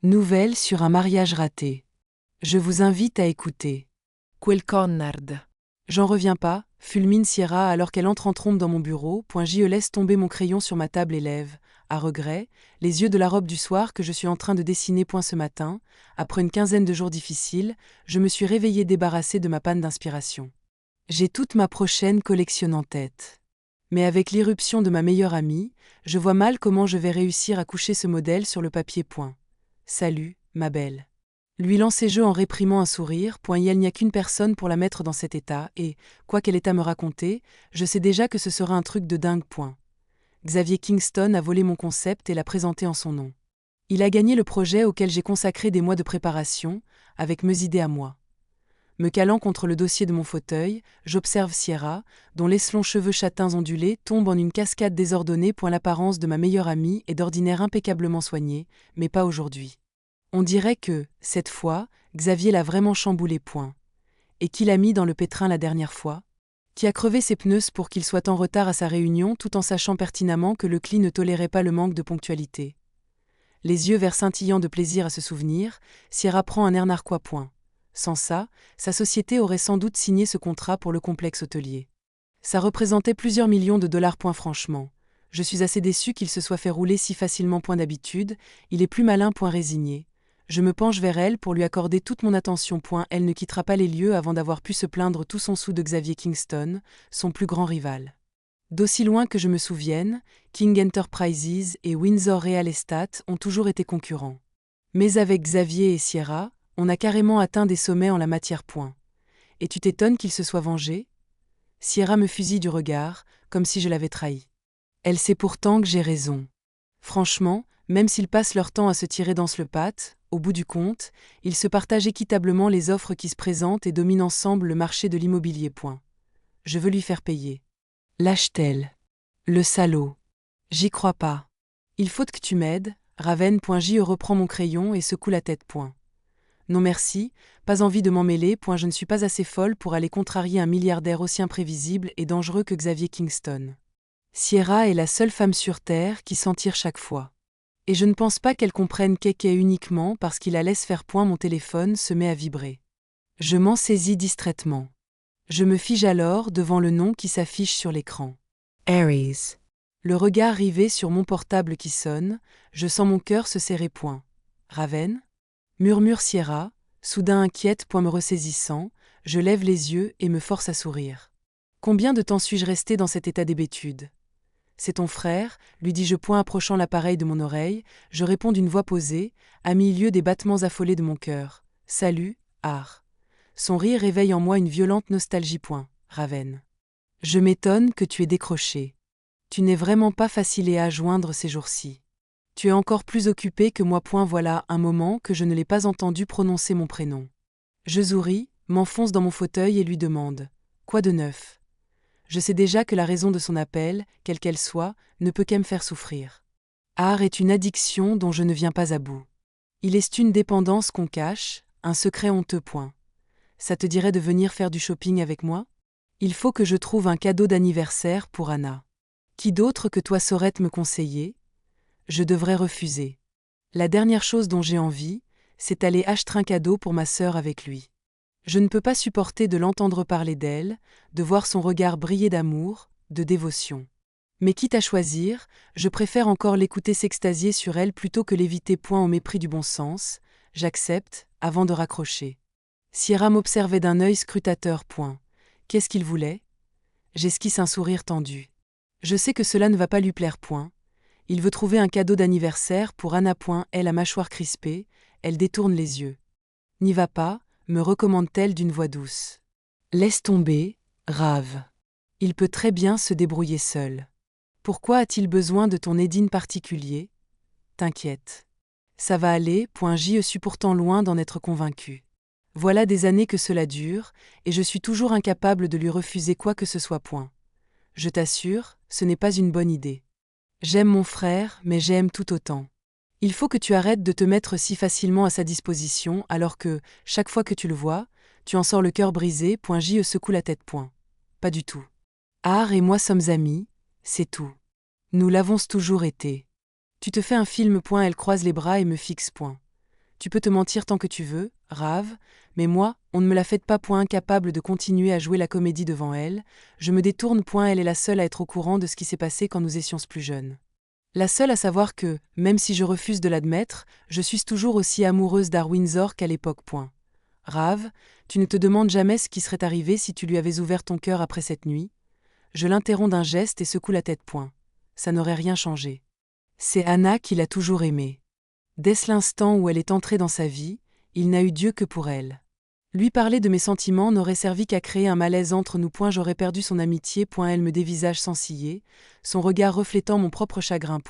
Nouvelle sur un mariage raté. Je vous invite à écouter. Quel connard. J'en reviens pas, fulmine Sierra alors qu'elle entre en trombe dans mon bureau. Je laisse tomber mon crayon sur ma table et lève, à regret, les yeux de la robe du soir que je suis en train de dessiner. Ce matin, après une quinzaine de jours difficiles, je me suis réveillée débarrassée de ma panne d'inspiration. J'ai toute ma prochaine collection en tête. Mais avec l'irruption de ma meilleure amie, je vois mal comment je vais réussir à coucher ce modèle sur le papier. Salut, ma belle. Lui lancer jeu en réprimant un sourire. Il n'y a qu'une personne pour la mettre dans cet état, et, quoi qu'elle ait à me raconter, je sais déjà que ce sera un truc de dingue. Xavier Kingston a volé mon concept et l'a présenté en son nom. Il a gagné le projet auquel j'ai consacré des mois de préparation, avec mes idées à moi. Me calant contre le dossier de mon fauteuil, j'observe Sierra, dont les longs cheveux châtains ondulés tombent en une cascade désordonnée. L'apparence de ma meilleure amie est d'ordinaire impeccablement soignée, mais pas aujourd'hui. On dirait que, cette fois, Xavier l'a vraiment chamboulé. Et qui l'a mis dans le pétrin la dernière fois? Qui a crevé ses pneus pour qu'il soit en retard à sa réunion tout en sachant pertinemment que le CLI ne tolérait pas le manque de ponctualité. Les yeux verts scintillants de plaisir à se souvenir, Sierra prend un air narquois. Sans ça, sa société aurait sans doute signé ce contrat pour le complexe hôtelier. Ça représentait plusieurs millions de dollars. Franchement, je suis assez déçu qu'il se soit fait rouler si facilement. D'habitude, il est plus malin. Résigné. Je me penche vers elle pour lui accorder toute mon attention. Elle ne quittera pas les lieux avant d'avoir pu se plaindre tout son sou de Xavier Kingston, son plus grand rival. D'aussi loin que je me souvienne, King Enterprises et Windsor Real Estate ont toujours été concurrents. Mais avec Xavier et Sierra, on a carrément atteint des sommets en la matière. Et tu t'étonnes qu'il se soit vengé? Sierra me fusille du regard, comme si je l'avais trahi. Elle sait pourtant que j'ai raison. Franchement, même s'ils passent leur temps à se tirer dans le patte, au bout du compte, ils se partagent équitablement les offres qui se présentent et dominent ensemble le marché de l'immobilier. Je veux lui faire payer. Lâche-t-elle. Le salaud. J'y crois pas. Il faut que tu m'aides, Raven. Je reprend mon crayon et secoue la tête. Non merci, pas envie de m'en mêler. Je ne suis pas assez folle pour aller contrarier un milliardaire aussi imprévisible et dangereux que Xavier Kingston. Sierra est la seule femme sur Terre qui s'en tire chaque fois. Et je ne pense pas qu'elle comprenne qu'est uniquement parce qu'il la laisse faire. Mon téléphone se met à vibrer. Je m'en saisis distraitement. Je me fige alors devant le nom qui s'affiche sur l'écran. Aries. Le regard rivé sur mon portable qui sonne, je sens mon cœur se serrer. Raven? Murmure Sierra, soudain inquiète. Me ressaisissant, je lève les yeux et me force à sourire. Combien de temps suis-je resté dans cet état d'hébétude? C'est ton frère, lui dis-je. Approchant l'appareil de mon oreille, je réponds d'une voix posée, à milieu des battements affolés de mon cœur. Salut, Ar. Son rire réveille en moi une violente nostalgie. Raven. Je m'étonne que tu aies décroché. Tu n'es vraiment pas facile à joindre ces jours-ci. Tu es encore plus occupé que moi. Voilà un moment que je ne l'ai pas entendu prononcer mon prénom. Je souris, m'enfonce dans mon fauteuil et lui demande. Quoi de neuf? Je sais déjà que la raison de son appel, quelle qu'elle soit, ne peut qu'elle me faire souffrir. Art est une addiction dont je ne viens pas à bout. Il est une dépendance qu'on cache, un secret honteux. Ça te dirait de venir faire du shopping avec moi? Il faut que je trouve un cadeau d'anniversaire pour Anna. Qui d'autre que toi saurait me conseiller? Je devrais refuser. La dernière chose dont j'ai envie, c'est aller acheter un cadeau pour ma sœur avec lui. Je ne peux pas supporter de l'entendre parler d'elle, de voir son regard briller d'amour, de dévotion. Mais quitte à choisir, je préfère encore l'écouter s'extasier sur elle plutôt que l'éviter. Au mépris du bon sens, j'accepte, avant de raccrocher. Sierra m'observait d'un œil scrutateur. Qu'est-ce qu'il voulait? J'esquisse un sourire tendu. Je sais que cela ne va pas lui plaire. Il veut trouver un cadeau d'anniversaire pour Anna. Elle a mâchoire crispée, elle détourne les yeux. N'y va pas, me recommande-t-elle d'une voix douce. Laisse tomber, Rave. Il peut très bien se débrouiller seul. Pourquoi a-t-il besoin de ton aidine particulier? T'inquiète. Ça va aller. J'y suis pourtant loin d'en être convaincu. Voilà des années que cela dure, et je suis toujours incapable de lui refuser quoi que ce soit. Je t'assure, ce n'est pas une bonne idée. J'aime mon frère, mais j'aime tout autant. Il faut que tu arrêtes de te mettre si facilement à sa disposition alors que, chaque fois que tu le vois, tu en sors le cœur brisé. J'y secoue la tête. Pas du tout. Art et moi sommes amis, c'est tout. Nous l'avons toujours été. Tu te fais un film. Elle croise les bras et me fixe. Tu peux te mentir tant que tu veux, Rave, mais moi, on ne me la fait pas. Incapable de continuer à jouer la comédie devant elle, je me détourne. Elle est la seule à être au courant de ce qui s'est passé quand nous étions plus jeunes. La seule à savoir que, même si je refuse de l'admettre, je suis toujours aussi amoureuse d'Ar Windsor qu'à l'époque. Rave, tu ne te demandes jamais ce qui serait arrivé si tu lui avais ouvert ton cœur après cette nuit? Je l'interromps d'un geste et secoue la tête. Ça n'aurait rien changé. C'est Anna qui l'a toujours aimé. Dès l'instant où elle est entrée dans sa vie, il n'a eu Dieu que pour elle. Lui parler de mes sentiments n'aurait servi qu'à créer un malaise entre nous. J'aurais perdu son amitié. Elle me dévisage sans ciller, son regard reflétant mon propre chagrin.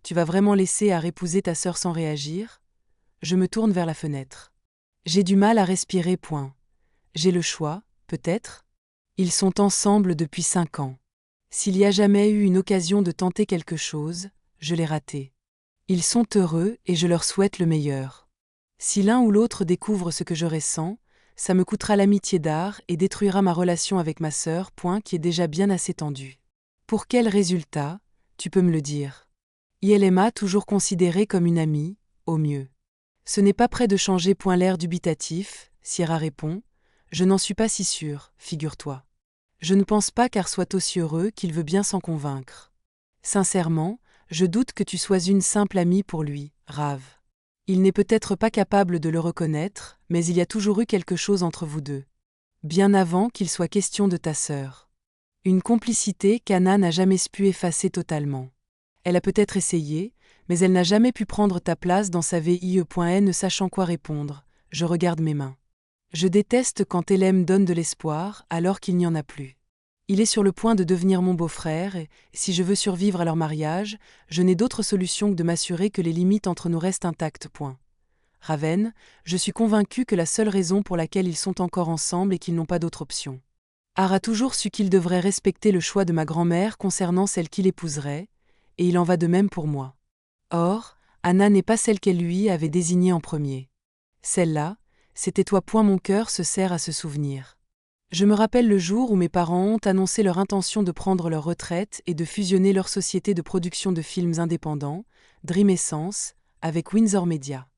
Tu vas vraiment laisser Ar épouser ta sœur sans réagir? Je me tourne vers la fenêtre. J'ai du mal à respirer. J'ai le choix, peut-être? Ils sont ensemble depuis 5 ans. S'il y a jamais eu une occasion de tenter quelque chose, je l'ai ratée. Ils sont heureux et je leur souhaite le meilleur. Si l'un ou l'autre découvre ce que je ressens, ça me coûtera l'amitié d'Ar et détruira ma relation avec ma sœur. Qui est déjà bien assez tendue. Pour quel résultat, tu peux me le dire? Il m'a toujours considérée comme une amie, au mieux. Ce n'est pas près de changer. L'air dubitatif, Sierra répond. Je n'en suis pas si sûre, figure-toi. Je ne pense pas qu'Ar soit aussi heureux qu'il veut bien s'en convaincre. Sincèrement, je doute que tu sois une simple amie pour lui, Rave. Il n'est peut-être pas capable de le reconnaître, mais il y a toujours eu quelque chose entre vous deux. Bien avant qu'il soit question de ta sœur. Une complicité qu'Anna n'a jamais pu effacer totalement. Elle a peut-être essayé, mais elle n'a jamais pu prendre ta place dans sa vie. Ne sachant quoi répondre, je regarde mes mains. Je déteste quand Elem donne de l'espoir alors qu'il n'y en a plus. Il est sur le point de devenir mon beau-frère et, si je veux survivre à leur mariage, je n'ai d'autre solution que de m'assurer que les limites entre nous restent intactes. Raven, je suis convaincue que la seule raison pour laquelle ils sont encore ensemble est qu'ils n'ont pas d'autre option. Ar a toujours su qu'il devrait respecter le choix de ma grand-mère concernant celle qu'il épouserait, et il en va de même pour moi. Or, Anna n'est pas celle qu'elle lui avait désignée en premier. Celle-là, c'était toi. Mon cœur se serre à ce souvenir. Je me rappelle le jour où mes parents ont annoncé leur intention de prendre leur retraite et de fusionner leur société de production de films indépendants, Dream Essence, avec Windsor Media.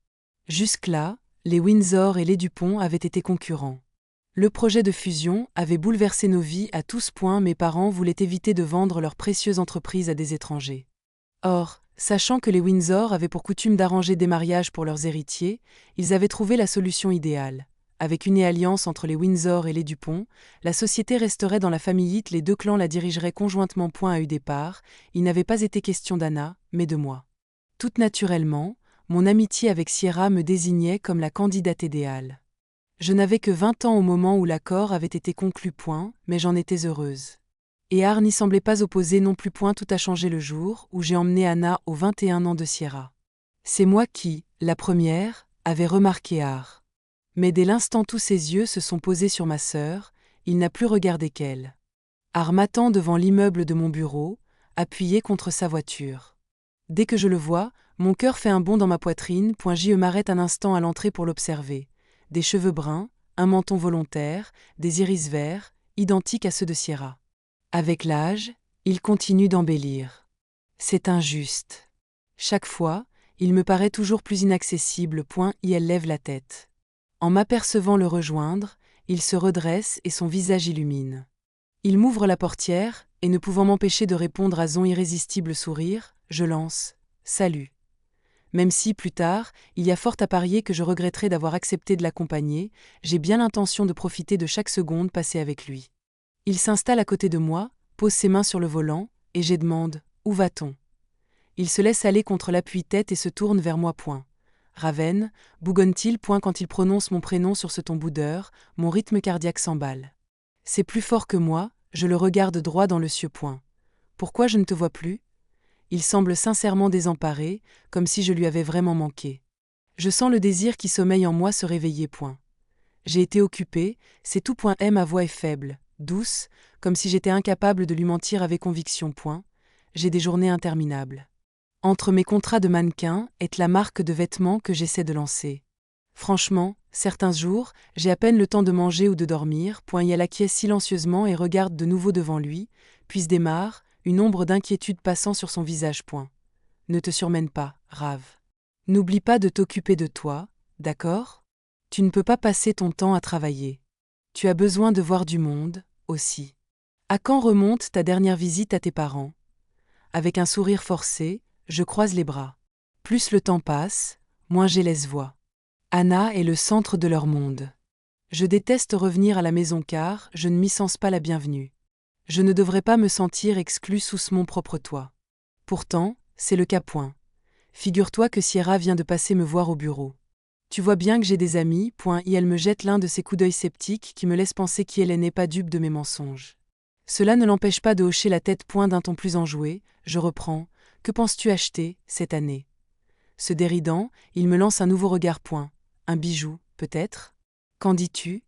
Jusque-là, les Windsor et les Dupont avaient été concurrents. Le projet de fusion avait bouleversé nos vies à tous. Mes parents voulaient éviter de vendre leur précieuse entreprise à des étrangers. Or, sachant que les Windsor avaient pour coutume d'arranger des mariages pour leurs héritiers, ils avaient trouvé la solution idéale. Avec une alliance entre les Windsor et les Dupont, la société resterait dans la famille. Les deux clans la dirigeraient conjointement. À eu départ, il n'avait pas été question d'Anna, mais de moi. Tout naturellement, mon amitié avec Sierra me désignait comme la candidate idéale. Je n'avais que 20 ans au moment où l'accord avait été conclu. Mais j'en étais heureuse. Et Ar n'y semblait pas opposé non plus. Tout a changé le jour où j'ai emmené Anna aux 21 ans de Sierra. C'est moi qui, la première, avais remarqué Ar. Mais dès l'instant où ses yeux se sont posés sur ma sœur, il n'a plus regardé qu'elle. Ar m'attend devant l'immeuble de mon bureau, appuyé contre sa voiture. Dès que je le vois, mon cœur fait un bond dans ma poitrine. Je m'arrête un instant à l'entrée pour l'observer. Des cheveux bruns, un menton volontaire, des iris verts, identiques à ceux de Sierra. Avec l'âge, il continue d'embellir. C'est injuste. Chaque fois, il me paraît toujours plus inaccessible. Elle lève la tête. En m'apercevant le rejoindre, il se redresse et son visage illumine. Il m'ouvre la portière, et ne pouvant m'empêcher de répondre à son irrésistible sourire, je lance « Salut ». Même si, plus tard, il y a fort à parier que je regretterai d'avoir accepté de l'accompagner, j'ai bien l'intention de profiter de chaque seconde passée avec lui. Il s'installe à côté de moi, pose ses mains sur le volant, et je demande « Où va-t-on » Il se laisse aller contre l'appui-tête et se tourne vers moi. Raven, bougonne-t-il. Quand il prononce mon prénom sur ce ton boudeur, mon rythme cardiaque s'emballe. C'est plus fort que moi, je le regarde droit dans le cieux. Pourquoi je ne te vois plus? Il semble sincèrement désemparé, comme si je lui avais vraiment manqué. Je sens le désir qui sommeille en moi se réveiller. J'ai été occupée, c'est tout. Ma voix est faible, douce, comme si j'étais incapable de lui mentir avec conviction. J'ai des journées interminables. Entre mes contrats de mannequin est la marque de vêtements que j'essaie de lancer. Franchement, certains jours, j'ai à peine le temps de manger ou de dormir. Il acquiesce silencieusement et regarde de nouveau devant lui, puis se démarre, une ombre d'inquiétude passant sur son visage. Ne te surmène pas, Rave. N'oublie pas de t'occuper de toi, d'accord? Tu ne peux pas passer ton temps à travailler. Tu as besoin de voir du monde, aussi. À quand remonte ta dernière visite à tes parents? Avec un sourire forcé, je croise les bras. Plus le temps passe, moins j'ai les voix. Anna est le centre de leur monde. Je déteste revenir à la maison car je ne m'y sens pas la bienvenue. Je ne devrais pas me sentir exclue sous mon propre toit. Pourtant, c'est le cas point. Figure-toi que Sierra vient de passer me voir au bureau. Tu vois bien que j'ai des amis, point, et elle me jette l'un de ces coups d'œil sceptiques qui me laissent penser qu'elle n'est pas dupe de mes mensonges. Cela ne l'empêche pas de hocher la tête point d'un ton plus enjoué, je reprends. Que penses-tu acheter, cette année? Se déridant, il me lance un nouveau regard point. Un bijou, peut-être? Qu'en dis-tu?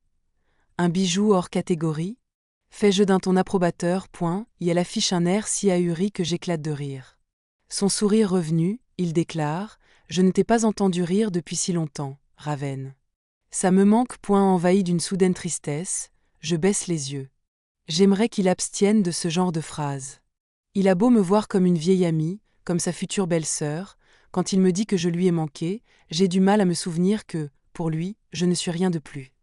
Un bijou hors catégorie? Fais-je d'un ton approbateur point, et elle affiche un air si ahuri que j'éclate de rire. Son sourire revenu, il déclare: Je ne t'ai pas entendu rire depuis si longtemps, Ravenne. Ça me manque point envahi d'une soudaine tristesse, je baisse les yeux. J'aimerais qu'il abstienne de ce genre de phrases. Il a beau me voir comme une vieille amie, comme sa future belle-sœur, quand il me dit que je lui ai manqué, j'ai du mal à me souvenir que, pour lui, je ne suis rien de plus.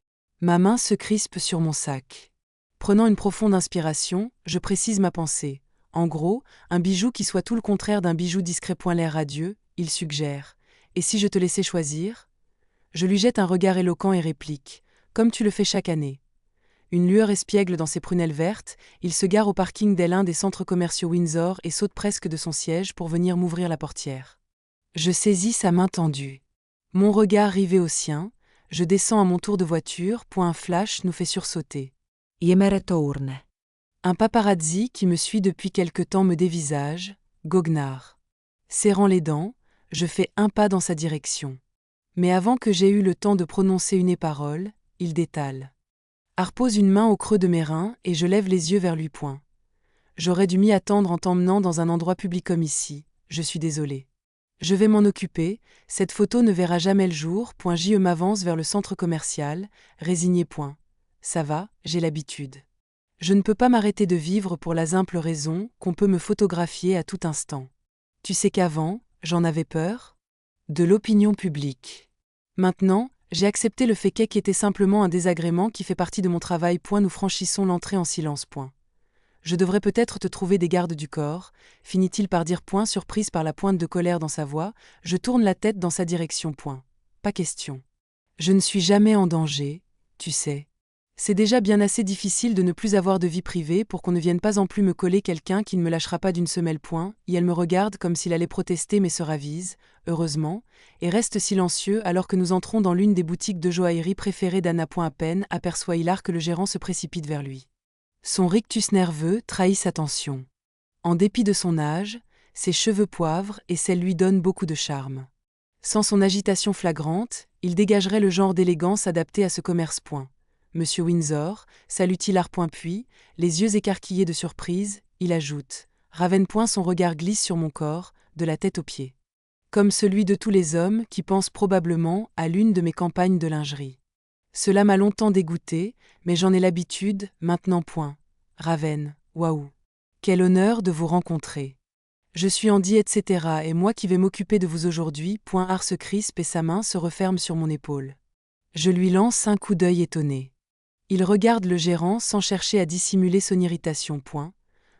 Ma main se crispe sur mon sac. Prenant une profonde inspiration, je précise ma pensée. En gros, un bijou qui soit tout le contraire d'un bijou discret point l'air radieux, il suggère. Et si je te laissais choisir? Je lui jette un regard éloquent et réplique. Comme tu le fais chaque année. Une lueur espiègle dans ses prunelles vertes, il se gare au parking d'L1 des centres commerciaux Windsor et saute presque de son siège pour venir m'ouvrir la portière. Je saisis sa main tendue. Mon regard rivé au sien, je descends à mon tour de voiture, point un flash nous fait sursauter. Jemeretourne. Un paparazzi qui me suit depuis quelque temps me dévisage, goguenard. Serrant les dents, je fais un pas dans sa direction. Mais avant que j'aie eu le temps de prononcer une parole, il détale. Pose une main au creux de mes reins et je lève les yeux vers lui point. J'aurais dû m'y attendre en t'emmenant dans un endroit public comme ici, je suis désolé. Je vais m'en occuper, cette photo ne verra jamais le jour, point je m'avance vers le centre commercial, résigné point. Ça va, j'ai l'habitude. Je ne peux pas m'arrêter de vivre pour la simple raison qu'on peut me photographier à tout instant. Tu sais qu'avant, j'en avais peur? De l'opinion publique. Maintenant, j'ai accepté le fait qu'elle était simplement un désagrément qui fait partie de mon travail. Nous franchissons l'entrée en silence. Je devrais peut-être te trouver des gardes du corps, finit-il par dire. Surprise par la pointe de colère dans sa voix, je tourne la tête dans sa direction. Pas question. Je ne suis jamais en danger, tu sais. C'est déjà bien assez difficile de ne plus avoir de vie privée pour qu'on ne vienne pas en plus me coller quelqu'un qui ne me lâchera pas d'une semelle. Et elle me regarde comme s'il allait protester mais se ravise, heureusement, et reste silencieux alors que nous entrons dans l'une des boutiques de joaillerie préférées d'Anna. À peine aperçoit Hilar que le gérant se précipite vers lui. Son rictus nerveux trahit sa tension. En dépit de son âge, ses cheveux poivres et celle lui donnent beaucoup de charme. Sans son agitation flagrante, il dégagerait le genre d'élégance adapté à ce commerce. Monsieur Windsor, salue Hilar. Puis, les yeux écarquillés de surprise, il ajoute. Ravenne. Son regard glisse sur mon corps, de la tête aux pieds. Comme celui de tous les hommes qui pensent probablement à l'une de mes campagnes de lingerie. Cela m'a longtemps dégoûté, mais j'en ai l'habitude, maintenant. Ravenne, waouh. Quel honneur de vous rencontrer. Je suis Andy, etc. et moi qui vais m'occuper de vous aujourd'hui. Art se crispe et sa main se referme sur mon épaule. Je lui lance un coup d'œil étonné. Il regarde le gérant sans chercher à dissimuler son irritation.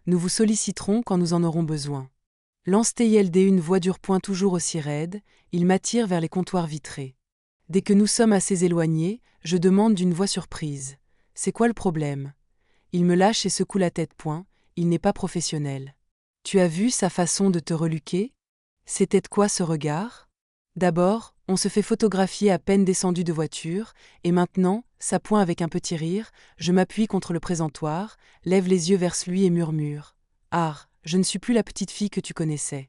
Nous vous solliciterons quand nous en aurons besoin. Lance-t-il une voix dure. Toujours aussi raide, il m'attire vers les comptoirs vitrés. Dès que nous sommes assez éloignés, je demande d'une voix surprise. C'est quoi le problème? Il me lâche et secoue la tête. Il n'est pas professionnel. Tu as vu sa façon de te reluquer? C'était quoi ce regard? D'abord, on se fait photographier à peine descendu de voiture, et maintenant, ça pointe avec un petit rire, je m'appuie contre le présentoir, lève les yeux vers lui et murmure. Ah, je ne suis plus la petite fille que tu connaissais.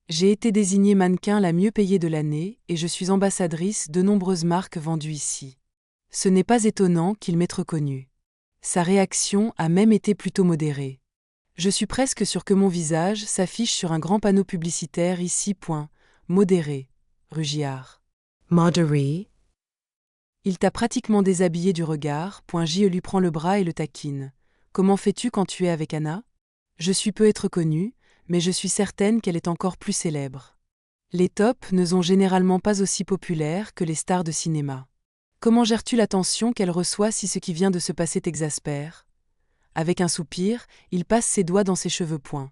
J'ai été désignée mannequin la mieux payée de l'année et je suis ambassadrice de nombreuses marques vendues ici. Ce n'est pas étonnant qu'il m'ait reconnue. Sa réaction a même été plutôt modérée. Je suis presque sûr que mon visage s'affiche sur un grand panneau publicitaire ici. Modéré. Rugiard. Moderé. Il t'a pratiquement déshabillé du regard. J lui prend le bras et le taquine. Comment fais-tu quand tu es avec Anna? Je suis peu être connue, mais je suis certaine qu'elle est encore plus célèbre. Les tops ne sont généralement pas aussi populaires que les stars de cinéma. Comment gères-tu l'attention qu'elle reçoit si ce qui vient de se passer t'exaspère? Avec un soupir, il passe ses doigts dans ses cheveux points.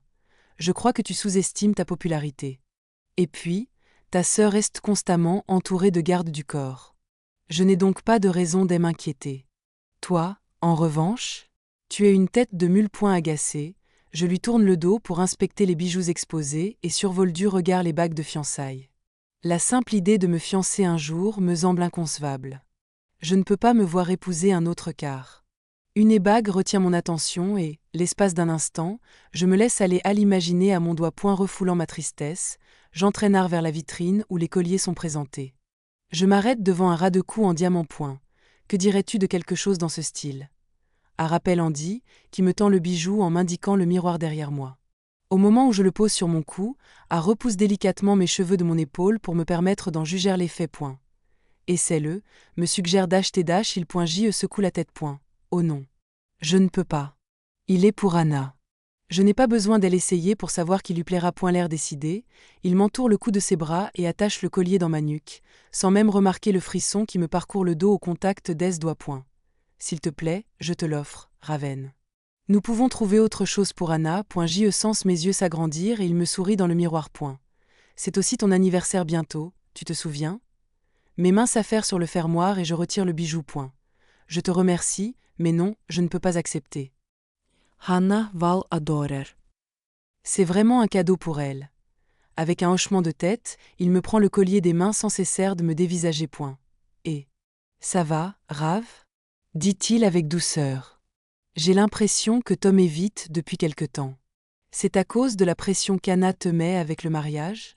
Je crois que tu sous-estimes ta popularité. Et puis, ta sœur reste constamment entourée de gardes du corps. Je n'ai donc pas de raison de m'inquiéter. Toi, en revanche, tu as une tête de mule point agacée. Je lui tourne le dos pour inspecter les bijoux exposés et survole du regard les bagues de fiançailles. La simple idée de me fiancer un jour me semble inconcevable. Je ne peux pas me voir épouser un autre quart. Une bague retient mon attention et, l'espace d'un instant, je me laisse aller à l'imaginer à mon doigt point refoulant ma tristesse, j'entraînard vers la vitrine où les colliers sont présentés. Je m'arrête devant un ras de cou en diamant point. Que dirais-tu de quelque chose dans ce style? À rappel Andy, qui me tend le bijou en m'indiquant le miroir derrière moi. Au moment où je le pose sur mon cou, A repousse délicatement mes cheveux de mon épaule pour me permettre d'en juger l'effet point. Et c'est me suggère d'acheter il point J secoue la tête point. Oh non. Je ne peux pas. Il est pour Anna. Je n'ai pas besoin d'elle essayer pour savoir qu'il lui plaira point l'air décidé, il m'entoure le cou de ses bras et attache le collier dans ma nuque, sans même remarquer le frisson qui me parcourt le dos au contact des doigts point. S'il te plaît, je te l'offre, Raven. Nous pouvons trouver autre chose pour Anna, point J sens mes yeux s'agrandir et il me sourit dans le miroir point. C'est aussi ton anniversaire bientôt, tu te souviens? Mes mains s'affairent sur le fermoir et je retire le bijou point. Je te remercie, mais non, je ne peux pas accepter. Hanna val adorer. C'est vraiment un cadeau pour elle. Avec un hochement de tête, il me prend le collier des mains sans cesser de me dévisager point. Et ça va, Rav? Dit-il avec douceur. J'ai l'impression que Tom évite depuis quelque temps. C'est à cause de la pression qu'Anna te met avec le mariage?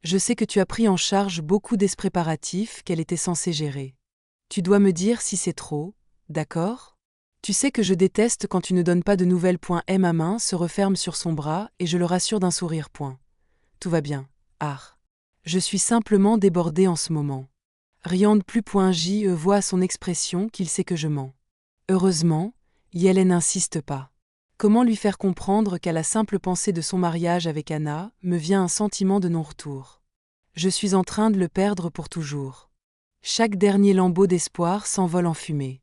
Je sais que tu as pris en charge beaucoup des préparatifs qu'elle était censée gérer. Tu dois me dire si c'est trop, d'accord? Tu sais que je déteste quand tu ne donnes pas de nouvelles. Ma main se referme sur son bras et je le rassure d'un sourire. Tout va bien, Je suis simplement débordée en ce moment. Rien de plus. J voit à son expression qu'il sait que je mens. Heureusement, Yellen n'insiste pas. Comment lui faire comprendre qu'à la simple pensée de son mariage avec Anna, me vient un sentiment de non-retour. Je suis en train de le perdre pour toujours. Chaque dernier lambeau d'espoir s'envole en fumée.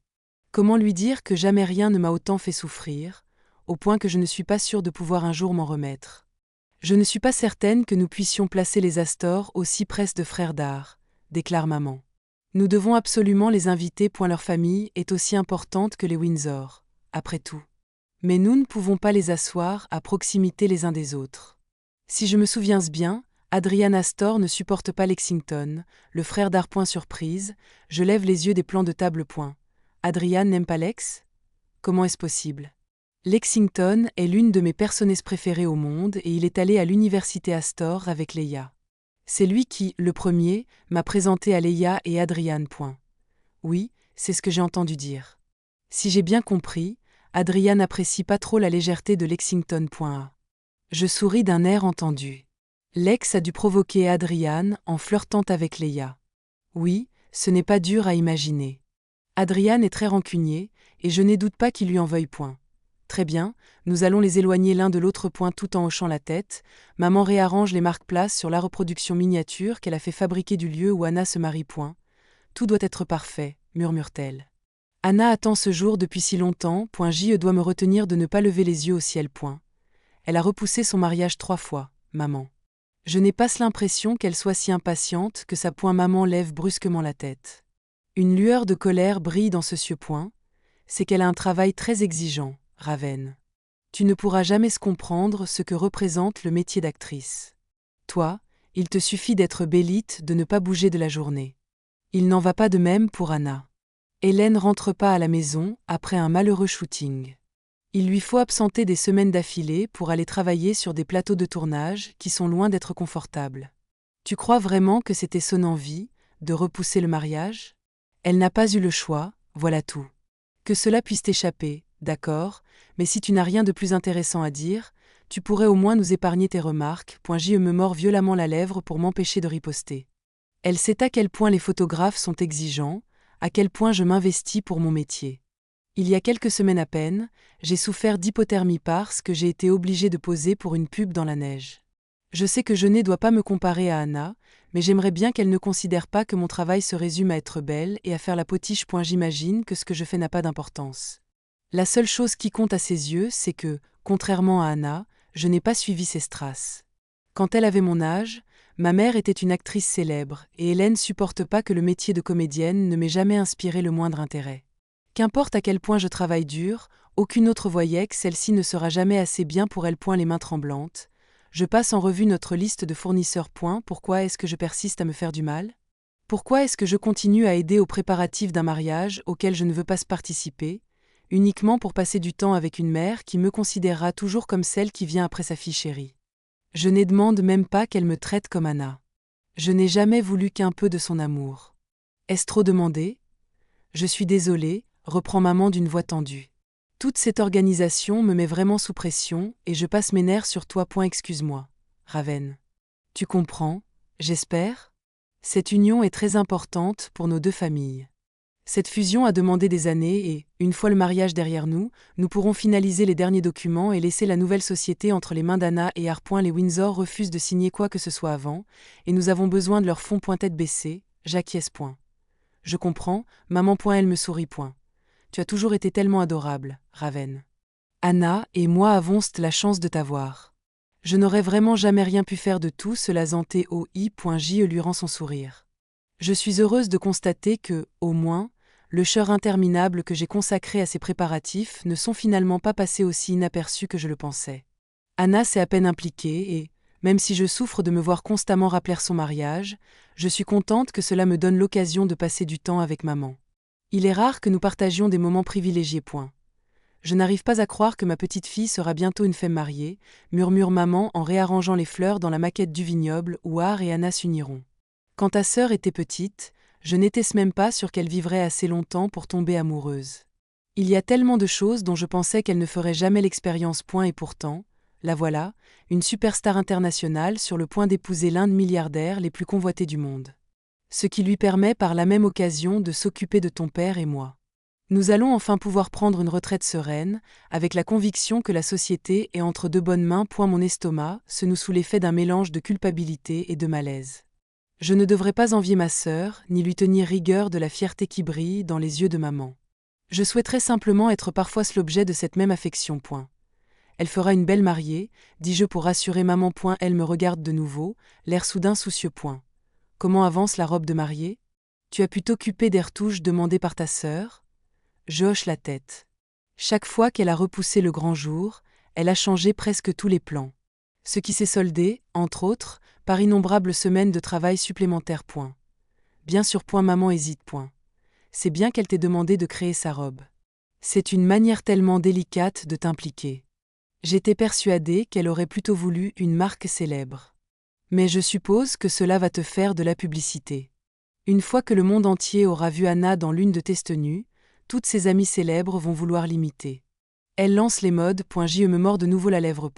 Comment lui dire que jamais rien ne m'a autant fait souffrir, au point que je ne suis pas sûre de pouvoir un jour m'en remettre. Je ne suis pas certaine que nous puissions placer les Astor aussi près de frères d'art, déclare maman. Nous devons absolument les inviter. Leur famille est aussi importante que les Windsor, après tout. Mais nous ne pouvons pas les asseoir à proximité les uns des autres. Si je me souviens bien, Adrian Astor ne supporte pas Lexington, le frère d'art. Surprise, je lève les yeux des plans de table. Adrian n'aime pas Lex? Comment est-ce possible? Lexington est l'une de mes personnages préférées au monde et il est allé à l'université Astor avec Leia. C'est lui qui, le premier, m'a présenté à Leia et Adrian. Oui, c'est ce que j'ai entendu dire. Si j'ai bien compris, Adrian n'apprécie pas trop la légèreté de Lexington. Je souris d'un air entendu. Lex a dû provoquer Adrian en flirtant avec Leia. Oui, ce n'est pas dur à imaginer. Adrian est très rancunier, et je n'ai doute pas qu'il lui en veuille point. Très bien, nous allons les éloigner l'un de l'autre tout en hochant la tête. Maman réarrange les marque-places sur la reproduction miniature qu'elle a fait fabriquer du lieu où Anna se marie. Tout doit être parfait, murmure-t-elle. Anna attend ce jour depuis si longtemps. J doit me retenir de ne pas lever les yeux au ciel. Elle a repoussé son mariage 3 fois, maman. Je n'ai pas l'impression qu'elle soit si impatiente que sa maman lève brusquement la tête. Une lueur de colère brille dans ce cieux. C'est qu'elle a un travail très exigeant, Raven. Tu ne pourras jamais se comprendre ce que représente le métier d'actrice. Toi, il te suffit d'être bélite de ne pas bouger de la journée. Il n'en va pas de même pour Anna. Hélène rentre pas à la maison après un malheureux shooting. Il lui faut absenter des semaines d'affilée pour aller travailler sur des plateaux de tournage qui sont loin d'être confortables. Tu crois vraiment que c'était son envie, de repousser le mariage? Elle n'a pas eu le choix, voilà tout. Que cela puisse t'échapper, d'accord, mais si tu n'as rien de plus intéressant à dire, tu pourrais au moins nous épargner tes remarques. J me mord violemment la lèvre pour m'empêcher de riposter. Elle sait à quel point les photographes sont exigeants, à quel point je m'investis pour mon métier. Il y a quelques semaines à peine, j'ai souffert d'hypothermie parce que j'ai été obligée de poser pour une pub dans la neige. Je sais que je ne dois pas me comparer à Anna, mais j'aimerais bien qu'elle ne considère pas que mon travail se résume à être belle et à faire la potiche. J'imagine que ce que je fais n'a pas d'importance. La seule chose qui compte à ses yeux, c'est que, contrairement à Anna, je n'ai pas suivi ses strass. Quand elle avait mon âge, ma mère était une actrice célèbre, et Hélène supporte pas que le métier de comédienne ne m'ait jamais inspiré le moindre intérêt. Qu'importe à quel point je travaille dur, aucune autre voyait que celle-ci ne sera jamais assez bien pour elle. Les mains tremblantes. Je passe en revue notre liste de fournisseurs. Pourquoi est-ce que je persiste à me faire du mal? Pourquoi est-ce que je continue à aider aux préparatifs d'un mariage auquel je ne veux pas participer, uniquement pour passer du temps avec une mère qui me considérera toujours comme celle qui vient après sa fille chérie? Je ne demande même pas qu'elle me traite comme Anna. Je n'ai jamais voulu qu'un peu de son amour. Est-ce trop demandé? Je suis désolée, reprend maman d'une voix tendue. Toute cette organisation me met vraiment sous pression et je passe mes nerfs sur toi. Excuse-moi, Raven. Tu comprends, j'espère? Cette union est très importante pour nos deux familles. Cette fusion a demandé des années et, une fois le mariage derrière nous, nous pourrons finaliser les derniers documents et laisser la nouvelle société entre les mains d'Anna et Har. Les Windsor refusent de signer quoi que ce soit avant, et nous avons besoin de leur fonds. Tête baissée, j'acquiesce. Je comprends, maman. Elle me sourit. Tu as toujours été tellement adorable, Raven. Anna et moi avons la chance de t'avoir. Je n'aurais vraiment jamais rien pu faire de tout cela. Je lui rend son sourire. Je suis heureuse de constater que, au moins, le chœur interminable que j'ai consacré à ces préparatifs ne sont finalement pas passés aussi inaperçus que je le pensais. Anna s'est à peine impliquée et, même si je souffre de me voir constamment rappeler son mariage, je suis contente que cela me donne l'occasion de passer du temps avec maman. Il est rare que nous partagions des moments privilégiés. Je n'arrive pas à croire que ma petite fille sera bientôt une femme mariée, murmure maman en réarrangeant les fleurs dans la maquette du vignoble où Har et Anna s'uniront. Quand ta sœur était petite, je n'étais même pas sûre qu'elle vivrait assez longtemps pour tomber amoureuse. Il y a tellement de choses dont je pensais qu'elle ne ferait jamais l'expérience. Et pourtant, la voilà, une superstar internationale sur le point d'épouser l'un des milliardaires les plus convoités du monde. Ce qui lui permet par la même occasion de s'occuper de ton père et moi. Nous allons enfin pouvoir prendre une retraite sereine, avec la conviction que la société est entre de bonnes mains. Mon estomac se noue sous l'effet d'un mélange de culpabilité et de malaise. Je ne devrais pas envier ma sœur, ni lui tenir rigueur de la fierté qui brille dans les yeux de maman. Je souhaiterais simplement être parfois l'objet de cette même affection. Elle fera une belle mariée, dis-je pour rassurer maman. Elle me regarde de nouveau, l'air soudain soucieux. Comment avance la robe de mariée? Tu as pu t'occuper des retouches demandées par ta sœur? Je hoche la tête. Chaque fois qu'elle a repoussé le grand jour, elle a changé presque tous les plans. Ce qui s'est soldé, entre autres, par innombrables semaines de travail supplémentaires. Bien sûr. Maman hésite. C'est bien qu'elle t'ait demandé de créer sa robe. C'est une manière tellement délicate de t'impliquer. J'étais persuadée qu'elle aurait plutôt voulu une marque célèbre. Mais je suppose que cela va te faire de la publicité. Une fois que le monde entier aura vu Anna dans l'une de tes tenues, toutes ses amies célèbres vont vouloir l'imiter. Elle lance les modes. Je me mords de nouveau la lèvre.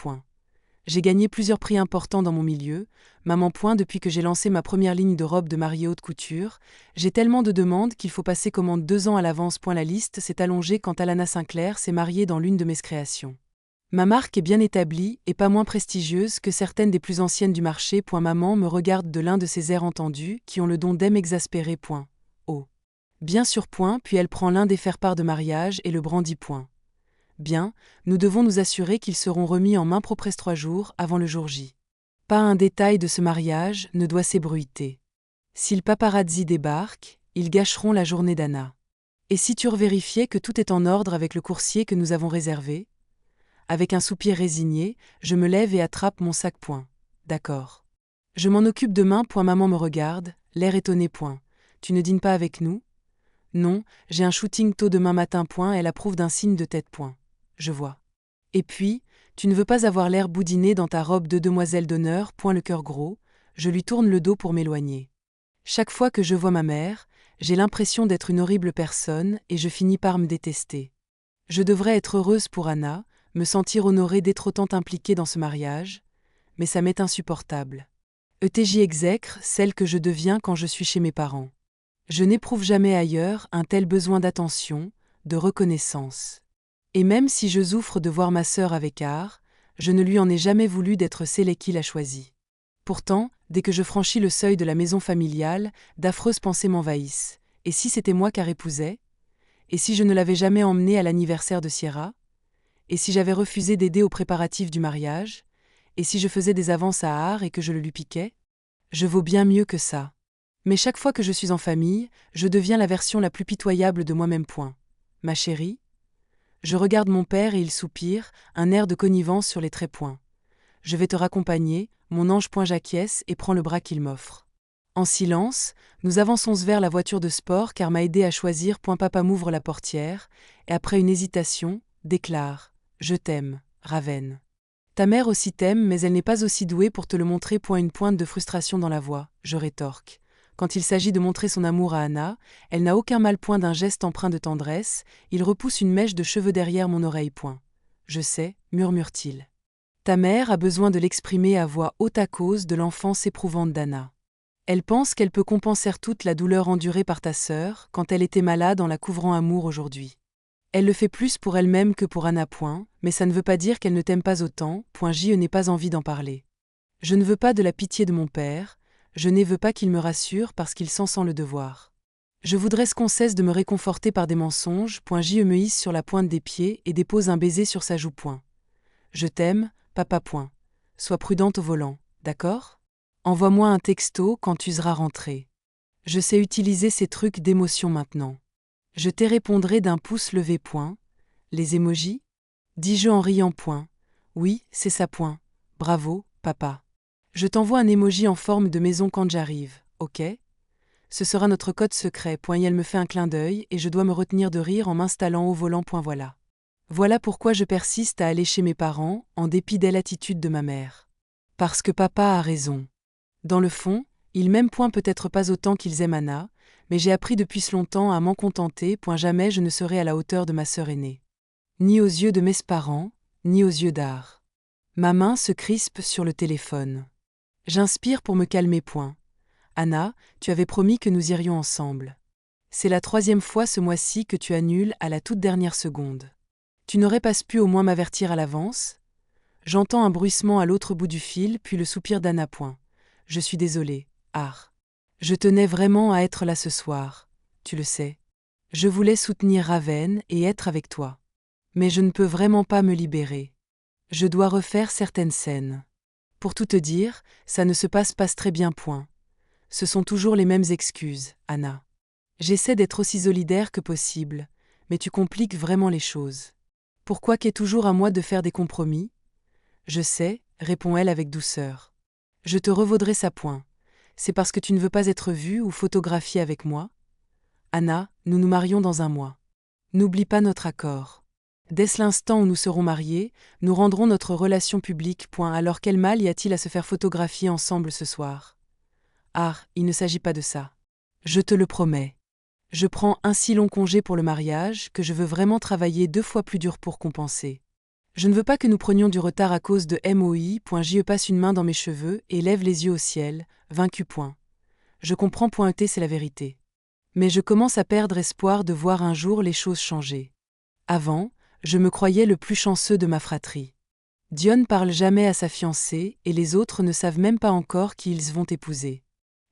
J'ai gagné plusieurs prix importants dans mon milieu, maman. Depuis que j'ai lancé ma première ligne de robe de mariée haute couture, j'ai tellement de demandes qu'il faut passer commande 2 ans à l'avance. La liste s'est allongée quand Alana Sinclair s'est mariée dans l'une de mes créations. Ma marque est bien établie et pas moins prestigieuse que certaines des plus anciennes du marché. Maman me regarde de l'un de ces airs entendus qui ont le don d'aimer exaspérer. Oh. Bien sûr. Puis elle prend l'un des faire-part de mariage et le brandit. Bien, nous devons nous assurer qu'ils seront remis en main propre 3 jours avant le jour J. Pas un détail de ce mariage ne doit s'ébruiter. Si le paparazzi débarque, ils gâcheront la journée d'Anna. Et si tu revérifiais que tout est en ordre avec le coursier que nous avons réservé? Avec un soupir résigné, je me lève et attrape mon sac. D'accord. Je m'en occupe demain. Maman me regarde, l'air étonné. Tu ne dînes pas avec nous? Non, j'ai un shooting tôt demain matin. Elle approuve d'un signe de tête. Je vois. Et puis, tu ne veux pas avoir l'air boudiné dans ta robe de demoiselle d'honneur. Le cœur gros, je lui tourne le dos pour m'éloigner. Chaque fois que je vois ma mère, j'ai l'impression d'être une horrible personne et je finis par me détester. Je devrais être heureuse pour Anna, me sentir honorée d'être autant impliquée dans ce mariage, mais ça m'est insupportable. ETJ exècre celle que je deviens quand je suis chez mes parents. Je n'éprouve jamais ailleurs un tel besoin d'attention, de reconnaissance. Et même si je souffre de voir ma sœur avec Har, je ne lui en ai jamais voulu d'être celle qui l'a choisie. Pourtant, dès que je franchis le seuil de la maison familiale, d'affreuses pensées m'envahissent. Et si c'était moi qu'Ar épousait? Et si je ne l'avais jamais emmené à l'anniversaire de Sierra? Et si j'avais refusé d'aider aux préparatifs du mariage? Et si je faisais des avances à Ar et que je le lui piquais? Je vaux bien mieux que ça. Mais chaque fois que je suis en famille, je deviens la version la plus pitoyable de moi-même. Ma chérie? Je regarde mon père et il soupire, un air de connivence sur les traits. Je vais te raccompagner, mon ange. J'acquiesce et prends le bras qu'il m'offre. En silence, nous avançons vers la voiture de sport car m'a aidé à choisir. Papa m'ouvre la portière, et après une hésitation, déclare « Je t'aime, Raven ». Ta mère aussi t'aime, mais elle n'est pas aussi douée pour te le montrer. Une pointe de frustration dans la voix, je rétorque. Quand il s'agit de montrer son amour à Anna, elle n'a aucun mal. D'un geste empreint de tendresse, il repousse une mèche de cheveux derrière mon oreille. Je sais, murmure-t-il. Ta mère a besoin de l'exprimer à voix haute à cause de l'enfance éprouvante d'Anna. Elle pense qu'elle peut compenser toute la douleur endurée par ta sœur quand elle était malade en la couvrant amour aujourd'hui. Elle le fait plus pour elle-même que pour Anna. Mais ça ne veut pas dire qu'elle ne t'aime pas autant. Je n'ai pas envie d'en parler. Je ne veux pas de la pitié de mon père, je ne veux pas qu'il me rassure parce qu'il s'en sent le devoir. Je voudrais qu'on cesse de me réconforter par des mensonges. Je me hisse sur la pointe des pieds et dépose un baiser sur sa joue. Je t'aime, papa. Sois prudente au volant, d'accord? Envoie-moi un texto quand tu seras rentré. Je sais utiliser ces trucs d'émotion maintenant. Je te répondrai d'un pouce levé. Les émojis? Dis-je en riant. Oui, c'est ça. Bravo, papa. Je t'envoie un émoji en forme de maison quand j'arrive, ok? Ce sera notre code secret. Et elle me fait un clin d'œil et je dois me retenir de rire en m'installant au volant. Voilà. Voilà pourquoi je persiste à aller chez mes parents, en dépit de l'attitude de ma mère. Parce que papa a raison. Dans le fond, ils m'aiment. Peut-être pas autant qu'ils aiment Anna, mais j'ai appris depuis longtemps à m'en contenter. Jamais je ne serai à la hauteur de ma sœur aînée. Ni aux yeux de mes parents, ni aux yeux d'Ar. Ma main se crispe sur le téléphone. J'inspire pour me calmer. Anna, tu avais promis que nous irions ensemble. C'est la 3e fois ce mois-ci que tu annules à la toute dernière seconde. Tu n'aurais pas pu au moins m'avertir à l'avance? J'entends un bruissement à l'autre bout du fil, puis le soupir d'Anna. Je suis désolée, Ar. Je tenais vraiment à être là ce soir, tu le sais. Je voulais soutenir Raven et être avec toi. Mais je ne peux vraiment pas me libérer. Je dois refaire certaines scènes. Pour tout te dire, ça ne se passe pas très bien. Ce sont toujours les mêmes excuses, Anna. J'essaie d'être aussi solidaire que possible, mais tu compliques vraiment les choses. Pourquoi qu'est toujours à moi de faire des compromis? Je sais, répond-elle avec douceur. Je te revaudrai ça. C'est parce que tu ne veux pas être vue ou photographiée avec moi? Anna, nous nous marions dans un mois. N'oublie pas notre accord. Dès l'instant où nous serons mariés, nous rendrons notre relation publique. Alors quel mal y a-t-il à se faire photographier ensemble ce soir? Ah, il ne s'agit pas de ça. Je te le promets. Je prends un si long congé pour le mariage que je veux vraiment travailler 2 fois plus dur pour compenser. Je ne veux pas que nous prenions du retard à cause de MOI. Je passe une main dans mes cheveux et lève les yeux au ciel, vaincu. Je comprends. C'est la vérité. Mais je commence à perdre espoir de voir un jour les choses changer. Avant, je me croyais le plus chanceux de ma fratrie. Dion parle jamais à sa fiancée et les autres ne savent même pas encore qui ils vont épouser.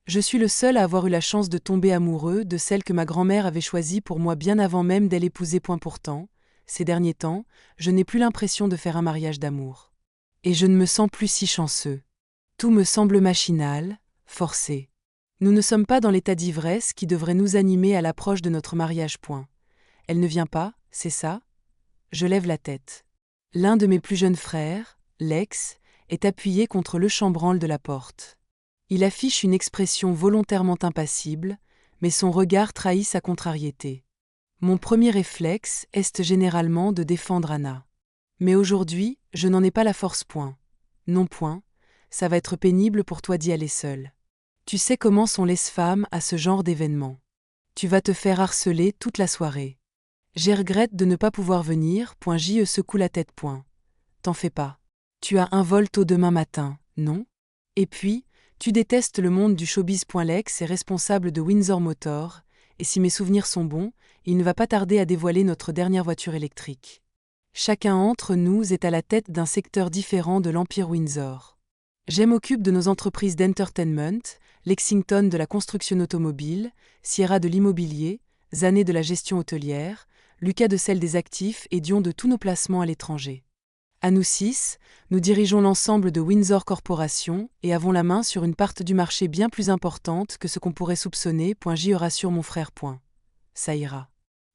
Je suis le seul à avoir eu la chance de tomber amoureux de celle que ma grand-mère avait choisie pour moi bien avant même d'elle épouser. Pourtant, ces derniers temps, je n'ai plus l'impression de faire un mariage d'amour. Et je ne me sens plus si chanceux. Tout me semble machinal, forcé. Nous ne sommes pas dans l'état d'ivresse qui devrait nous animer à l'approche de notre mariage. Elle ne vient pas, c'est ça? Je lève la tête. L'un de mes plus jeunes frères, Lex, est appuyé contre le chambranle de la porte. Il affiche une expression volontairement impassible, mais son regard trahit sa contrariété. Mon premier réflexe est généralement de défendre Anna. Mais aujourd'hui, je n'en ai pas la force. Non. Ça va être pénible pour toi d'y aller seule. Tu sais comment sont les femmes à ce genre d'événement. Tu vas te faire harceler toute la soirée. Je regrette de ne pas pouvoir venir. Je secoue la tête. T'en fais pas. Tu as un vol tôt demain matin, non? Et puis, tu détestes le monde du showbiz. Lex est responsable de Windsor Motor, et si mes souvenirs sont bons, il ne va pas tarder à dévoiler notre dernière voiture électrique. Chacun d'entre nous est à la tête d'un secteur différent de l'Empire Windsor. M'occupe de nos entreprises d'entertainment, Lexington de la construction automobile, Sierra de l'immobilier, Zané de la gestion hôtelière, Lucas de celle des actifs et Dion de tous nos placements à l'étranger. À nous 6, nous dirigeons l'ensemble de Windsor Corporation et avons la main sur une part du marché bien plus importante que ce qu'on pourrait soupçonner. J'y rassure mon frère. Ça ira.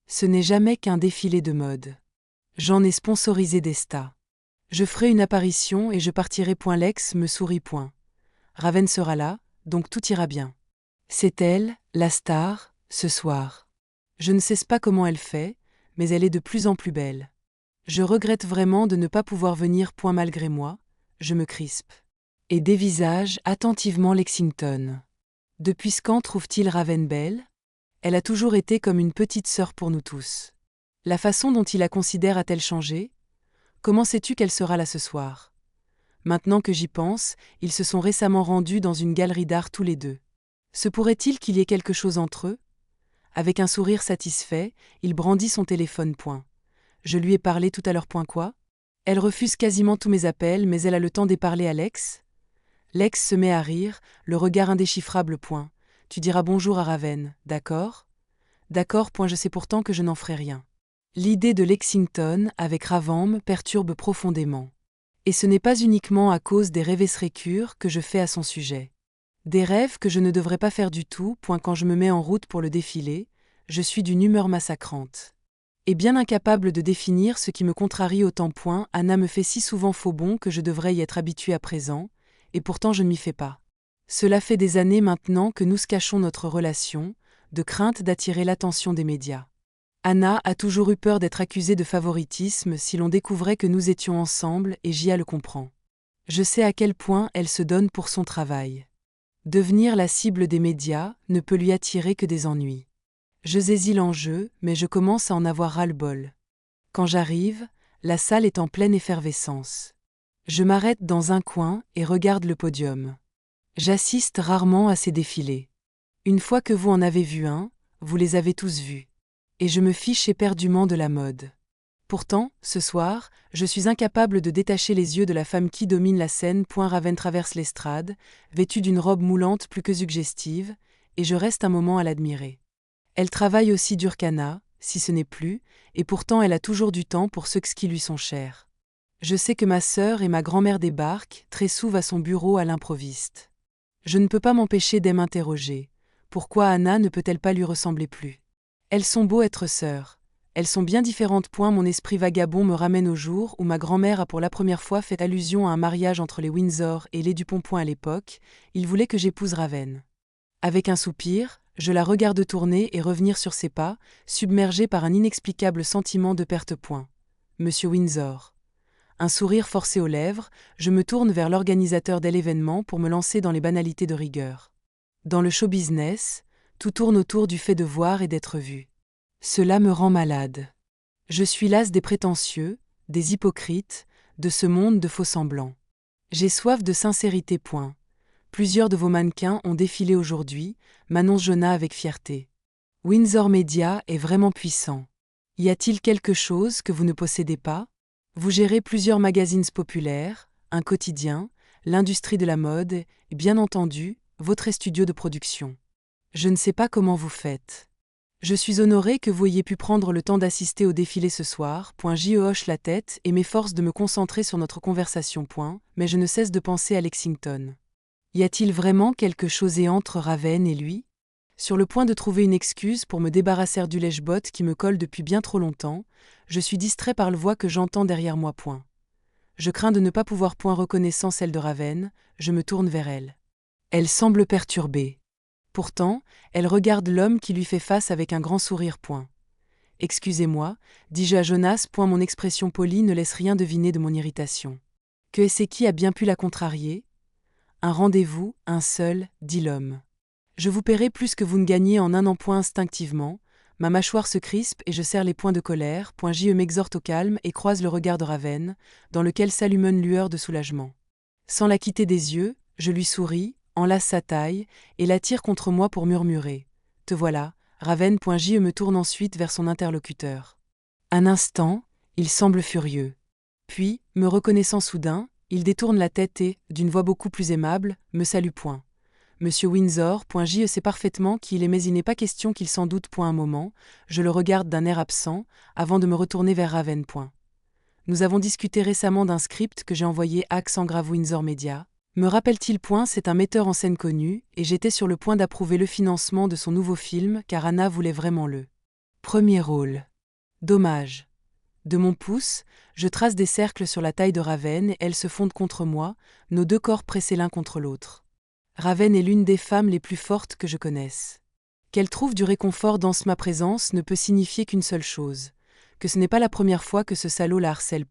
Ce n'est jamais qu'un défilé de mode. J'en ai sponsorisé des stas. Je ferai une apparition et je partirai. Lex me sourit. Raven sera là, donc tout ira bien. C'est elle, la star, ce soir. Je ne sais pas comment elle fait, mais elle est de plus en plus belle. Je regrette vraiment de ne pas pouvoir venir. Malgré moi, je me crispe. Et dévisage attentivement Lexington. Depuis quand trouve-t-il Raven belle ? Elle a toujours été comme une petite sœur pour nous tous. La façon dont il la considère a-t-elle changé ? Comment sais-tu qu'elle sera là ce soir ? Maintenant que j'y pense, ils se sont récemment rendus dans une galerie d'art tous les deux. Se pourrait-il qu'il y ait quelque chose entre eux ? Avec un sourire satisfait, il brandit son téléphone. Je lui ai parlé tout à l'heure. Quoi ? Elle refuse quasiment tous mes appels, mais elle a le temps d'y parler à Lex ? Lex se met à rire, le regard indéchiffrable. Tu diras bonjour à Raven, d'accord ? D'accord. Je sais pourtant que je n'en ferai rien. L'idée de Lexington avec Raven me perturbe profondément. Et ce n'est pas uniquement à cause des rêvesseries que je fais à son sujet. Des rêves que je ne devrais pas faire du tout. Quand je me mets en route pour le défilé, je suis d'une humeur massacrante. Et bien incapable de définir ce qui me contrarie autant. Anna me fait si souvent faux bond que je devrais y être habituée à présent, et pourtant je ne m'y fais pas. Cela fait des années maintenant que nous cachons notre relation, de crainte d'attirer l'attention des médias. Anna a toujours eu peur d'être accusée de favoritisme si l'on découvrait que nous étions ensemble et Gia le comprend. Je sais à quel point elle se donne pour son travail. Devenir la cible des médias ne peut lui attirer que des ennuis. Je saisis l'enjeu, mais je commence à en avoir ras-le-bol. Quand j'arrive, la salle est en pleine effervescence. Je m'arrête dans un coin et regarde le podium. J'assiste rarement à ces défilés. Une fois que vous en avez vu un, vous les avez tous vus. Et je me fiche éperdument de la mode. Pourtant, ce soir, je suis incapable de détacher les yeux de la femme qui domine la scène. Raven traverse l'estrade, vêtue d'une robe moulante plus que suggestive, et je reste un moment à l'admirer. Elle travaille aussi dur qu'Anna, si ce n'est plus, et pourtant elle a toujours du temps pour ceux qui lui sont chers. Je sais que ma sœur et ma grand-mère débarquent, Tressou à son bureau à l'improviste. Je ne peux pas m'empêcher de m'interroger. Pourquoi Anna ne peut-elle pas lui ressembler plus ? Elles sont beaux être sœurs. Elles sont bien différentes. Mon esprit vagabond me ramène au jour où ma grand-mère a pour la première fois fait allusion à un mariage entre les Windsor et les Dupont. À l'époque, il voulait que j'épouse Raven. Avec un soupir, je la regarde tourner et revenir sur ses pas, submergée par un inexplicable sentiment de perte. Monsieur Windsor. Un sourire forcé aux lèvres, je me tourne vers l'organisateur de l'événement pour me lancer dans les banalités de rigueur. Dans le show business, tout tourne autour du fait de voir et d'être vu. Cela me rend malade. Je suis lasse des prétentieux, des hypocrites, de ce monde de faux-semblants. J'ai soif de sincérité. Plusieurs de vos mannequins ont défilé aujourd'hui, m'annonce Jonah avec fierté. Windsor Media est vraiment puissant. Y a-t-il quelque chose que vous ne possédez pas ? Vous gérez plusieurs magazines populaires, un quotidien, l'industrie de la mode et, bien entendu, votre studio de production. Je ne sais pas comment vous faites. Je suis honoré que vous ayez pu prendre le temps d'assister au défilé ce soir. Je hoche la tête et m'efforce de me concentrer sur notre conversation. Mais je ne cesse de penser à Lexington. Y a-t-il vraiment quelque chose entre Raven et lui ? Sur le point de trouver une excuse pour me débarrasser du lèche-bot qui me colle depuis bien trop longtemps, je suis distrait par la voix que j'entends derrière moi. Je crains de ne pas pouvoir reconnaissant celle de Raven, je me tourne vers elle. Elle semble perturbée. Pourtant, elle regarde l'homme qui lui fait face avec un grand sourire. Excusez-moi, dis-je à Jonas. Mon expression polie ne laisse rien deviner de mon irritation. Que est-ce qui a bien pu la contrarier ? Un rendez-vous, un seul, dit l'homme. Je vous paierai plus que vous ne gagnez en un an. Instinctivement, ma mâchoire se crispe et je serre les poings de colère. Je m'exhorte au calme et croise le regard de Raven, dans lequel s'allume une lueur de soulagement. Sans la quitter des yeux, je lui souris, enlace sa taille, et l'attire contre moi pour murmurer. Te voilà, Raven. Je me tourne ensuite vers son interlocuteur. Un instant, il semble furieux. Puis, me reconnaissant soudain, Il détourne la tête et, d'une voix beaucoup plus aimable, me salue point. Monsieur Windsor, je sais parfaitement qui il est mais il n'est pas question qu'il s'en doute point un moment, je le regarde d'un air absent, avant de me retourner vers Raven. Nous avons discuté récemment d'un script que j'ai envoyé à Xangrave Windsor Media. Me rappelle-t-il point, c'est un metteur en scène connu, et j'étais sur le point d'approuver le financement de son nouveau film car Anna voulait vraiment le premier rôle. Dommage. De mon pouce, je trace des cercles sur la taille de Raven et elles se fondent contre moi, nos deux corps pressés l'un contre l'autre. Raven est l'une des femmes les plus fortes que je connaisse. Qu'elle trouve du réconfort dans ma présence ne peut signifier qu'une seule chose, que ce n'est pas la première fois que ce salaud la harcèle.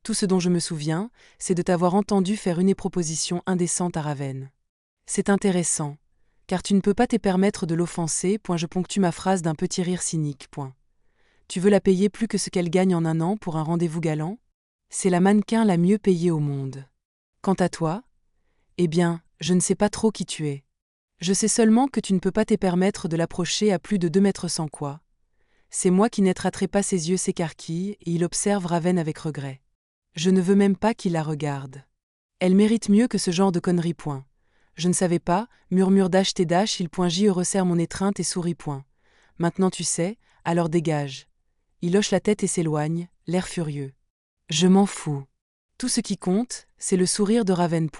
Tout ce dont je me souviens, c'est de t'avoir entendu faire une proposition indécente à Raven. C'est intéressant, car tu ne peux pas te permettre de l'offenser. Je ponctue ma phrase d'un petit rire cynique. Tu veux la payer plus que ce qu'elle gagne en un an pour un rendez-vous galant? C'est la mannequin la mieux payée au monde. Quant à toi, eh bien, je ne sais pas trop qui tu es. Je sais seulement que tu ne peux pas te permettre de l'approcher à plus de 2 mètres sans quoi. C'est moi qui n'attraperai pas ses yeux s'écarquillent et il observe Raven avec regret. Je ne veux même pas qu'il la regarde. Elle mérite mieux que ce genre de conneries. Je ne savais pas, murmure Dash T Dash, je resserre mon étreinte et sourit. Maintenant tu sais, alors dégage. Il hoche la tête et s'éloigne, l'air furieux. Je m'en fous. Tout ce qui compte, c'est le sourire de Raven.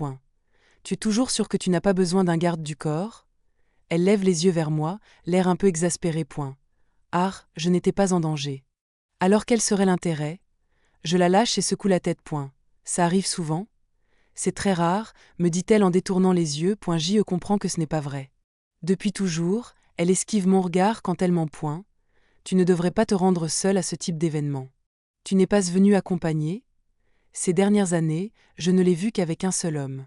Tu es toujours sûr que tu n'as pas besoin d'un garde du corps? Elle lève les yeux vers moi, l'air un peu exaspéré. Ah, je n'étais pas en danger. Alors quel serait l'intérêt? Je la lâche et secoue la tête. Ça arrive souvent? C'est très rare, me dit-elle en détournant les yeux. Je comprends que ce n'est pas vrai. Depuis toujours, elle esquive mon regard quand elle m'en pointe. Tu ne devrais pas te rendre seule à ce type d'événement. Tu n'es pas venu accompagner? Ces dernières années, je ne l'ai vu qu'avec un seul homme.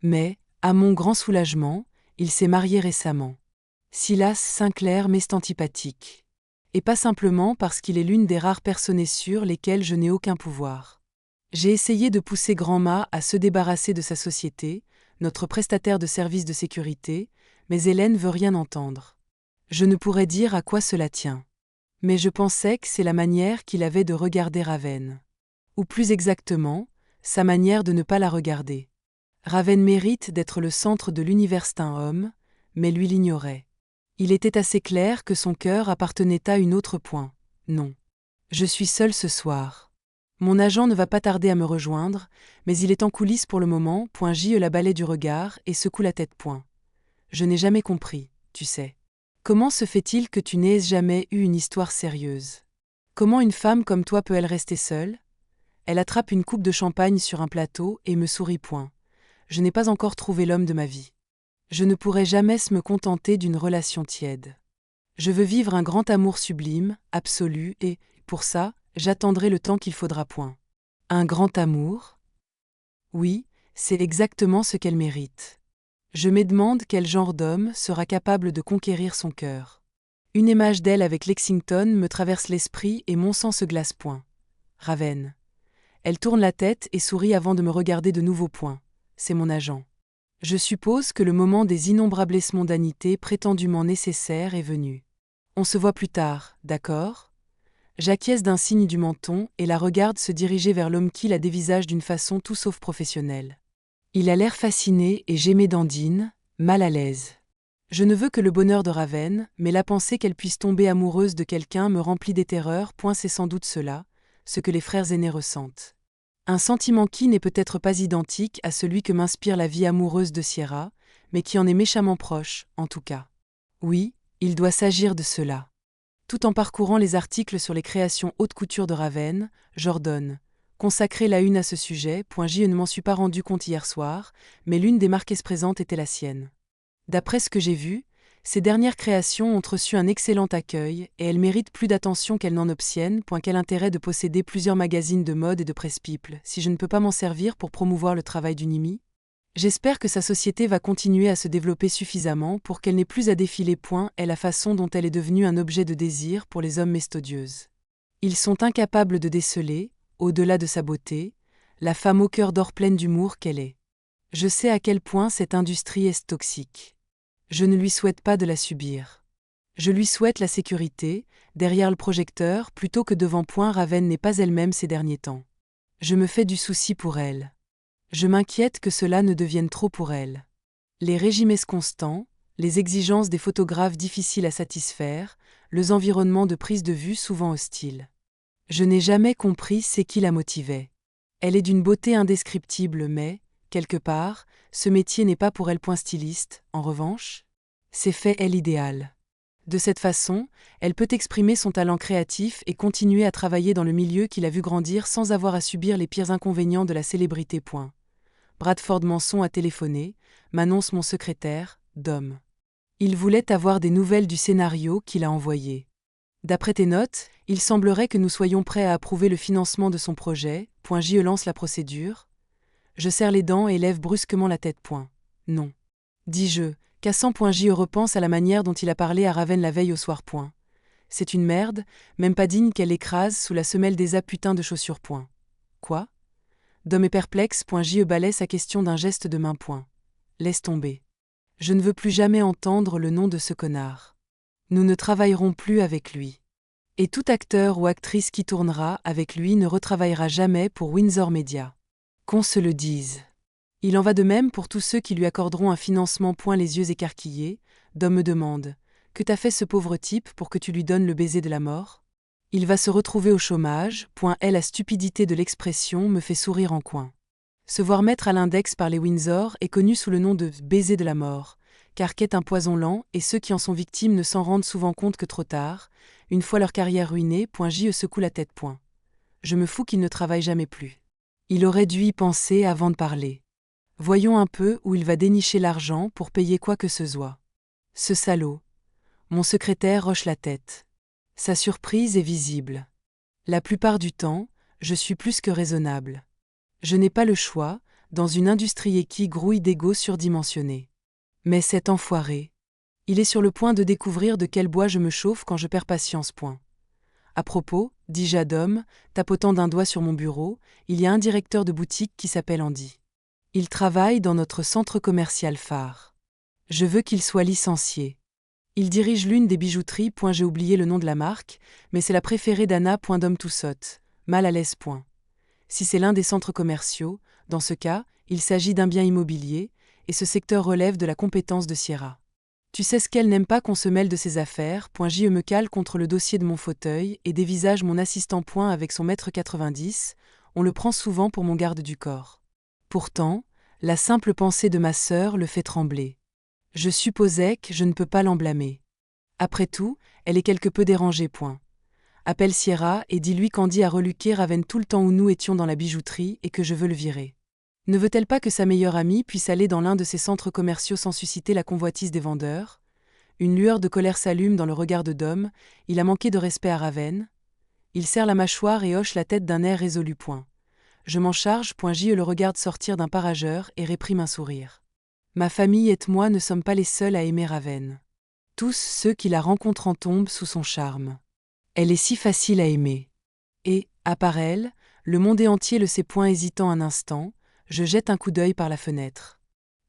Mais, à mon grand soulagement, il s'est marié récemment. Silas Sinclair m'est antipathique. Et pas simplement parce qu'il est l'une des rares personnes sur lesquelles je n'ai aucun pouvoir. J'ai essayé de pousser Grand-Ma à se débarrasser de sa société, notre prestataire de services de sécurité, mais Hélène veut rien entendre. Je ne pourrais dire à quoi cela tient. Mais je pensais que c'est la manière qu'il avait de regarder Raven. Ou plus exactement, sa manière de ne pas la regarder. Raven mérite d'être le centre de l'univers d'un homme, mais lui l'ignorait. Il était assez clair que son cœur appartenait à une autre. Non. Je suis seule ce soir. Mon agent ne va pas tarder à me rejoindre, mais il est en coulisses pour le moment. Je la balaie du regard et secoue la tête. Je n'ai jamais compris, tu sais. Comment se fait-il que tu n'aies jamais eu une histoire sérieuse? Comment une femme comme toi peut-elle rester seule? Elle attrape une coupe de champagne sur un plateau et me sourit. Je n'ai pas encore trouvé l'homme de ma vie. Je ne pourrai jamais me contenter d'une relation tiède. Je veux vivre un grand amour sublime, absolu, et, pour ça, j'attendrai le temps qu'il faudra. Un grand amour? Oui, c'est exactement ce qu'elle mérite. Je me demande quel genre d'homme sera capable de conquérir son cœur. Une image d'elle avec Lexington me traverse l'esprit et mon sang se glace. Raven. Elle tourne la tête et sourit avant de me regarder de nouveau. C'est mon agent. Je suppose que le moment des innombrables mondanités prétendument nécessaires est venu. On se voit plus tard, d'accord? J'acquiesce d'un signe du menton et la regarde se diriger vers l'homme qui la dévisage d'une façon tout sauf professionnelle. Il a l'air fasciné et j'aimais dandine, mal à l'aise. Je ne veux que le bonheur de Raven, mais la pensée qu'elle puisse tomber amoureuse de quelqu'un me remplit des terreurs. C'est sans doute cela, ce que les frères aînés ressentent. Un sentiment qui n'est peut-être pas identique à celui que m'inspire la vie amoureuse de Sierra, mais qui en est méchamment proche, en tout cas. Oui, il doit s'agir de cela. Tout en parcourant les articles sur les créations haute couture de Raven, j'ordonne. Consacrer la une à ce sujet. Je ne m'en suis pas rendu compte hier soir, mais l'une des marquaises présentes était la sienne. D'après ce que j'ai vu, ces dernières créations ont reçu un excellent accueil et elles méritent plus d'attention qu'elles n'en obtiennent. Quel intérêt de posséder plusieurs magazines de mode et de presse-people si je ne peux pas m'en servir pour promouvoir le travail du Nimi? J'espère que sa société va continuer à se développer suffisamment pour qu'elle n'ait plus à défiler. Et la façon dont elle est devenue un objet de désir pour les hommes mestodieuses. Ils sont incapables de déceler, au-delà de sa beauté, la femme au cœur d'or pleine d'humour qu'elle est. Je sais à quel point cette industrie est toxique. Je ne lui souhaite pas de la subir. Je lui souhaite la sécurité, derrière le projecteur, plutôt que devant. Raven n'est pas elle-même ces derniers temps. Je me fais du souci pour elle. Je m'inquiète que cela ne devienne trop pour elle. Les régimes constants, les exigences des photographes difficiles à satisfaire, les environnements de prise de vue souvent hostiles. Je n'ai jamais compris ce qui la motivait. Elle est d'une beauté indescriptible mais, quelque part, ce métier n'est pas pour elle. Styliste, en revanche, c'est fait elle idéal. De cette façon, elle peut exprimer son talent créatif et continuer à travailler dans le milieu qu'il a vu grandir sans avoir à subir les pires inconvénients de la célébrité. Bradford Manson a téléphoné, m'annonce mon secrétaire, Dom. Il voulait avoir des nouvelles du scénario qu'il a envoyé. D'après tes notes, il semblerait que nous soyons prêts à approuver le financement de son projet. JE lance la procédure. Je serre les dents et lève brusquement la tête. Non. Dis-je, cassant. JE repense à la manière dont il a parlé à Raven la veille au soir. C'est une merde, même pas digne qu'elle l'écrase sous la semelle des putain de chaussures. Quoi? Dom est perplexe. JE balaie sa question d'un geste de main. Laisse tomber. Je ne veux plus jamais entendre le nom de ce connard. Nous ne travaillerons plus avec lui. Et tout acteur ou actrice qui tournera avec lui ne retravaillera jamais pour Windsor Media. Qu'on se le dise. Il en va de même pour tous ceux qui lui accorderont un financement. Les yeux écarquillés, Dom me demande « Que t'a fait ce pauvre type pour que tu lui donnes le baiser de la mort ?» Il va se retrouver au chômage. La stupidité de l'expression me fait sourire en coin. Se voir mettre à l'index par les Windsor est connu sous le nom de « baiser de la mort », car qu'est un poison lent et ceux qui en sont victimes ne s'en rendent souvent compte que trop tard, une fois leur carrière ruinée. JE secoue la tête. Je me fous qu'il ne travaille jamais plus. Il aurait dû y penser avant de parler. Voyons un peu où il va dénicher l'argent pour payer quoi que ce soit. Ce salaud. Mon secrétaire hoche la tête. Sa surprise est visible. La plupart du temps, je suis plus que raisonnable. Je n'ai pas le choix, dans une industrie qui grouille d'égos surdimensionnés. Mais cet enfoiré. Il est sur le point de découvrir de quel bois je me chauffe quand je perds patience. À propos, dis-je à Dom, tapotant d'un doigt sur mon bureau, il y a un directeur de boutique qui s'appelle Andy. Il travaille dans notre centre commercial phare. Je veux qu'il soit licencié. Il dirige l'une des bijouteries. J'ai oublié le nom de la marque, mais c'est la préférée d'Anna. Dom tout saute, mal à l'aise. Si c'est l'un des centres commerciaux, dans ce cas, il s'agit d'un bien immobilier, et ce secteur relève de la compétence de Sierra. Tu sais ce qu'elle n'aime pas qu'on se mêle de ses affaires. JE me cale contre le dossier de mon fauteuil et dévisage mon assistant. Avec son 1,90 m, on le prend souvent pour mon garde du corps. Pourtant, la simple pensée de ma sœur le fait trembler. Je supposais que je ne peux pas l'en blâmer. Après tout, elle est quelque peu dérangée. Appelle Sierra et dis-lui qu'Andy a reluqué Raven tout le temps où nous étions dans la bijouterie et que je veux le virer. Ne veut-elle pas que sa meilleure amie puisse aller dans l'un de ces centres commerciaux sans susciter la convoitise des vendeurs? Une lueur de colère s'allume dans le regard de Dom. Il a manqué de respect à Raven. Il serre la mâchoire et hoche la tête d'un air résolu. Je m'en charge. JE le regarde sortir d'un parageur et réprime un sourire. Ma famille et moi ne sommes pas les seuls à aimer Raven. Tous ceux qui la rencontrent en tombent sous son charme. Elle est si facile à aimer. Et, à part elle, le monde entier le sait. Hésitant un instant, je jette un coup d'œil par la fenêtre.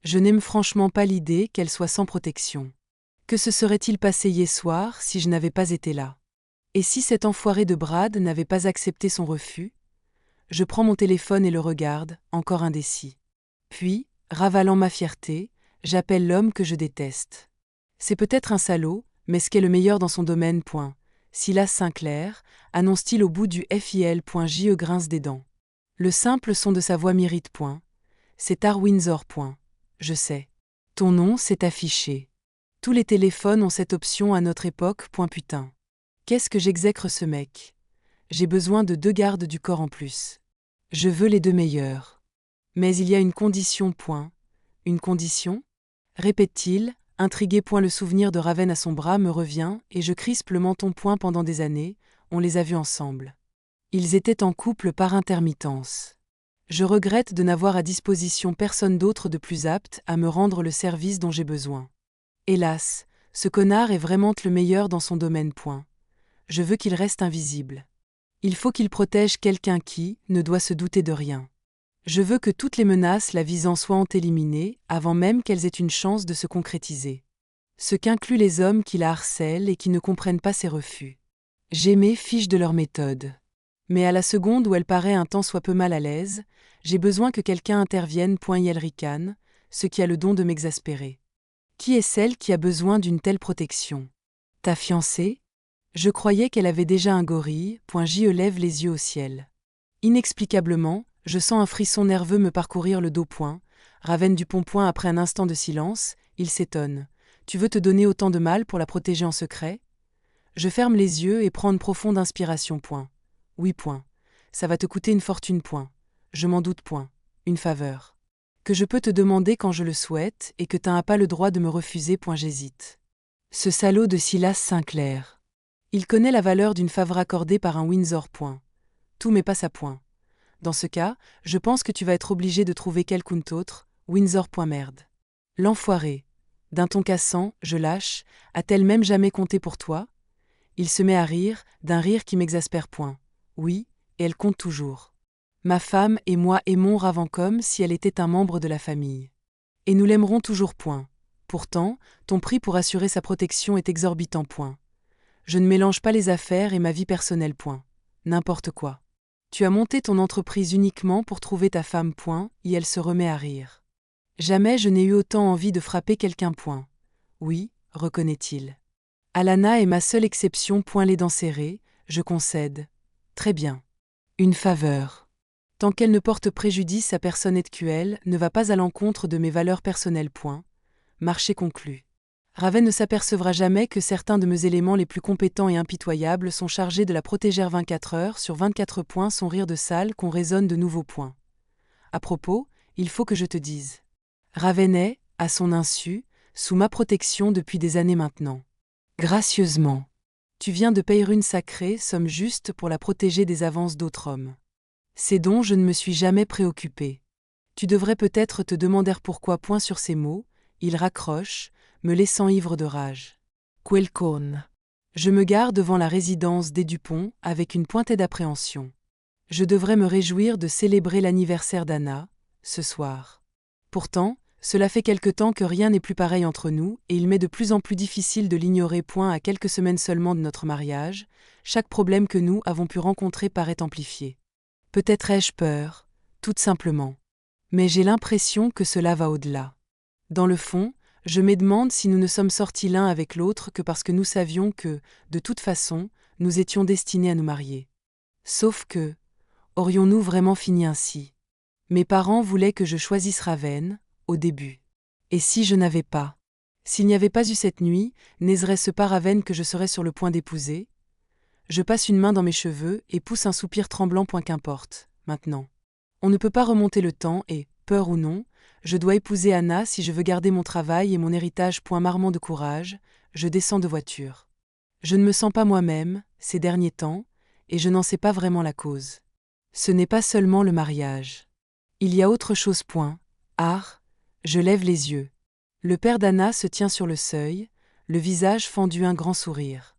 Je n'aime franchement pas l'idée qu'elle soit sans protection. Que se serait-il passé hier soir si je n'avais pas été là? Et si cet enfoiré de Brad n'avait pas accepté son refus? Je prends mon téléphone et le regarde, encore indécis. Puis, ravalant ma fierté, j'appelle l'homme que je déteste. C'est peut-être un salaud, mais ce qu'est le meilleur dans son domaine. Silas Sinclair, annonce-t-il au bout du fil. JE grince des dents. Le simple son de sa voix m'irrite. C'est Ar Windsor. Je sais. Ton nom s'est affiché. Tous les téléphones ont cette option à notre époque. Putain. Qu'est-ce que j'exècre ce mec? J'ai besoin de 2 gardes du corps en plus. Je veux les 2 meilleurs. Mais il y a une condition. Une condition? Répète-t-il, intrigué. Le souvenir de Raven à son bras me revient et je crispe le menton. Pendant des années, on les a vus ensemble. Ils étaient en couple par intermittence. Je regrette de n'avoir à disposition personne d'autre de plus apte à me rendre le service dont j'ai besoin. Hélas, ce connard est vraiment le meilleur dans son domaine. Je veux qu'il reste invisible. Il faut qu'il protège quelqu'un qui ne doit se douter de rien. Je veux que toutes les menaces la visant soient éliminées avant même qu'elles aient une chance de se concrétiser. Ce qu'incluent les hommes qui la harcèlent et qui ne comprennent pas ses refus. J'aimais fiche de leur méthode. Mais à la seconde où elle paraît un tant soit peu mal à l'aise, J'ai besoin que quelqu'un intervienne. Il ricane, ce qui a le don de m'exaspérer. Qui est celle qui a besoin d'une telle protection? Ta fiancée? Je croyais qu'elle avait déjà un gorille. Je lève les yeux au ciel. Inexplicablement, je sens un frisson nerveux me parcourir le dos. Ravenne Dupont. Après un instant de silence, il s'étonne. Tu veux te donner autant de mal pour la protéger en secret? Je ferme les yeux et prends une profonde inspiration. Oui. Ça va te coûter une fortune. Je m'en doute. Une faveur. Que je peux te demander quand je le souhaite et que t'as pas le droit de me refuser. J'hésite. Ce salaud de Silas Sinclair. Il connaît la valeur d'une faveur accordée par un Windsor. Tout mais pas sa point. Dans ce cas, je pense que tu vas être obligé de trouver quelqu'un d'autre. Windsor. Merde. L'enfoiré. D'un ton cassant, je lâche. A-t-elle même jamais compté pour toi? Il se met à rire, d'un rire qui m'exaspère. Oui, et elle compte toujours. Ma femme et moi aimons Raven comme si elle était un membre de la famille. Et nous l'aimerons toujours. Pourtant, ton prix pour assurer sa protection est exorbitant. Je ne mélange pas les affaires et ma vie personnelle. N'importe quoi. Tu as monté ton entreprise uniquement pour trouver ta femme. Et elle se remet à rire. Jamais je n'ai eu autant envie de frapper quelqu'un. Oui, reconnaît-il. Alana est ma seule exception. Les dents serrées, je concède. Très bien. Une faveur. Tant qu'elle ne porte préjudice à personne et qu'elle ne va pas à l'encontre de mes valeurs personnelles. Marché conclu. Raven ne s'apercevra jamais que certains de mes éléments les plus compétents et impitoyables sont chargés de la protéger 24 heures sur 24. Son rire de salle qu'on résonne de nouveaux. À propos, il faut que je te dise. Raven est, à son insu, sous ma protection depuis des années maintenant. Gracieusement. Tu viens de payer une sacrée somme juste pour la protéger des avances d'autres hommes. C'est dont je ne me suis jamais préoccupé. Tu devrais peut-être te demander pourquoi. Sur ces mots, il raccroche, me laissant ivre de rage. Quelcone. Je me gare devant la résidence des Dupont avec une pointée d'appréhension. Je devrais me réjouir de célébrer l'anniversaire d'Anna, ce soir. Pourtant, cela fait quelque temps que rien n'est plus pareil entre nous, et il m'est de plus en plus difficile de l'ignorer. À quelques semaines seulement de notre mariage, chaque problème que nous avons pu rencontrer paraît amplifié. Peut-être ai-je peur, tout simplement. Mais j'ai l'impression que cela va au-delà. Dans le fond, je me demande si nous ne sommes sortis l'un avec l'autre que parce que nous savions que, de toute façon, nous étions destinés à nous marier. Sauf que, aurions-nous vraiment fini ainsi? Mes parents voulaient que je choisisse Raven, au début. Et si je n'avais pas? S'il n'y avait pas eu cette nuit, n'aiserait-ce pas Raven que je serais sur le point d'épouser? Je passe une main dans mes cheveux et pousse un soupir tremblant. Qu'importe, maintenant. On ne peut pas remonter le temps et, peur ou non, je dois épouser Anna si je veux garder mon travail et mon héritage. Marmant de courage, je descends de voiture. Je ne me sens pas moi-même, ces derniers temps, et je n'en sais pas vraiment la cause. Ce n'est pas seulement le mariage. Il y a autre chose. Je lève les yeux. Le père d'Anna se tient sur le seuil, le visage fendu un grand sourire.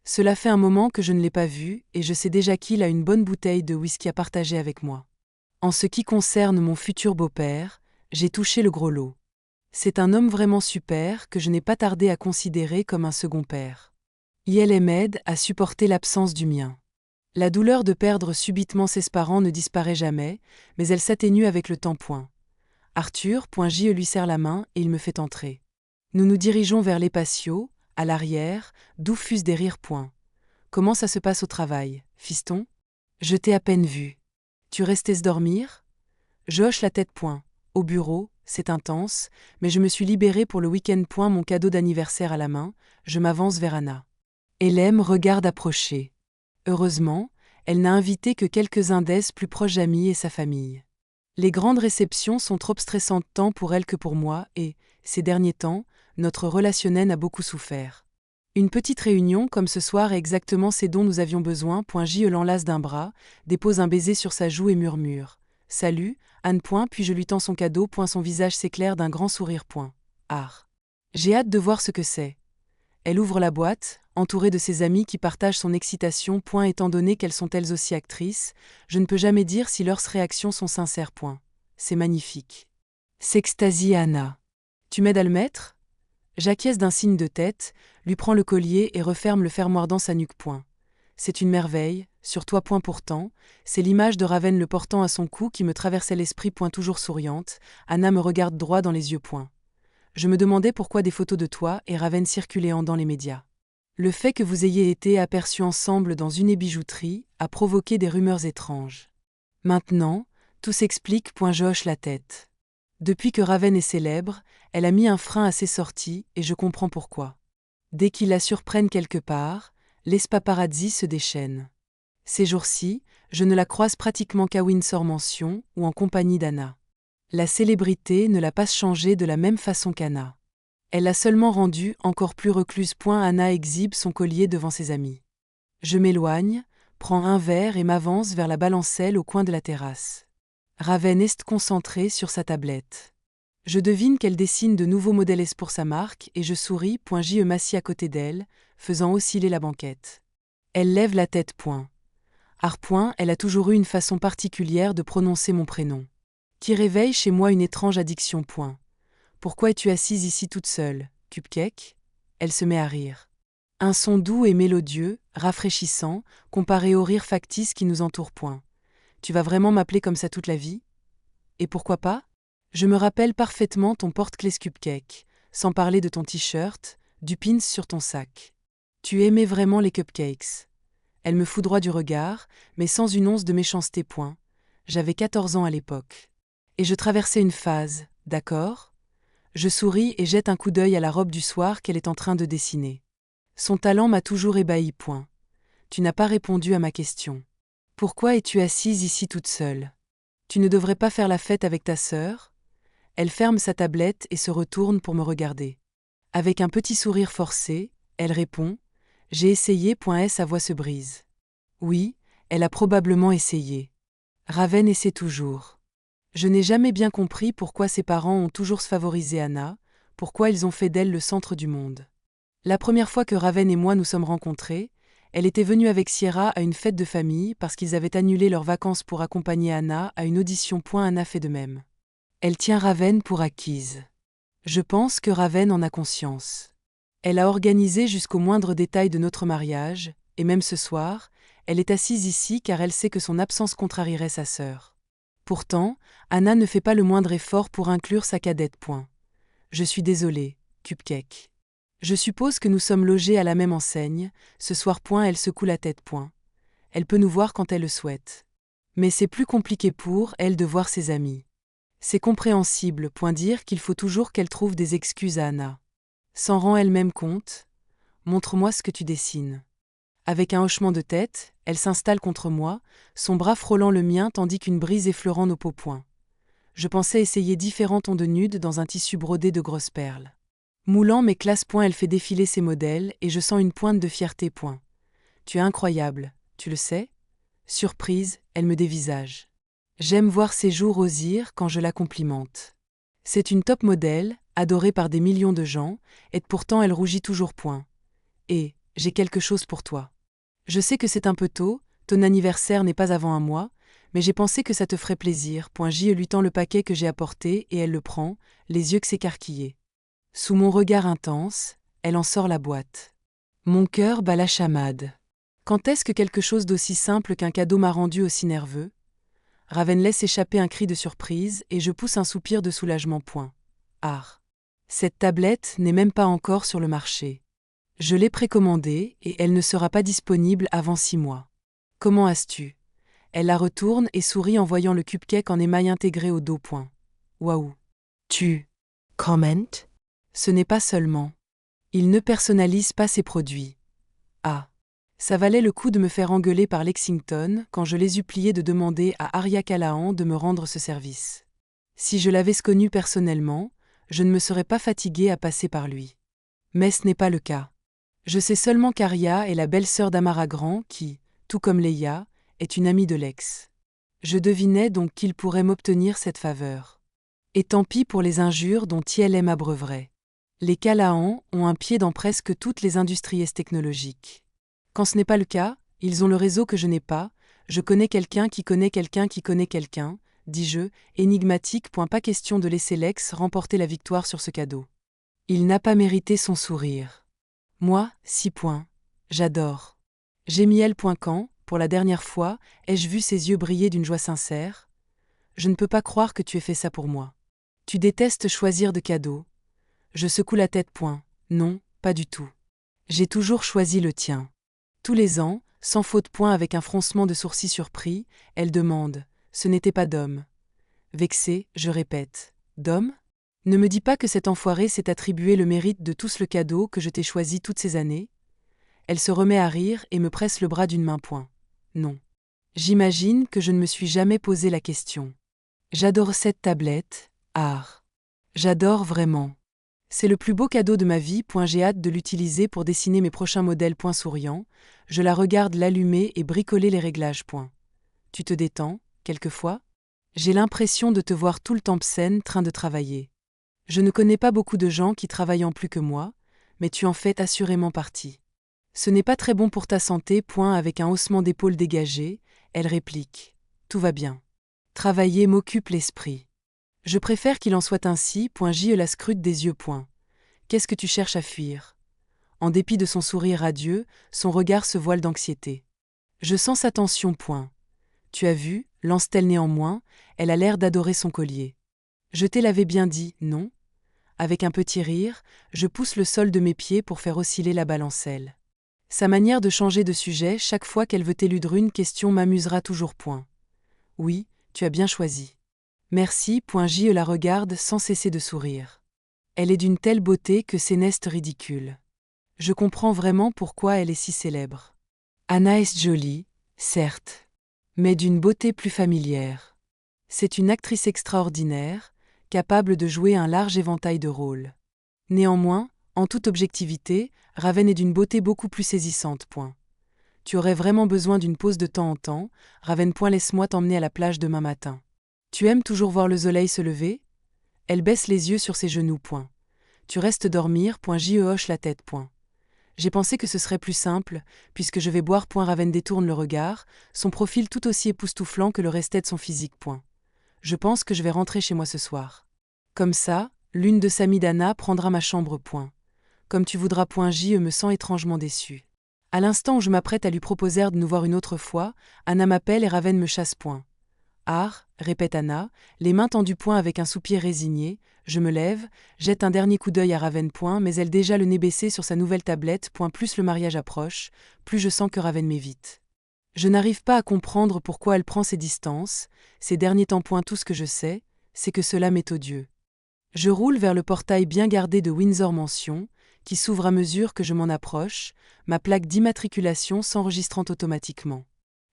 Cela fait un moment que je ne l'ai pas vu et je sais déjà qu'il a une bonne bouteille de whisky à partager avec moi. En ce qui concerne mon futur beau-père, j'ai touché le gros lot. C'est un homme vraiment super que je n'ai pas tardé à considérer comme un second père. Il m'aide à supporter l'absence du mien. La douleur de perdre subitement ses parents ne disparaît jamais, mais elle s'atténue avec le temps. Arthur. J. lui serre la main et il me fait entrer. Nous nous dirigeons vers les patios, à l'arrière, d'où fusent des rires. Comment ça se passe au travail, fiston? Je t'ai à peine vu. Tu restais dormir? Je hoche la tête. Au bureau, c'est intense, mais je me suis libérée pour le week-end. Mon cadeau d'anniversaire à la main, je m'avance vers Anna. Elle regarde approcher. Heureusement, elle n'a invité que quelques-uns des plus proches amis et sa famille. Les grandes réceptions sont trop stressantes tant pour elle que pour moi et, ces derniers temps, notre relationnel a beaucoup souffert. Une petite réunion comme ce soir est exactement ce dont nous avions besoin. J. l'enlace d'un bras, dépose un baiser sur sa joue et murmure. Salut, Anne. Puis je lui tends son cadeau. Son visage s'éclaire d'un grand sourire. J'ai hâte de voir ce que c'est. Elle ouvre la boîte, entourée de ses amis qui partagent son excitation. Étant donné qu'elles sont elles aussi actrices, je ne peux jamais dire si leurs réactions sont sincères. C'est magnifique. S'extasie Anna. Tu m'aides à le mettre? J'acquiesce d'un signe de tête, lui prends le collier et referme le fermoir dans sa nuque. c'est une merveille, sur toi. Pourtant, c'est l'image de Raven le portant à son cou qui me traversait l'esprit. Toujours souriante, Anna me regarde droit dans les yeux. Je me demandais pourquoi des photos de toi et Raven circulaient dans les médias. Le fait que vous ayez été aperçus ensemble dans une bijouterie a provoqué des rumeurs étranges. Maintenant, tout s'explique. Je hoche la tête. Depuis que Raven est célèbre, elle a mis un frein à ses sorties et je comprends pourquoi. Dès qu'ils la surprennent quelque part, les paparazzis se déchaînent. Ces jours-ci, je ne la croise pratiquement qu'à Windsor Mansion ou en compagnie d'Anna. La célébrité ne l'a pas changée de la même façon qu'Anna. Elle l'a seulement rendue encore plus recluse. Anna exhibe son collier devant ses amis. Je m'éloigne, prends un verre et m'avance vers la balancelle au coin de la terrasse. Raven est concentrée sur sa tablette. Je devine qu'elle dessine de nouveaux modèles pour sa marque et je souris. Je m'assis à côté d'elle, faisant osciller la banquette. Elle lève la tête. Elle a toujours eu une façon particulière de prononcer mon prénom, qui réveille chez moi une étrange addiction. Pourquoi es-tu assise ici toute seule, Cupcake ? Elle se met à rire. Un son doux et mélodieux, rafraîchissant, comparé au rire factice qui nous entoure. Tu vas vraiment m'appeler comme ça toute la vie ? Et pourquoi pas ? Je me rappelle parfaitement ton porte-clés Cupcake, sans parler de ton t-shirt, du pins sur ton sac. Tu aimais vraiment les cupcakes. Elle me foudroie du regard, mais sans une once de méchanceté. J'avais 14 ans à l'époque. Et je traversais une phase, d'accord ? Je souris et jette un coup d'œil à la robe du soir qu'elle est en train de dessiner. Son talent m'a toujours ébahi. Tu n'as pas répondu à ma question. Pourquoi es-tu assise ici toute seule ? Tu ne devrais pas faire la fête avec ta sœur ? Elle ferme sa tablette et se retourne pour me regarder. Avec un petit sourire forcé, elle répond « J'ai essayé. Sa voix se brise. Oui, elle a probablement essayé. Raven essaie toujours. Je n'ai jamais bien compris pourquoi ses parents ont toujours favorisé Anna, pourquoi ils ont fait d'elle le centre du monde. La première fois que Raven et moi nous sommes rencontrés, elle était venue avec Sierra à une fête de famille parce qu'ils avaient annulé leurs vacances pour accompagner Anna à une audition. Anna fait de même. Elle tient Raven pour acquise. Je pense que Raven en a conscience. Elle a organisé jusqu'au moindre détail de notre mariage, et même ce soir, elle est assise ici car elle sait que son absence contrarierait sa sœur. Pourtant, Anna ne fait pas le moindre effort pour inclure sa cadette. Je suis désolée, Cupcake. Je suppose que nous sommes logés à la même enseigne, ce soir. Elle secoue la tête. Elle peut nous voir quand elle le souhaite. Mais c'est plus compliqué pour elle de voir ses amis. C'est compréhensible. Dire qu'il faut toujours qu'elle trouve des excuses à Anna. S'en rend elle-même compte. Montre-moi ce que tu dessines. Avec un hochement de tête, elle s'installe contre moi, son bras frôlant le mien tandis qu'une brise effleurant nos peaux. Je pensais essayer différents tons de nude dans un tissu brodé de grosses perles. Moulant mes classes. Elle fait défiler ses modèles et je sens une pointe de fierté. Tu es incroyable, tu le sais ? Surprise, elle me dévisage. J'aime voir ses joues rosir quand je la complimente. C'est une top modèle, adorée par des millions de gens, et pourtant elle rougit toujours. Et, j'ai quelque chose pour toi. Je sais que c'est un peu tôt, ton anniversaire n'est pas avant un mois, mais j'ai pensé que ça te ferait plaisir. Je lui tends le paquet que j'ai apporté et elle le prend, les yeux s'écarquillés. Sous mon regard intense, elle en sort la boîte. Mon cœur bat la chamade. Quand est-ce que quelque chose d'aussi simple qu'un cadeau m'a rendu aussi nerveux ? Raven laisse échapper un cri de surprise et je pousse un soupir de soulagement. Ah. Cette tablette n'est même pas encore sur le marché. Je l'ai précommandée et elle ne sera pas disponible avant 6 mois. Comment as-tu ? Elle la retourne et sourit en voyant le cupcake en émail intégré au dos. Waouh. Tu commentes ? Ce n'est pas seulement. Il ne personnalise pas ses produits. Ah. Ça valait le coup de me faire engueuler par Lexington quand je les eus pliés de demander à Aria Callahan de me rendre ce service. Si je l'avais connu personnellement, je ne me serais pas fatiguée à passer par lui. Mais ce n'est pas le cas. Je sais seulement qu'Aria est la belle-sœur d'Amara Grant qui, tout comme Leia, est une amie de Lex. Je devinais donc qu'il pourrait m'obtenir cette faveur. Et tant pis pour les injures dont TLM abreuverait. Les Callahan ont un pied dans presque toutes les industries technologiques. Quand ce n'est pas le cas, ils ont le réseau que je n'ai pas, je connais quelqu'un qui connaît quelqu'un qui connaît quelqu'un, dis-je, énigmatique. Pas question de laisser Lex remporter la victoire sur ce cadeau. Il n'a pas mérité son sourire. Moi, 6 points. J'adore. Gémit-elle. Quand, pour la dernière fois, ai-je vu ses yeux briller d'une joie sincère? Je ne peux pas croire que tu aies fait ça pour moi. Tu détestes choisir de cadeaux. Je secoue la tête. Non, pas du tout. J'ai toujours choisi le tien. Tous les ans, sans faute. Avec un froncement de sourcils surpris, elle demande: ce n'était pas d'homme. Vexée, je répète: d'homme? Ne me dis pas que cet enfoiré s'est attribué le mérite de tout le cadeau que je t'ai choisi toutes ces années. Elle se remet à rire et me presse le bras d'une main. Non. J'imagine que je ne me suis jamais posé la question. J'adore cette tablette, art. J'adore vraiment. C'est le plus beau cadeau de ma vie. J'ai hâte de l'utiliser pour dessiner mes prochains modèles. Souriant, je la regarde l'allumer et bricoler les réglages. Tu te détends, quelquefois? J'ai l'impression de te voir tout le temps train de travailler. Je ne connais pas beaucoup de gens qui travaillent en plus que moi, mais tu en fais assurément partie. Ce n'est pas très bon pour ta santé. Avec un haussement d'épaules dégagé, elle réplique: tout va bien. Travailler m'occupe l'esprit. Je préfère qu'il en soit ainsi. Je la scrute des yeux. Qu'est-ce que tu cherches à fuir? En dépit de son sourire radieux, son regard se voile d'anxiété. Je sens sa tension. Tu as vu, lance-t-elle néanmoins, elle a l'air d'adorer son collier. Je te l'avais bien dit, non? Avec un petit rire, je pousse le sol de mes pieds pour faire osciller la balancelle. Sa manière de changer de sujet chaque fois qu'elle veut éludre une question m'amusera toujours. Oui, tu as bien choisi. Merci. Je la regarde sans cesser de sourire. Elle est d'une telle beauté que c'est nest ridicule. Je comprends vraiment pourquoi elle est si célèbre. Anna est jolie, certes, mais d'une beauté plus familière. C'est une actrice extraordinaire, capable de jouer un large éventail de rôles. Néanmoins, en toute objectivité, Raven est d'une beauté beaucoup plus saisissante. Tu aurais vraiment besoin d'une pause de temps en temps, Raven. Laisse-moi t'emmener à la plage demain matin. Tu aimes toujours voir le soleil se lever? Elle baisse les yeux sur ses genoux. Tu restes dormir. Je hoche la tête. J'ai pensé que ce serait plus simple, puisque je vais boire. Raven détourne le regard, son profil tout aussi époustouflant que le restait de son physique. Je pense que je vais rentrer chez moi ce soir. Comme ça, l'une de Sami d'Anna prendra ma chambre. Comme tu voudras. Je me sens étrangement déçu. À l'instant où je m'apprête à lui proposer de nous voir une autre fois, Anna m'appelle et Raven me chasse. Répète Anna, les mains tendues. Avec un soupir résigné, je me lève, jette un dernier coup d'œil à Raven. Mais elle déjà le nez baissé sur sa nouvelle tablette. Plus le mariage approche, plus je sens que Raven m'évite. Je n'arrive pas à comprendre pourquoi elle prend ses distances, ces derniers temps. Tout ce que je sais, c'est que cela m'est odieux. Je roule vers le portail bien gardé de Windsor Mansion, qui s'ouvre à mesure que je m'en approche, ma plaque d'immatriculation s'enregistrant automatiquement.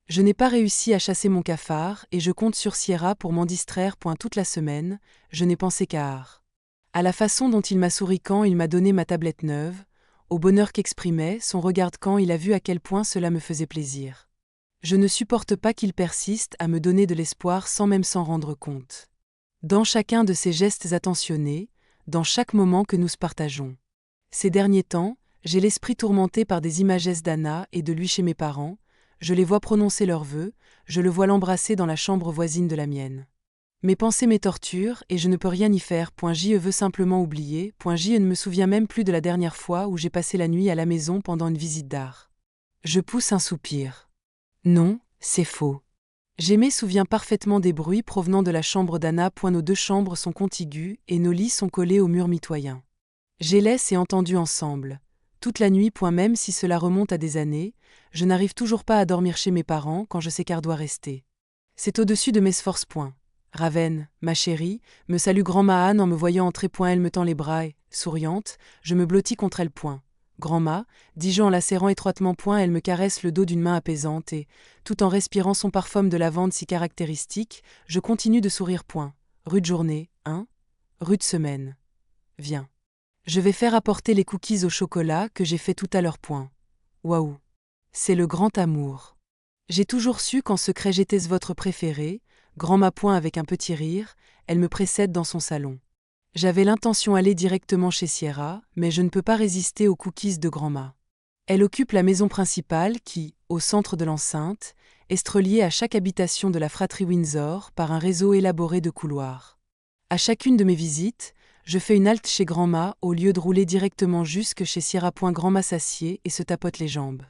Je n'ai pas réussi à chasser mon cafard et je compte sur Sierra pour m'en distraire. Toute la semaine, je n'ai pensé qu'à art. À la façon dont il m'a souri quand il m'a donné ma tablette neuve, au bonheur qu'exprimait son regard quand il a vu à quel point cela me faisait plaisir. Je ne supporte pas qu'il persiste à me donner de l'espoir sans même s'en rendre compte. Dans chacun de ces gestes attentionnés, dans chaque moment que nous partageons. Ces derniers temps, j'ai l'esprit tourmenté par des images d'Anna et de lui chez mes parents, je les vois prononcer leurs vœux, je le vois l'embrasser dans la chambre voisine de la mienne. Mes pensées m'étorturent et je ne peux rien y faire. Je veux simplement oublier. Je ne me souviens même plus de la dernière fois où j'ai passé la nuit à la maison pendant une visite d'art. Je pousse un soupir. Non, c'est faux. Je me souviens parfaitement des bruits provenant de la chambre d'Anna. Nos deux chambres sont contiguës et nos lits sont collés au mur mitoyen. J'ai laissé et entendu ensemble. Toute la nuit. Même si cela remonte à des années, je n'arrive toujours pas à dormir chez mes parents quand je sais qu'Art doit rester. C'est au-dessus de mes forces. Raven, ma chérie, me salue grand-ma Anne en me voyant entrer. Elle me tend les bras et, souriante, je me blottis contre elle. Grand-ma, dis-je en la serrant étroitement. Elle me caresse le dos d'une main apaisante et, tout en respirant son parfum de lavande si caractéristique, je continue de sourire. Rude journée, hein? Rude semaine. Viens. Je vais faire apporter les cookies au chocolat que j'ai fait tout à l'heure. Waouh! C'est le grand amour. J'ai toujours su qu'en secret j'étais votre préféré, grand-ma. Avec un petit rire, elle me précède dans son salon. J'avais l'intention d'aller directement chez Sierra, mais je ne peux pas résister aux cookies de grand-ma. Elle occupe la maison principale qui, au centre de l'enceinte, est reliée à chaque habitation de la fratrie Windsor par un réseau élaboré de couloirs. À chacune de mes visites, je fais une halte chez grand-ma au lieu de rouler directement jusque chez Sierra. Grand-ma s'assied et se tapote les jambes.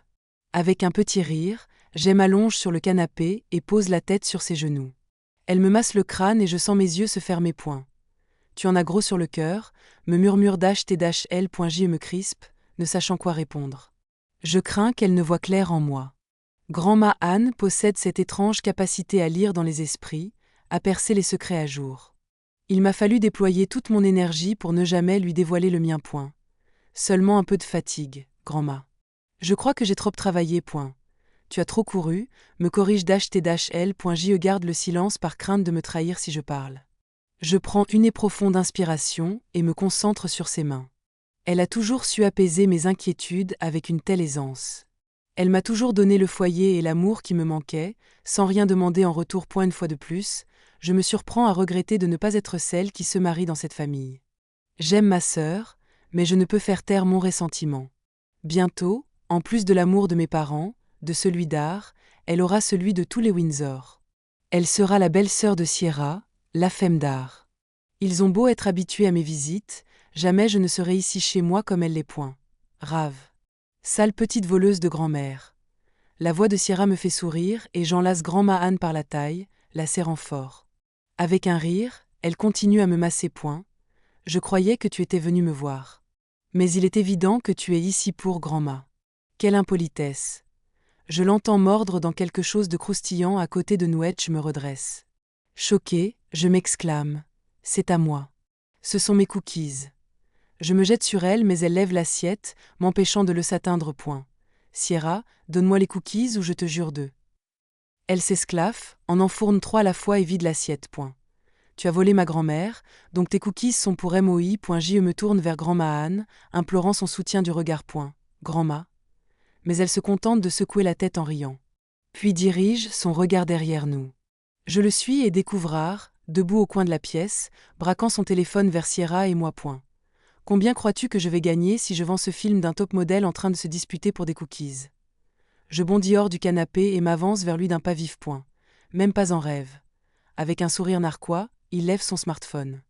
Avec un petit rire, Jem m'allonge sur le canapé et pose la tête sur ses genoux. Elle me masse le crâne et je sens mes yeux se fermer. Tu en as gros sur le cœur, me murmure -T-L.J et me crispe, ne sachant quoi répondre. Je crains qu'elle ne voie clair en moi. Grand-ma Anne possède cette étrange capacité à lire dans les esprits, à percer les secrets à jour. Il m'a fallu déployer toute mon énergie pour ne jamais lui dévoiler le mien. Seulement un peu de fatigue, grand-ma. Je crois que j'ai trop travaillé. Tu as trop couru, me corrige -T-L.J garde le silence par crainte de me trahir si je parle. Je prends une profonde inspiration et me concentre sur ses mains. Elle a toujours su apaiser mes inquiétudes avec une telle aisance. Elle m'a toujours donné le foyer et l'amour qui me manquaient, sans rien demander en retour. Une fois de plus, je me surprends à regretter de ne pas être celle qui se marie dans cette famille. J'aime ma sœur, mais je ne peux faire taire mon ressentiment. Bientôt, en plus de l'amour de mes parents, de celui d'Ar, elle aura celui de tous les Windsor. Elle sera la belle-sœur de Sierra, la femme d'Ar. Ils ont beau être habitués à mes visites, jamais je ne serai ici chez moi comme elle l'est. Rave. Sale petite voleuse de grand-mère. La voix de Sierra me fait sourire et j'enlace grand-ma Anne par la taille, la serrant fort. Avec un rire, elle continue à me masser. Je croyais que tu étais venu me voir. Mais il est évident que tu es ici pour grand-ma. Quelle impolitesse. Je l'entends mordre dans quelque chose de croustillant à côté de nous. Je me redresse. Choquée, je m'exclame. C'est à moi. Ce sont mes cookies. Je me jette sur elle, mais elle lève l'assiette, m'empêchant de le s'atteindre. Sierra, donne-moi les cookies ou je te jure de. Elle s'esclaffe, en enfourne 3 à la fois et vide l'assiette. Tu as volé ma grand-mère, donc tes cookies sont pour moi. Je me tourne vers grand-ma Anne, implorant son soutien du regard. Grand-ma. Mais elle se contente de secouer la tête en riant. Puis dirige son regard derrière nous. Je le suis et découvre Ar, debout au coin de la pièce, braquant son téléphone vers Sierra et moi. Combien crois-tu que je vais gagner si je vends ce film d'un top modèle en train de se disputer pour des cookies? Je bondis hors du canapé et m'avance vers lui d'un pas vif. Même pas en rêve. Avec un sourire narquois, il lève son smartphone.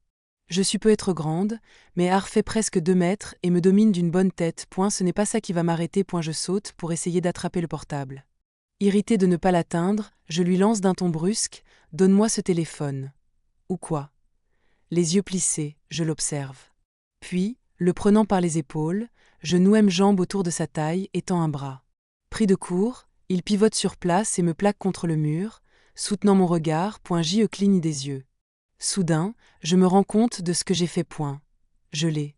Je suis peut être grande, mais Ar fait presque 2 mètres et me domine d'une bonne tête. Ce n'est pas ça qui va m'arrêter. Je saute pour essayer d'attraper le portable. Irrité de ne pas l'atteindre, je lui lance d'un ton brusque « Donne-moi ce téléphone. » Ou quoi? Les yeux plissés, je l'observe. Puis, le prenant par les épaules, je noue mes jambes autour de sa taille et tends un bras. Pris de court, il pivote sur place et me plaque contre le mur, soutenant mon regard. Je cligne des yeux. Soudain, je me rends compte de ce que j'ai fait. Je l'ai.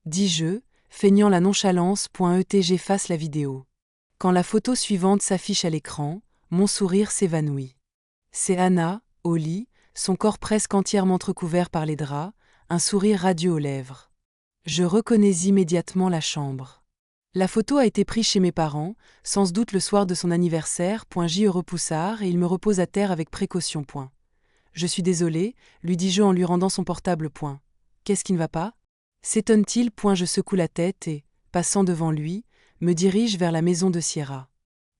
Dis-je, feignant la nonchalance. J'efface la vidéo. Quand la photo suivante s'affiche à l'écran, mon sourire s'évanouit. C'est Anna, au lit, son corps presque entièrement recouvert par les draps, un sourire radieux aux lèvres. Je reconnais immédiatement la chambre. La photo a été prise chez mes parents, sans doute le soir de son anniversaire. Je repousse Ar et il me repose à terre avec précaution. Je suis désolée, lui dis-je en lui rendant son portable. Qu'est-ce qui ne va pas? S'étonne-t-il? Je secoue la tête et, passant devant lui, me dirige vers la maison de Sierra.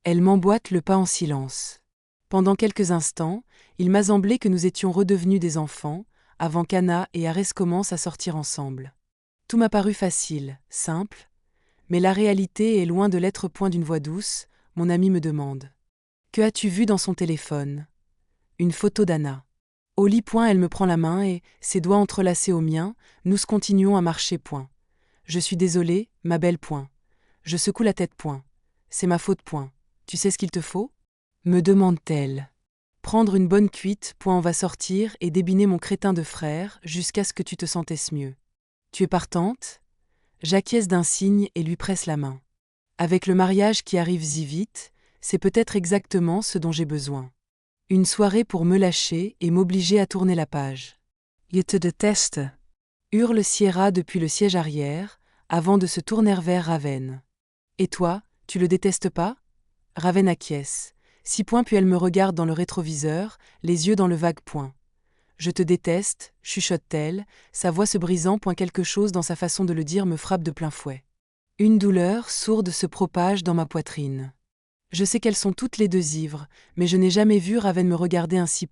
Elle m'emboîte le pas en silence. Pendant quelques instants, il m'a semblé que nous étions redevenus des enfants, avant qu'Anna et Arès commencent à sortir ensemble. Tout m'a paru facile, simple, mais la réalité est loin de l'être. D'une voix douce, mon ami me demande. Que as-tu vu dans son téléphone? Une photo d'Anna. Au lit. Elle me prend la main et, ses doigts entrelacés aux miens, nous continuons à marcher. Je suis désolée, ma belle. Je secoue la tête. C'est ma faute. Tu sais ce qu'il te faut? Me demande-t-elle. Prendre une bonne cuite. On va sortir et débiner mon crétin de frère jusqu'à ce que tu te sentesses mieux. Tu es partante? J'acquiesce d'un signe et lui presse la main. Avec le mariage qui arrive si vite, c'est peut-être exactement ce dont j'ai besoin. Une soirée pour me lâcher et m'obliger à tourner la page. Je te déteste, hurle Sierra depuis le siège arrière, avant de se tourner vers Raven. Et toi, tu le détestes pas? Raven acquiesce. 6 puis elle me regarde dans le rétroviseur, les yeux dans le vague. Je te déteste, chuchote-t-elle, sa voix se brisant. Quelque chose dans sa façon de le dire me frappe de plein fouet. Une douleur sourde se propage dans ma poitrine. Je sais qu'elles sont toutes les deux ivres, mais je n'ai jamais vu Raven me regarder ainsi.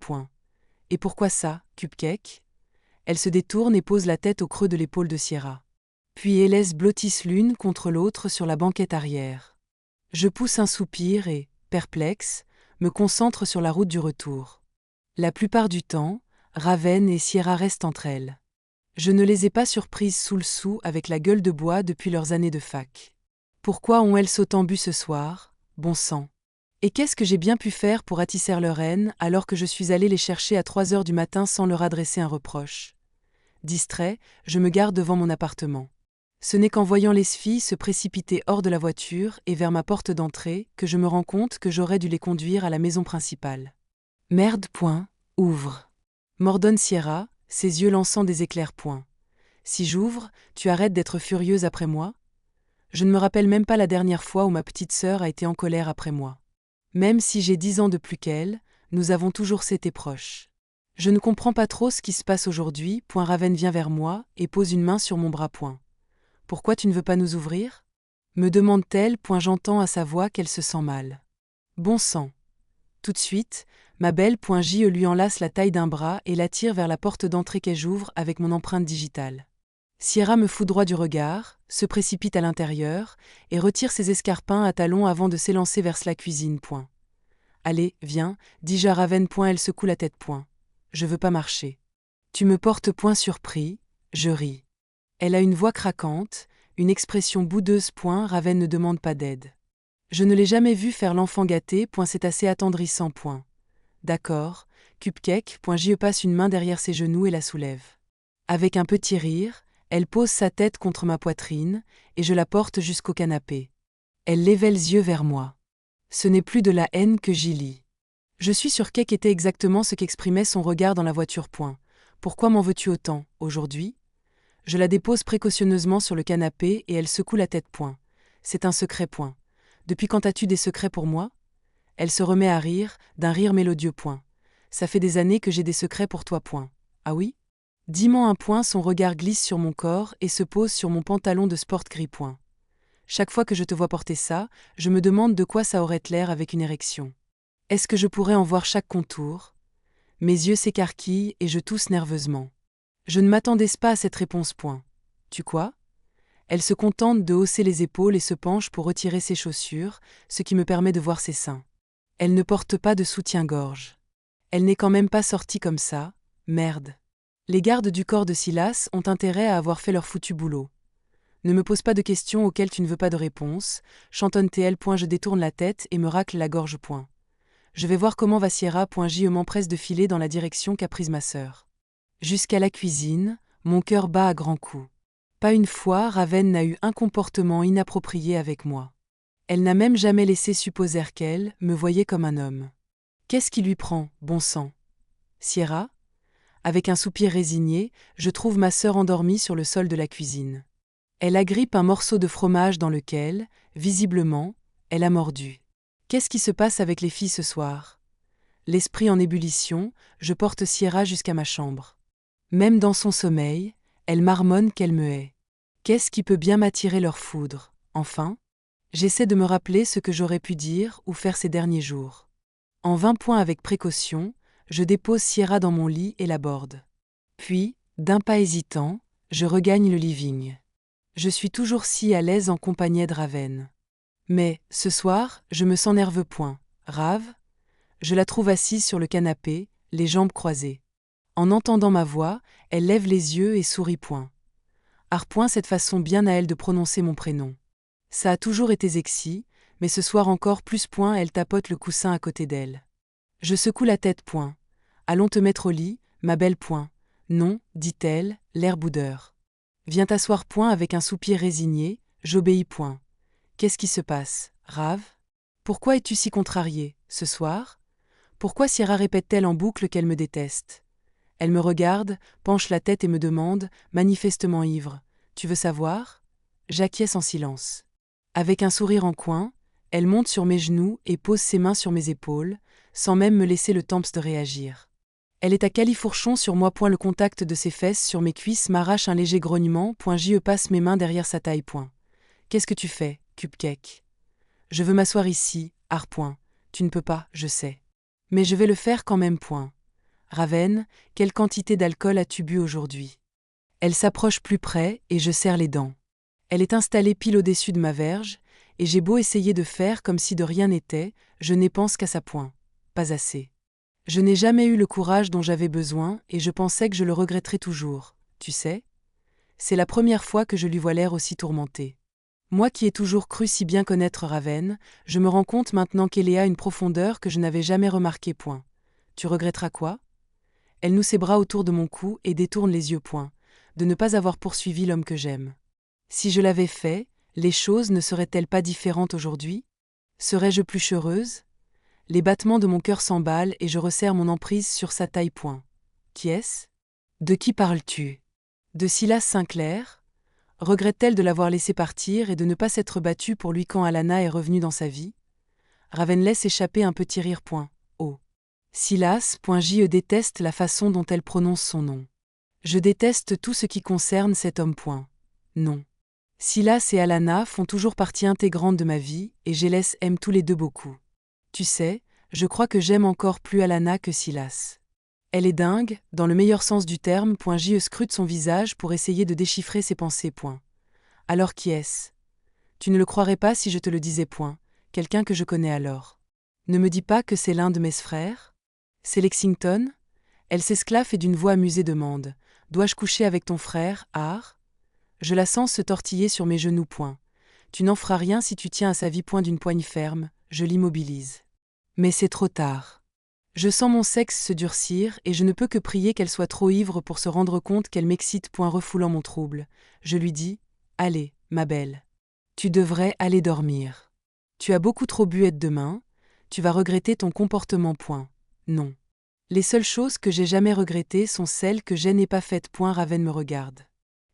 Et pourquoi ça, Cupcake? Elle se détourne et pose la tête au creux de l'épaule de Sierra. Puis Hélès blottisse l'une contre l'autre sur la banquette arrière. Je pousse un soupir et, perplexe, me concentre sur la route du retour. La plupart du temps, Raven et Sierra restent entre elles. Je ne les ai pas surprises sous le sou avec la gueule de bois depuis leurs années de fac. Pourquoi ont-elles autant bu ce soir, bon sang? Et qu'est-ce que j'ai bien pu faire pour attiser leur haine alors que je suis allé les chercher à 3 heures du matin sans leur adresser un reproche? Distrait, je me gare devant mon appartement. Ce n'est qu'en voyant les filles se précipiter hors de la voiture et vers ma porte d'entrée que je me rends compte que j'aurais dû les conduire à la maison principale. Merde, point, ouvre. M'ordonne Sierra, ses yeux lançant des éclairs, point. Si j'ouvre, tu arrêtes d'être furieuse après moi? Je ne me rappelle même pas la dernière fois où ma petite sœur a été en colère après moi. Même si j'ai 10 ans de plus qu'elle, nous avons toujours été proches. Je ne comprends pas trop ce qui se passe aujourd'hui, point. Raven vient vers moi et pose une main sur mon bras, point. Pourquoi tu ne veux pas nous ouvrir? Me demande-t-elle, point. J'entends à sa voix qu'elle se sent mal. Bon sang. Tout de suite, ma belle, point. Je lui enlace la taille d'un bras et l'attire vers la porte d'entrée que j'ouvre avec mon empreinte digitale. Sierra me foudroie du regard, se précipite à l'intérieur et retire ses escarpins à talons avant de s'élancer vers la cuisine, point. Allez, viens, dis-je à Raven, point. Elle secoue la tête, point. Je veux pas marcher. Tu me portes, point. Surpris, je ris. Elle a une voix craquante, une expression boudeuse, point. Raven ne demande pas d'aide. Je ne l'ai jamais vue faire l'enfant gâté, point. C'est assez attendrissant, point. D'accord, cupcake, point. J'y passe une main derrière ses genoux et la soulève. Avec un petit rire, elle pose sa tête contre ma poitrine, et je la porte jusqu'au canapé. Elle lève les yeux vers moi. Ce n'est plus de la haine que j'y lis. Je suis sûre qu'était était exactement ce qu'exprimait son regard dans la voiture, point. Pourquoi m'en veux-tu autant, aujourd'hui? Je la dépose précautionneusement sur le canapé et elle secoue la tête, point. C'est un secret, point. Depuis quand as-tu des secrets pour moi? Elle se remet à rire, d'un rire mélodieux, point. Ça fait des années que j'ai des secrets pour toi, point. Ah oui? Dis-moi un point. Son regard glisse sur mon corps et se pose sur mon pantalon de sport gris, point. Chaque fois que je te vois porter ça, je me demande de quoi ça aurait l'air avec une érection. Est-ce que je pourrais en voir chaque contour? Mes yeux s'écarquillent et je tousse nerveusement. Je ne m'attendais pas à cette réponse, point. Tu quoi? Elle se contente de hausser les épaules et se penche pour retirer ses chaussures, ce qui me permet de voir ses seins. Elle ne porte pas de soutien-gorge. Elle n'est quand même pas sortie comme ça, merde. Les gardes du corps de Silas ont intérêt à avoir fait leur foutu boulot. Ne me pose pas de questions auxquelles tu ne veux pas de réponse, chantonne-t-elle, point. Je détourne la tête et me racle la gorge, point. Je vais voir comment va Sierra, point. Je m'empresse de filer dans la direction qu'a prise ma sœur. Jusqu'à la cuisine, mon cœur bat à grands coups. Pas une fois Raven n'a eu un comportement inapproprié avec moi. Elle n'a même jamais laissé supposer qu'elle me voyait comme un homme. Qu'est-ce qui lui prend, bon sang? Sierra? Avec un soupir résigné, je trouve ma sœur endormie sur le sol de la cuisine. Elle agrippe un morceau de fromage dans lequel, visiblement, elle a mordu. Qu'est-ce qui se passe avec les filles ce soir? L'esprit en ébullition, je porte Sierra jusqu'à ma chambre. Même dans son sommeil, elle marmonne qu'elle me hait. Qu'est-ce qui peut bien m'attirer leur foudre, enfin? J'essaie de me rappeler ce que j'aurais pu dire ou faire ces derniers jours. En 20 points avec précaution, je dépose Sierra dans mon lit et l'aborde. Puis, d'un pas hésitant, je regagne le living. Je suis toujours si à l'aise en compagnie de Raven. Mais, ce soir, je me sens nerveux, point. Rave? Je la trouve assise sur le canapé, les jambes croisées. En entendant ma voix, elle lève les yeux et sourit, point. Point, cette façon bien à elle de prononcer mon prénom. Ça a toujours été sexy, mais ce soir encore plus, point. Elle tapote le coussin à côté d'elle. Je secoue la tête, point. Allons te mettre au lit, ma belle, point. Non, dit-elle, l'air boudeur. Viens t'asseoir, point. Avec un soupir résigné, j'obéis, point. Qu'est-ce qui se passe, Rave? Pourquoi es-tu si contrariée, ce soir? Pourquoi Sierra répète-t-elle en boucle qu'elle me déteste? Elle me regarde, penche la tête et me demande, manifestement ivre. Tu veux savoir? J'acquiesce en silence. Avec un sourire en coin, elle monte sur mes genoux et pose ses mains sur mes épaules, sans même me laisser le temps de réagir. Elle est à califourchon sur moi, point. Le contact de ses fesses sur mes cuisses m'arrache un léger grognement, point. Je passe mes mains derrière sa taille, point. Qu'est-ce que tu fais, cupcake? Je veux m'asseoir ici, point. Tu ne peux pas, je sais. Mais je vais le faire quand même, point. Raven, quelle quantité d'alcool as-tu bu aujourd'hui? Elle s'approche plus près et je serre les dents. Elle est installée pile au-dessus de ma verge, et j'ai beau essayer de faire comme si de rien n'était, je n'ai pense qu'à ça point. Pas assez. Je n'ai jamais eu le courage dont j'avais besoin, et je pensais que je le regretterais toujours, tu sais. C'est la première fois que je lui vois l'air aussi tourmenté. Moi qui ai toujours cru si bien connaître Ravenne, je me rends compte maintenant qu'elle a une profondeur que je n'avais jamais remarquée point. Tu regretteras quoi? Elle noue ses bras autour de mon cou et détourne les yeux point, de ne pas avoir poursuivi l'homme que j'aime. Si je l'avais fait, les choses ne seraient-elles pas différentes aujourd'hui? Serais-je plus heureuse? Les battements de mon cœur s'emballent et je resserre mon emprise sur sa taille point. Qui est-ce? De qui parles-tu? De Silas Sinclair? Regrette-t-elle de l'avoir laissé partir et de ne pas s'être battue pour lui quand Alanna est revenue dans sa vie? Ravenne laisse échapper un petit rire point. Oh. Silas. Je déteste la façon dont elle prononce son nom. Je déteste tout ce qui concerne cet homme point. Non. Silas et Alanna font toujours partie intégrante de ma vie et je les aime tous les deux beaucoup. Tu sais, je crois que j'aime encore plus Alanna que Silas. Elle est dingue, dans le meilleur sens du terme. Je scrute son visage pour essayer de déchiffrer ses pensées point. Alors qui est-ce? Tu ne le croirais pas si je te le disais point, quelqu'un que je connais alors. Ne me dis pas que c'est l'un de mes frères? C'est Lexington? Elle s'esclaffe et d'une voix amusée demande. Dois-je coucher avec ton frère, Har? Je la sens se tortiller sur mes genoux point. Tu n'en feras rien si tu tiens à sa vie point d'une poigne ferme, je l'immobilise. Mais c'est trop tard. Je sens mon sexe se durcir et je ne peux que prier qu'elle soit trop ivre pour se rendre compte qu'elle m'excite point refoulant mon trouble. Je lui dis, allez, ma belle. Tu devrais aller dormir. Tu as beaucoup trop bu demain, tu vas regretter ton comportement point. Non. Les seules choses que j'ai jamais regrettées sont celles que je n'ai pas faites point. Ravenne me regarde.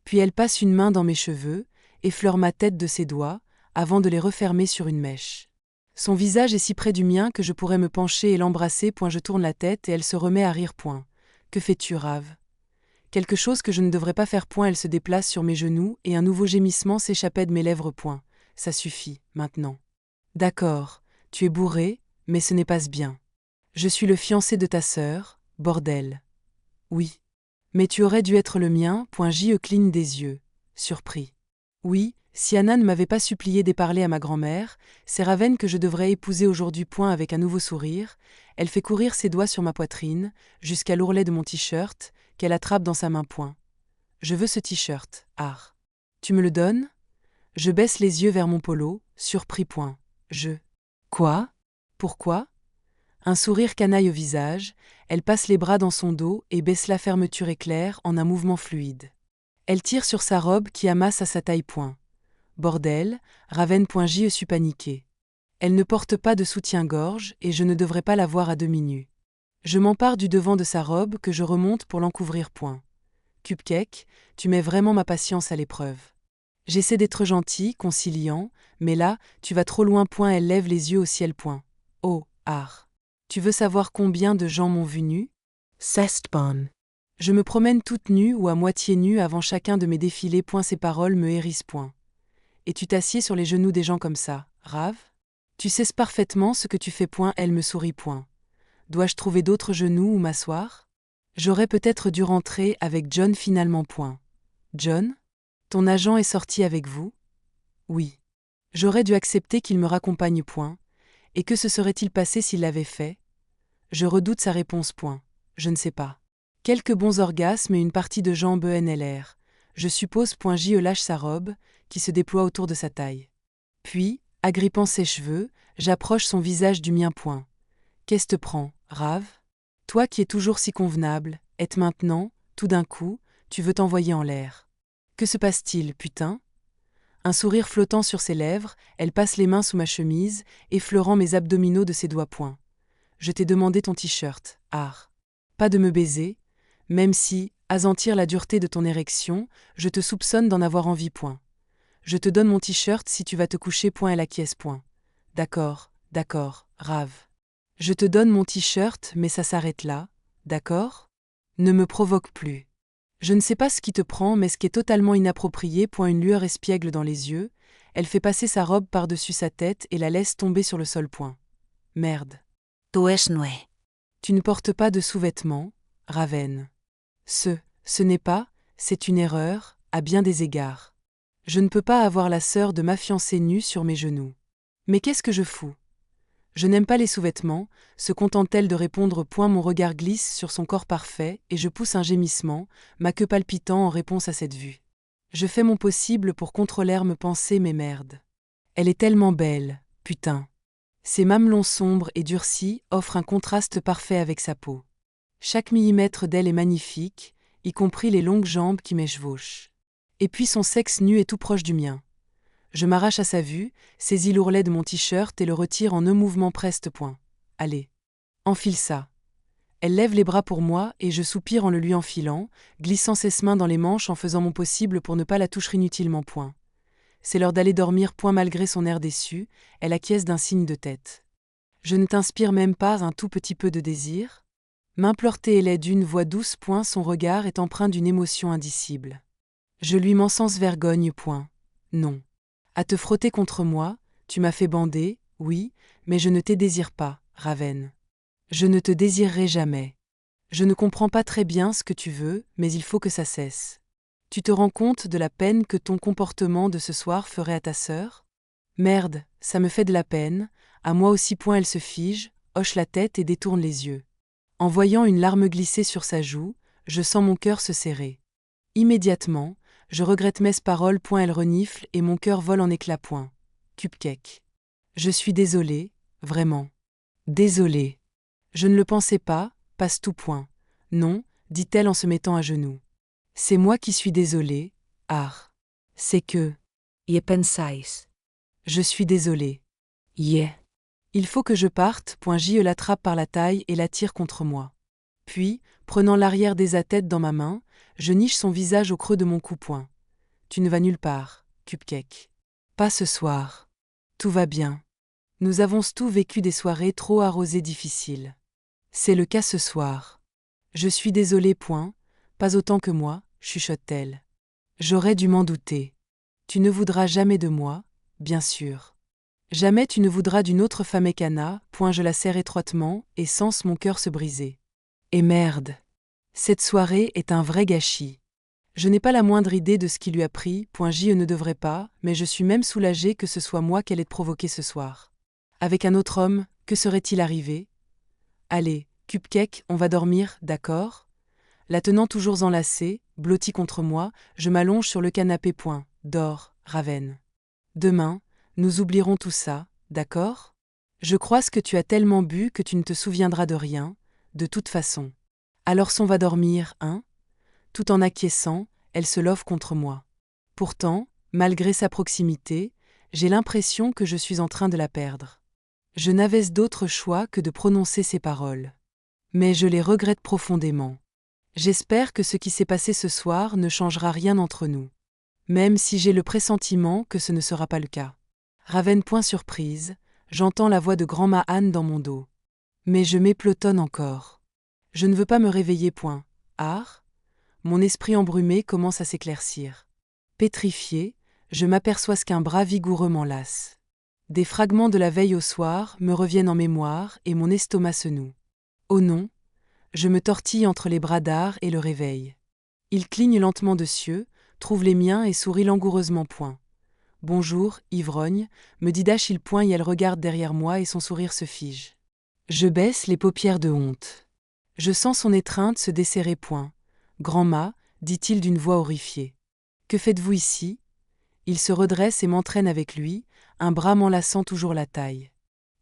Puis elle passe une main dans mes cheveux, effleure ma tête de ses doigts, avant de les refermer sur une mèche. Son visage est si près du mien que je pourrais me pencher et l'embrasser. Je tourne la tête et elle se remet à rire point. Que fais-tu, Rave? Quelque chose que je ne devrais pas faire point. Elle se déplace sur mes genoux et un nouveau gémissement s'échappait de mes lèvres point. Ça suffit, maintenant. D'accord, tu es bourré, mais ce n'est pas bien. Je suis le fiancé de ta sœur, bordel. Oui. Mais tu aurais dû être le mien. Je cligne des yeux, surpris. Oui, si Anna ne m'avait pas supplié d'éparler à ma grand-mère, c'est Ravenne que je devrais épouser aujourd'hui point. Avec un nouveau sourire, elle fait courir ses doigts sur ma poitrine, jusqu'à l'ourlet de mon t-shirt, qu'elle attrape dans sa main point. Je veux ce t-shirt, Har. Tu me le donnes? Je baisse les yeux vers mon polo, surpris point. Quoi? Pourquoi? Un sourire canaille au visage, elle passe les bras dans son dos et baisse la fermeture éclair en un mouvement fluide. Elle tire sur sa robe qui amasse à sa taille point. Bordel, Ravenne. Je suis paniquée. Elle ne porte pas de soutien-gorge et je ne devrais pas la voir à demi nue. Je m'empare du devant de sa robe que je remonte pour l'encouvrir point. Cupcake, tu mets vraiment ma patience à l'épreuve. J'essaie d'être gentil, conciliant, mais là, tu vas trop loin point. Elle lève les yeux au ciel point. Oh, Har. Tu veux savoir combien de gens m'ont vu nue? Sestbon. Je me promène toute nue ou à moitié nue avant chacun de mes défilés point. Ces paroles me hérissent point. Et tu t'assieds sur les genoux des gens comme ça, Rave? Tu sais parfaitement ce que tu fais point. Elle me sourit point. Dois-je trouver d'autres genoux ou m'asseoir? J'aurais peut-être dû rentrer avec John finalement point. John? Ton agent est sorti avec vous? Oui. J'aurais dû accepter qu'il me raccompagne point. Et que se serait-il passé s'il l'avait fait? Je redoute sa réponse point. Je ne sais pas. Quelques bons orgasmes et une partie de jambes NLR. Je suppose point. Lâche sa robe, qui se déploie autour de sa taille. Puis, agrippant ses cheveux, j'approche son visage du mien point. Qu'est-ce te prend, Rave? Toi qui es toujours si convenable, est maintenant, tout d'un coup, tu veux t'envoyer en l'air. Que se passe-t-il, putain? Un sourire flottant sur ses lèvres, elle passe les mains sous ma chemise, effleurant mes abdominaux de ses doigts point. Je t'ai demandé ton t-shirt, Har. Pas de me baiser, même si, à sentir la dureté de ton érection, je te soupçonne d'en avoir envie point. Je te donne mon t-shirt si tu vas te coucher point. Elle acquiesce point. D'accord, Rave. Je te donne mon t-shirt mais ça s'arrête là, d'accord? Ne me provoque plus. Je ne sais pas ce qui te prend mais ce qui est totalement inapproprié point. Une lueur espiègle dans les yeux, elle fait passer sa robe par-dessus sa tête et la laisse tomber sur le sol point. Merde. Tu ne portes pas de sous-vêtements, Ravenne. Ce n'est pas, c'est une erreur, à bien des égards. Je ne peux pas avoir la sœur de ma fiancée nue sur mes genoux. Mais qu'est-ce que je fous? Je n'aime pas les sous-vêtements, se contente-t-elle de répondre. Mon regard glisse sur son corps parfait, et je pousse un gémissement, ma queue palpitant en réponse à cette vue. Je fais mon possible pour contrôler mes pensées, mais merde. Elle est tellement belle, putain. Ses mamelons sombres et durcis offrent un contraste parfait avec sa peau. Chaque millimètre d'elle est magnifique, y compris les longues jambes qui m'échevauchent. Et puis son sexe nu est tout proche du mien. Je m'arrache à sa vue, saisis l'ourlet de mon t-shirt et le retire en un mouvement preste. Allez. Enfile ça. Elle lève les bras pour moi et je soupire en le lui enfilant, glissant ses mains dans les manches en faisant mon possible pour ne pas la toucher inutilement. C'est l'heure d'aller dormir. Malgré son air déçu, elle acquiesce d'un signe de tête. Je ne t'inspire même pas un tout petit peu de désir? M'implore-t-elle d'une voix douce. Son regard est empreint d'une émotion indicible. Je lui m'encense vergogne. Non. À te frotter contre moi, tu m'as fait bander, oui, mais je ne te désire pas, Raven. Je ne te désirerai jamais. Je ne comprends pas très bien ce que tu veux, mais il faut que ça cesse. Tu te rends compte de la peine que ton comportement de ce soir ferait à ta sœur? Merde, ça me fait de la peine, à moi aussi. Elle se fige, hoche la tête et détourne les yeux. En voyant une larme glisser sur sa joue, je sens mon cœur se serrer. Immédiatement, je regrette mes paroles. Elle renifle et mon cœur vole en éclats. Cupcake. Je suis désolée, vraiment. Désolée. Je ne le pensais pas, passe tout. Non, dit-elle en se mettant à genoux. C'est moi qui suis désolée, C'est que. Je pensais. Je suis désolée. Yeah. Il faut que je parte. Je l'attrape par la taille et l'attire contre moi. Puis, prenant l'arrière des têtes dans ma main, je niche son visage au creux de mon cou. Tu ne vas nulle part, Cupcake. Pas ce soir. Tout va bien. Nous avons tous vécu des soirées trop arrosées difficiles. C'est le cas ce soir. Je suis désolée. Pas autant que moi, chuchote-t-elle. J'aurais dû m'en douter. Tu ne voudras jamais de moi, bien sûr. Jamais tu ne voudras d'une autre femme qu'Anna. Je la serre étroitement et sens mon cœur se briser. Et merde. Cette soirée est un vrai gâchis. Je n'ai pas la moindre idée de ce qui lui a pris. Je ne devrais pas, mais je suis même soulagée que ce soit moi qu'elle ait provoqué ce soir. Avec un autre homme, que serait-il arrivé? Allez, Cupcake, on va dormir, d'accord? La tenant toujours enlacée, blottie contre moi, je m'allonge sur le canapé. Dors, Raven. Demain, nous oublierons tout ça, d'accord? Je crois que tu as tellement bu que tu ne te souviendras de rien, de toute façon. Alors on va dormir, hein? Tout en acquiesçant, elle se love contre moi. Pourtant, malgré sa proximité, j'ai l'impression que je suis en train de la perdre. Je n'avais d'autre choix que de prononcer ces paroles. Mais je les regrette profondément. J'espère que ce qui s'est passé ce soir ne changera rien entre nous. Même si j'ai le pressentiment que ce ne sera pas le cas. Raven. Surprise, j'entends la voix de Grand-Ma Anne dans mon dos. Mais je m'éplotonne encore. Je ne veux pas me réveiller. Mon esprit embrumé commence à s'éclaircir. Pétrifié, je m'aperçois qu'un bras vigoureux m'enlace. Des fragments de la veille au soir me reviennent en mémoire et mon estomac se noue. Oh non, je me tortille entre les bras d'Ar et le réveil. Il cligne lentement de cieux, trouve les miens et sourit langoureusement. Bonjour, ivrogne, me dit Dash. Et elle regarde derrière moi et son sourire se fige. Je baisse les paupières de honte. Je sens son étreinte se desserrer. Grand-ma, dit-il d'une voix horrifiée. Que faites-vous ici? Il se redresse et m'entraîne avec lui, un bras m'enlaçant toujours la taille.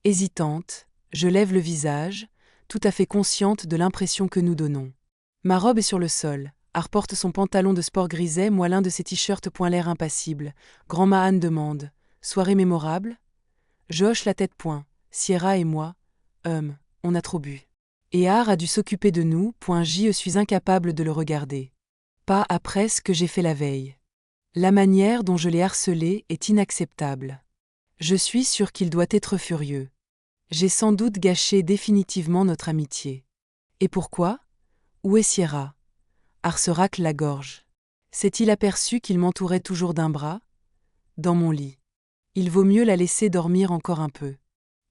Hésitante, je lève le visage, tout à fait consciente de l'impression que nous donnons. Ma robe est sur le sol. Ar porte son pantalon de sport griset, moi l'un de ses t-shirts. L'air impassible. Grand-ma Anne demande. Soirée mémorable? Je hoche la tête. Sierra et moi, on a trop bu. Et Ar a dû s'occuper de nous. Je suis incapable de le regarder. Pas après ce que j'ai fait la veille. La manière dont je l'ai harcelé est inacceptable. Je suis sûre qu'il doit être furieux. J'ai sans doute gâché définitivement notre amitié. Et pourquoi? Où est Sierra? Ar se racle la gorge. S'est-il aperçu qu'il m'entourait toujours d'un bras? Dans mon lit. Il vaut mieux la laisser dormir encore un peu.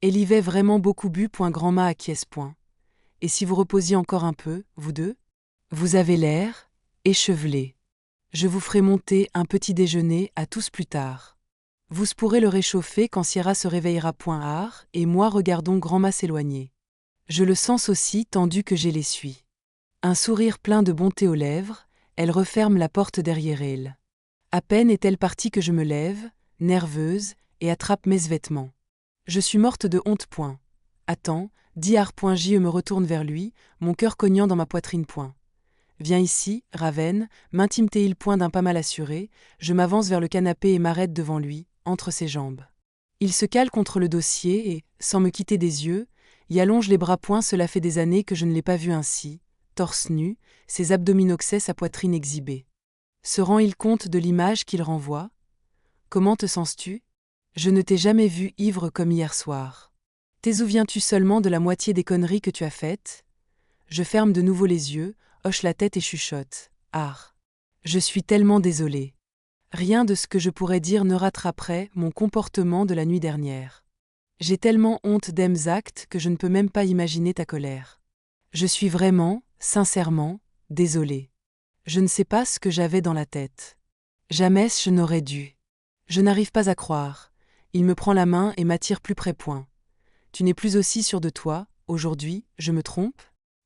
Elle y va vraiment beaucoup bu. Grand-ma acquiesce. Et si vous reposiez encore un peu, vous deux? Vous avez l'air échevelé. Je vous ferai monter un petit déjeuner à tous plus tard. Vous pourrez le réchauffer quand Sierra se réveillera. Art, et moi regardons Grand'ma s'éloigner. Je le sens aussi tendu que j'ai l'essuie. Un sourire plein de bonté aux lèvres, elle referme la porte derrière elle. À peine est-elle partie que je me lève, nerveuse, et attrape mes vêtements. Je suis morte de honte. Attends, dit Art. Je me retourne vers lui, mon cœur cognant dans ma poitrine. Viens ici, Raven, m'intime-t-il. D'un pas mal assuré, je m'avance vers le canapé et m'arrête devant lui, entre ses jambes. Il se cale contre le dossier et, sans me quitter des yeux, y allonge les bras. Cela fait des années que je ne l'ai pas vu ainsi, torse nu, ses abdominoxés, sa poitrine exhibée. Se rend-il compte de l'image qu'il renvoie? Comment te sens-tu? Je ne t'ai jamais vu ivre comme hier soir. Te souviens-tu seulement de la moitié des conneries que tu as faites? Je ferme de nouveau les yeux, hoche la tête et chuchote. Art. Je suis tellement désolée. Rien de ce que je pourrais dire ne rattraperait mon comportement de la nuit dernière. J'ai tellement honte de mes actes que je ne peux même pas imaginer ta colère. Je suis vraiment, sincèrement, désolée. Je ne sais pas ce que j'avais dans la tête. Jamais je n'aurais dû. Je n'arrive pas à croire. Il me prend la main et m'attire plus près. Tu n'es plus aussi sûre de toi, aujourd'hui, je me trompe?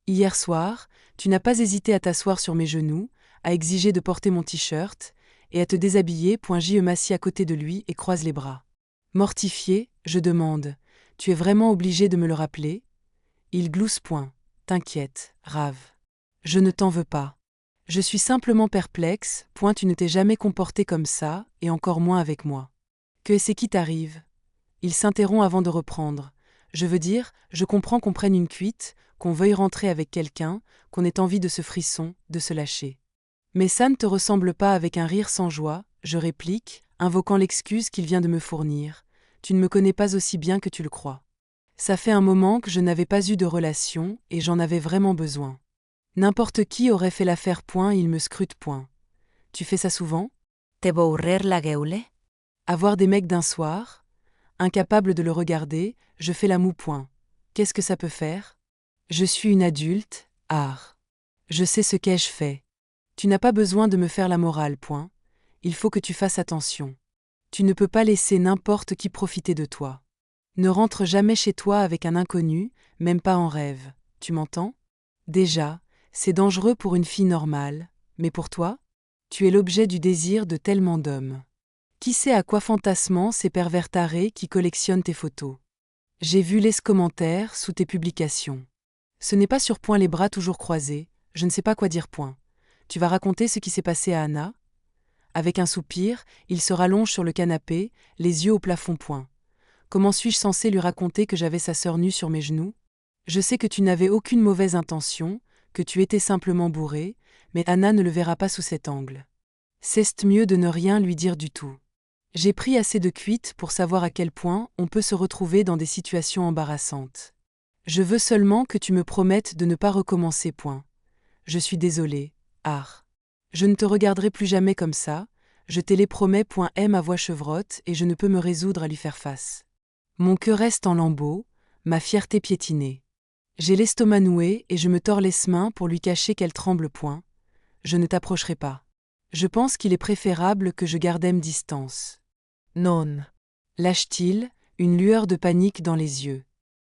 Hier soir, tu n'as pas hésité à t'asseoir sur mes genoux, à exiger de porter mon t-shirt, et à te déshabiller. Je m'assis à côté de lui et croise les bras. Mortifié, je demande, tu es vraiment obligé de me le rappeler? Il glousse. T'inquiète, Rave. Je ne t'en veux pas. Je suis simplement perplexe. Tu ne t'es jamais comporté comme ça, et encore moins avec moi. Que est-ce qui t'arrive? Il s'interrompt avant de reprendre. Je veux dire, je comprends qu'on prenne une cuite, qu'on veuille rentrer avec quelqu'un, qu'on ait envie de ce frisson, de se lâcher. Mais ça ne te ressemble pas. Avec un rire sans joie, je réplique, invoquant l'excuse qu'il vient de me fournir. Tu ne me connais pas aussi bien que tu le crois. Ça fait un moment que je n'avais pas eu de relation, et j'en avais vraiment besoin. N'importe qui aurait fait l'affaire. Il me scrute. Tu fais ça souvent? Te bourrer la gueule? Avoir des mecs d'un soir? Incapable de le regarder, je fais la moue. Qu'est-ce que ça peut faire? Je suis une adulte, Art. Je sais ce qu'ai-je fait. Tu n'as pas besoin de me faire la morale. Il faut que tu fasses attention. Tu ne peux pas laisser n'importe qui profiter de toi. Ne rentre jamais chez toi avec un inconnu, même pas en rêve. Tu m'entends? Déjà, c'est dangereux pour une fille normale, mais pour toi? Tu es l'objet du désir de tellement d'hommes. Qui sait à quoi fantasment ces pervers tarés qui collectionnent tes photos? J'ai vu les commentaires sous tes publications. Ce n'est pas sur les bras toujours croisés, je ne sais pas quoi dire. Tu vas raconter ce qui s'est passé à Anna? Avec un soupir, il se rallonge sur le canapé, les yeux au plafond. Comment suis-je censé lui raconter que j'avais sa sœur nue sur mes genoux? Je sais que tu n'avais aucune mauvaise intention, que tu étais simplement bourré, mais Anna ne le verra pas sous cet angle. C'est mieux de ne rien lui dire du tout. J'ai pris assez de cuites pour savoir à quel point on peut se retrouver dans des situations embarrassantes. Je veux seulement que tu me promettes de ne pas recommencer. Je suis désolée, Art. Je ne te regarderai plus jamais comme ça, je te les promets. Ma voix chevrotte et je ne peux me résoudre à lui faire face. Mon cœur reste en lambeaux, ma fierté piétinée. J'ai l'estomac noué et je me tords les mains pour lui cacher qu'elle tremble. Je ne t'approcherai pas. Je pense qu'il est préférable que je gardème distance. Non. Lâche-t-il, une lueur de panique dans les yeux.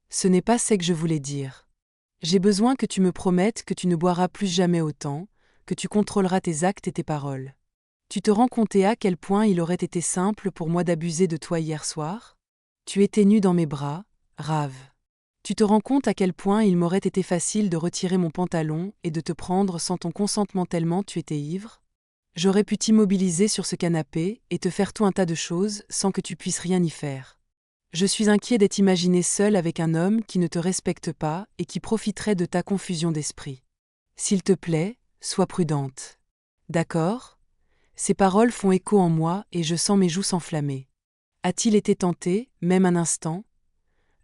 Ce n'est pas ce que je voulais dire. J'ai besoin que tu me promettes que tu ne boiras plus jamais autant, que tu contrôleras tes actes et tes paroles. Tu te rends compte à quel point il aurait été simple pour moi d'abuser de toi hier soir? Tu étais nu dans mes bras, Rave. Tu te rends compte à quel point il m'aurait été facile de retirer mon pantalon et de te prendre sans ton consentement tellement tu étais ivre? J'aurais pu t'immobiliser sur ce canapé et te faire tout un tas de choses sans que tu puisses rien y faire. Je suis inquiet d'être imaginé seul avec un homme qui ne te respecte pas et qui profiterait de ta confusion d'esprit. S'il te plaît, sois prudente. D'accord? Ces paroles font écho en moi et je sens mes joues s'enflammer. A-t-il été tenté, même un instant?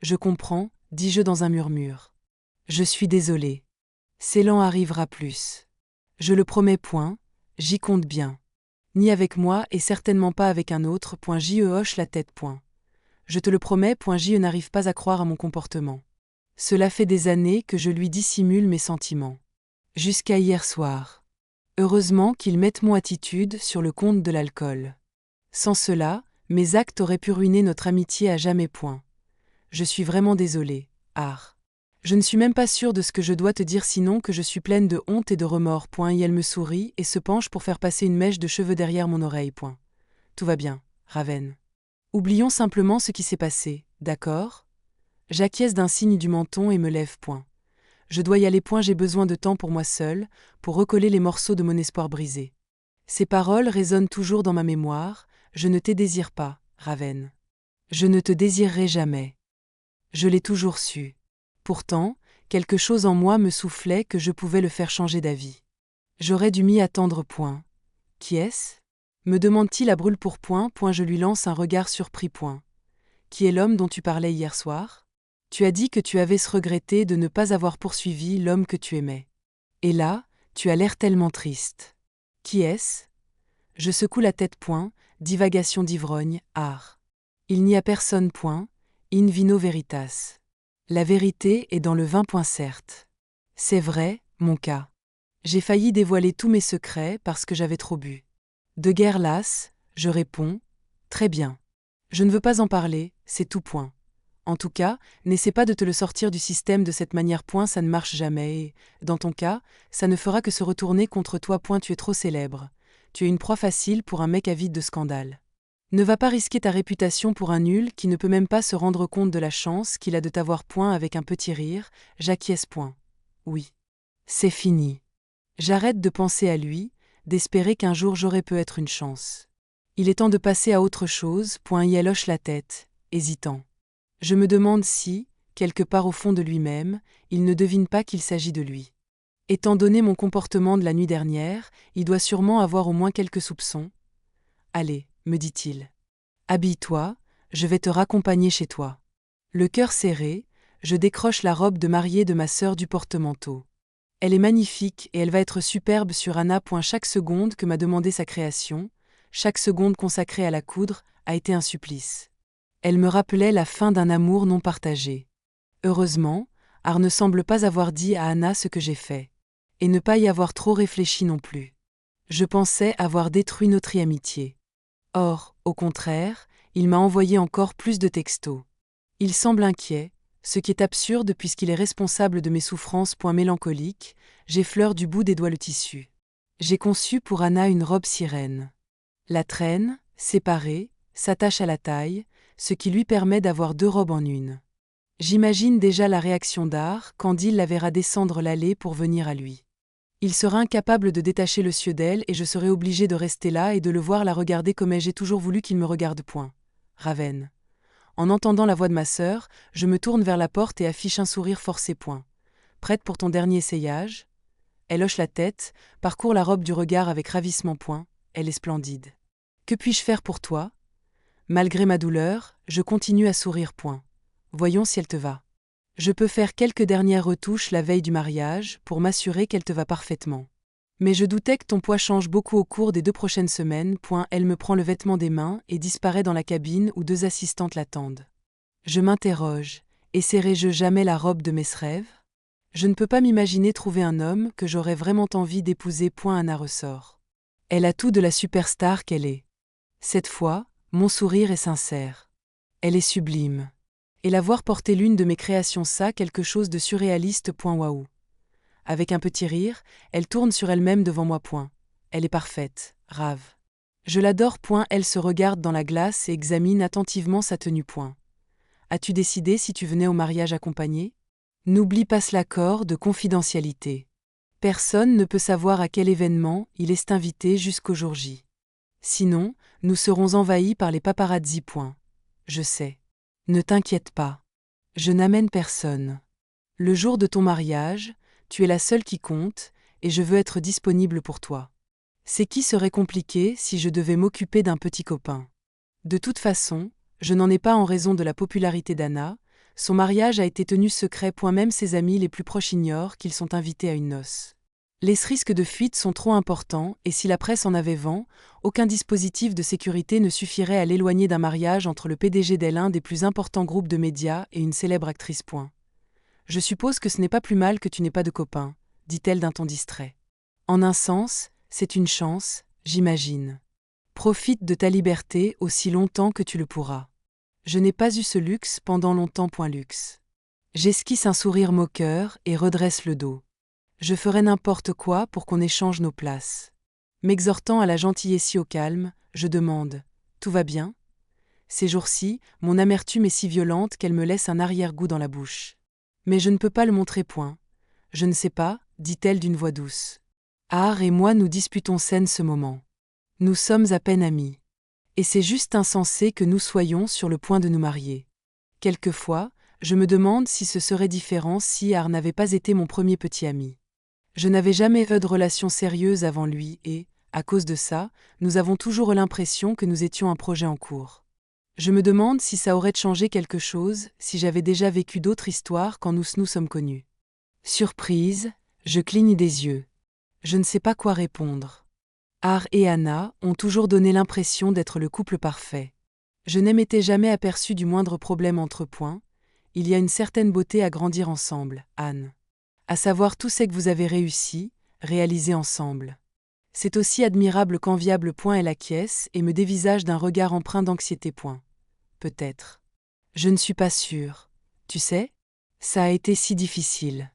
Je comprends, dis-je dans un murmure. Je suis désolé. Célan arrivera plus. Je le promets. J'y compte bien. Ni avec moi et certainement pas avec un autre. Je hoche la tête. Je te le promets. Je n'arrive pas à croire à mon comportement. Cela fait des années que je lui dissimule mes sentiments. Jusqu'à hier soir. Heureusement qu'ils mettent mon attitude sur le compte de l'alcool. Sans cela, mes actes auraient pu ruiner notre amitié à jamais. Point. Je suis vraiment désolée, Ar. Je ne suis même pas sûre de ce que je dois te dire sinon que je suis pleine de honte et de remords. Point. Et elle me sourit et se penche pour faire passer une mèche de cheveux derrière mon oreille. Point. Tout va bien, Raven. Oublions simplement ce qui s'est passé, d'accord? J'acquiesce d'un signe du menton et me lève. Point. Je dois y aller. Point. J'ai besoin de temps pour moi seule, pour recoller les morceaux de mon espoir brisé. Ces paroles résonnent toujours dans ma mémoire. Je ne te désire pas, Raven. Je ne te désirerai jamais. Je l'ai toujours su. Pourtant, quelque chose en moi me soufflait que je pouvais le faire changer d'avis. J'aurais dû m'y attendre. Point. Qui est-ce? Me demande-t-il à brûle-pourpoint. Point. Je lui lance un regard surpris. Point. Qui est l'homme dont tu parlais hier soir? Tu as dit que tu avais se regretté de ne pas avoir poursuivi l'homme que tu aimais. Et là, tu as l'air tellement triste. Qui est-ce? Je secoue la tête. Point. Divagation d'ivrogne, Ar. Il n'y a personne. Point. In vino veritas. La vérité est dans le vin. Point. Certes. C'est vrai, mon cas. J'ai failli dévoiler tous mes secrets parce que j'avais trop bu. De guerre lasse, je réponds. Très bien. Je ne veux pas en parler, c'est tout. Point. En tout cas, n'essaie pas de te le sortir du système de cette manière. Point. Ça ne marche jamais et, dans ton cas, ça ne fera que se retourner contre toi. Point. Tu es trop célèbre. Tu es une proie facile pour un mec avide de scandale. Ne va pas risquer ta réputation pour un nul qui ne peut même pas se rendre compte de la chance qu'il a de t'avoir. Point. Avec un petit rire, j'acquiesce. Point. Oui. C'est fini. J'arrête de penser à lui, d'espérer qu'un jour j'aurai peut-être une chance. Il est temps de passer à autre chose. Point. Et elle hoche la tête, hésitant. Je me demande si, quelque part au fond de lui-même, il ne devine pas qu'il s'agit de lui. Étant donné mon comportement de la nuit dernière, il doit sûrement avoir au moins quelques soupçons. Allez, me dit-il. Habille-toi, je vais te raccompagner chez toi. Le cœur serré, je décroche la robe de mariée de ma sœur du porte-manteau. Elle est magnifique et elle va être superbe sur Anna. Point. Chaque seconde que m'a demandé sa création, chaque seconde consacrée à la coudre, a été un supplice. Elle me rappelait la fin d'un amour non partagé. Heureusement, Ar ne semble pas avoir dit à Anna ce que j'ai fait. Et ne pas y avoir trop réfléchi non plus. Je pensais avoir détruit notre amitié. Or, au contraire, il m'a envoyé encore plus de textos. Il semble inquiet, ce qui est absurde puisqu'il est responsable de mes souffrances. Point. Mélancolique, j'effleure du bout des doigts le tissu. J'ai conçu pour Anna une robe sirène. La traîne, séparée, s'attache à la taille, ce qui lui permet d'avoir 2 robes en une. J'imagine déjà la réaction d'Ar quand il la verra descendre l'allée pour venir à lui. Il sera incapable de détacher le cieux d'elle et je serai obligé de rester là et de le voir la regarder comme j'ai toujours voulu qu'il me regarde. Point. Raven. En entendant la voix de ma sœur, je me tourne vers la porte et affiche un sourire forcé. Point. Prête pour ton dernier essayage? Elle hoche la tête, parcourt la robe du regard avec ravissement. Point. Elle est splendide. Que puis-je faire pour toi? Malgré ma douleur, je continue à sourire. Point. Voyons si elle te va. Je peux faire quelques dernières retouches la veille du mariage pour m'assurer qu'elle te va parfaitement. Mais je doutais que ton poids change beaucoup au cours des 2 prochaines semaines. Point. Elle me prend le vêtement des mains et disparaît dans la cabine où 2 assistantes l'attendent. Je m'interroge, essaierai-je jamais la robe de mes rêves? Je ne peux pas m'imaginer trouver un homme que j'aurais vraiment envie d'épouser. Point. Anna ressort. Elle a tout de la superstar qu'elle est. Cette fois, mon sourire est sincère. Elle est sublime. Et la voir porter l'une de mes créations, ça, quelque chose de surréaliste. Point. Waouh. Avec un petit rire, elle tourne sur elle-même devant moi. Point. Elle est parfaite, rave. Je l'adore. Point. Elle se regarde dans la glace et examine attentivement sa tenue. Point. As-tu décidé si tu venais au mariage accompagné? N'oublie pas l'accord de confidentialité. Personne ne peut savoir à quel événement il est invité jusqu'au jour J. Sinon, nous serons envahis par les paparazzi. Point. Je sais. Ne t'inquiète pas. Je n'amène personne. Le jour de ton mariage, tu es la seule qui compte, et je veux être disponible pour toi. C'est qui serait compliqué si je devais m'occuper d'un petit copain. De toute façon, je n'en ai pas en raison de la popularité d'Anna, son mariage a été tenu secret. Point. Même ses amis les plus proches ignorent qu'ils sont invités à une noce. Les risques de fuite sont trop importants et si la presse en avait vent, aucun dispositif de sécurité ne suffirait à l'éloigner d'un mariage entre le PDG d'un des plus importants groupes de médias et une célèbre actrice. Point. Je suppose que ce n'est pas plus mal que tu n'aies pas de copain, dit-elle d'un ton distrait. En un sens, C'est une chance, j'imagine. Profite de ta liberté aussi longtemps que tu le pourras. Je n'ai pas eu ce luxe pendant longtemps. Luxe. J'esquisse un sourire moqueur et redresse le dos. Je ferai n'importe quoi pour qu'on échange nos places. M'exhortant à la gentillesse au calme, je demande « Tout va bien ?» Ces jours-ci, mon amertume est si violente qu'elle me laisse un arrière-goût dans la bouche. Mais je ne peux pas le montrer. Je ne sais pas, dit-elle d'une voix douce. Har et moi nous disputons saine ce moment. Nous sommes à peine amis. Et c'est juste insensé que nous soyons sur le point de nous marier. Quelquefois, je me demande si ce serait différent si Har n'avait pas été mon premier petit ami. Je n'avais jamais eu de relation sérieuse avant lui et, à cause de ça, nous avons toujours eu l'impression que nous étions un projet en cours. Je me demande si ça aurait changé quelque chose si j'avais déjà vécu d'autres histoires quand nous sommes connus. Surprise, je cligne des yeux. Je ne sais pas quoi répondre. Har et Anna ont toujours donné l'impression d'être le couple parfait. Je ne m'étais jamais aperçu du moindre problème entre eux. Il y a une certaine beauté à grandir ensemble, Anne. À savoir tout ce que vous avez réalisé ensemble. C'est aussi admirable qu'enviable. Elle acquiesce et me dévisage d'un regard empreint d'anxiété. Peut-être. Je ne suis pas sûre. Tu sais, ça a été si difficile.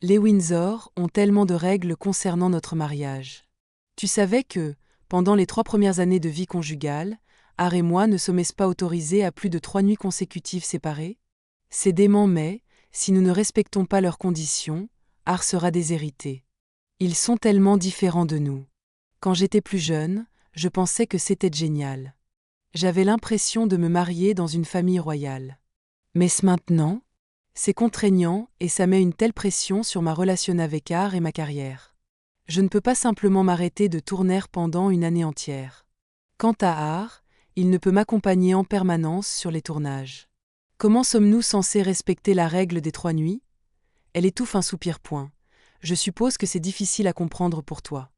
Les Windsor ont tellement de règles concernant notre mariage. Tu savais que, pendant les 3 premières années de vie conjugale, Har et moi ne sommes pas autorisés à plus de 3 nuits consécutives séparées? C'est dément, mais, si nous ne respectons pas leurs conditions, Har sera déshérité. Ils sont tellement différents de nous. Quand j'étais plus jeune, je pensais que c'était génial. J'avais l'impression de me marier dans une famille royale. Mais maintenant, c'est contraignant et ça met une telle pression sur ma relation avec Har et ma carrière. Je ne peux pas simplement m'arrêter de tourner pendant une année entière. Quant à Har, il ne peut m'accompagner en permanence sur les tournages. Comment sommes-nous censés respecter la règle des 3 nuits? Elle étouffe un soupir. Je suppose que c'est difficile à comprendre pour toi.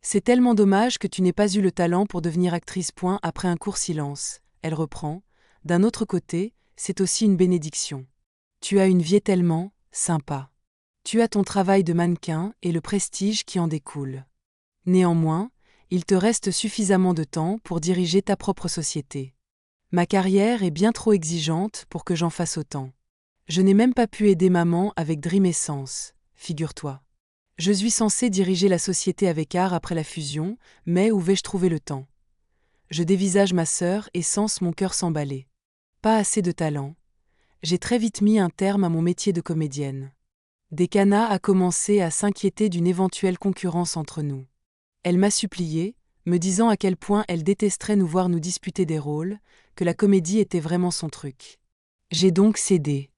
C'est tellement dommage que tu n'aies pas eu le talent pour devenir actrice. Après un court silence, elle reprend. D'un autre côté, c'est aussi une bénédiction. Tu as une vie tellement sympa. Tu as ton travail de mannequin et le prestige qui en découle. Néanmoins, il te reste suffisamment de temps pour diriger ta propre société. Ma carrière est bien trop exigeante pour que j'en fasse autant. Je n'ai même pas pu aider maman avec Dream Essence, figure-toi. Je suis censée diriger la société avec Har après la fusion, mais où vais-je trouver le temps? Je dévisage ma sœur et sens mon cœur s'emballer. Pas assez de talent. J'ai très vite mis un terme à mon métier de comédienne. Dekana a commencé à s'inquiéter d'une éventuelle concurrence entre nous. Elle m'a supplié, me disant à quel point elle détesterait nous voir nous disputer des rôles, que la comédie était vraiment son truc. J'ai donc cédé.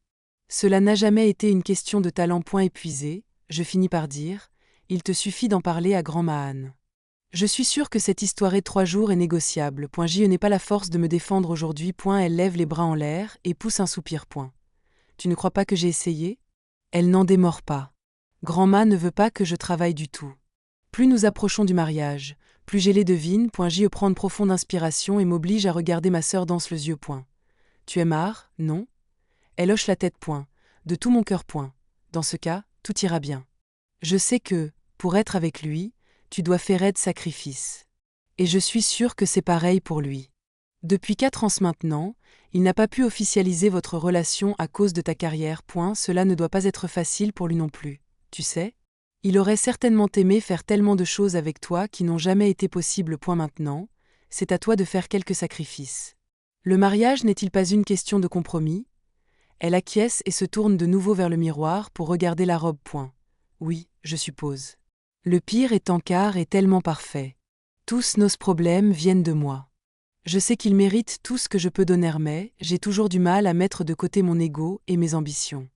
Cela n'a jamais été une question de talent. Épuisé, je finis par dire, il te suffit d'en parler à grand-ma Anne. Je suis sûre que cette histoire est 3 jours est négociable. Je n'ai pas la force de me défendre aujourd'hui. Elle lève les bras en l'air et pousse un soupir. Tu ne crois pas que j'ai essayé? Elle n'en démord pas. Grand-ma ne veut pas que je travaille du tout. Plus nous approchons du mariage, plus je les devine. J'y prends une profonde inspiration et m'oblige à regarder ma sœur dans les yeux. Tu aimes Har, non? Elle hoche la tête. De tout mon cœur. Dans ce cas, tout ira bien. Je sais que, pour être avec lui, tu dois faire de sacrifices. Et je suis sûre que c'est pareil pour lui. Depuis 4 ans maintenant, il n'a pas pu officialiser votre relation à cause de ta carrière. Cela ne doit pas être facile pour lui non plus, tu sais. Il aurait certainement aimé faire tellement de choses avec toi qui n'ont jamais été possibles. Maintenant, c'est à toi de faire quelques sacrifices. Le mariage n'est-il pas une question de compromis? Elle acquiesce et se tourne de nouveau vers le miroir pour regarder la robe. Oui, je suppose. Le pire étant qu'Har est tellement parfait. Tous nos problèmes viennent de moi. Je sais qu'il mérite tout ce que je peux donner, mais j'ai toujours du mal à mettre de côté mon ego et mes ambitions.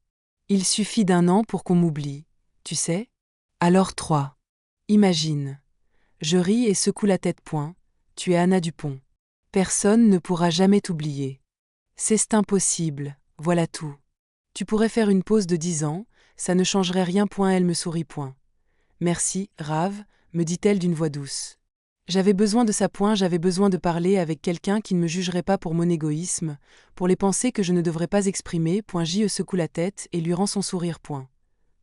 Il suffit d'1 an pour qu'on m'oublie, tu sais? Alors 3. Imagine. Je ris et secoue la tête. Tu es Anna Dupont. Personne ne pourra jamais t'oublier. C'est impossible, voilà tout. Tu pourrais faire une pause de 10 ans, ça ne changerait rien. Elle me sourit. Merci, Rav, me dit-elle d'une voix douce. J'avais besoin de ça. J'avais besoin de parler avec quelqu'un qui ne me jugerait pas pour mon égoïsme, pour les pensées que je ne devrais pas exprimer. J.E. secoue la tête et lui rend son sourire.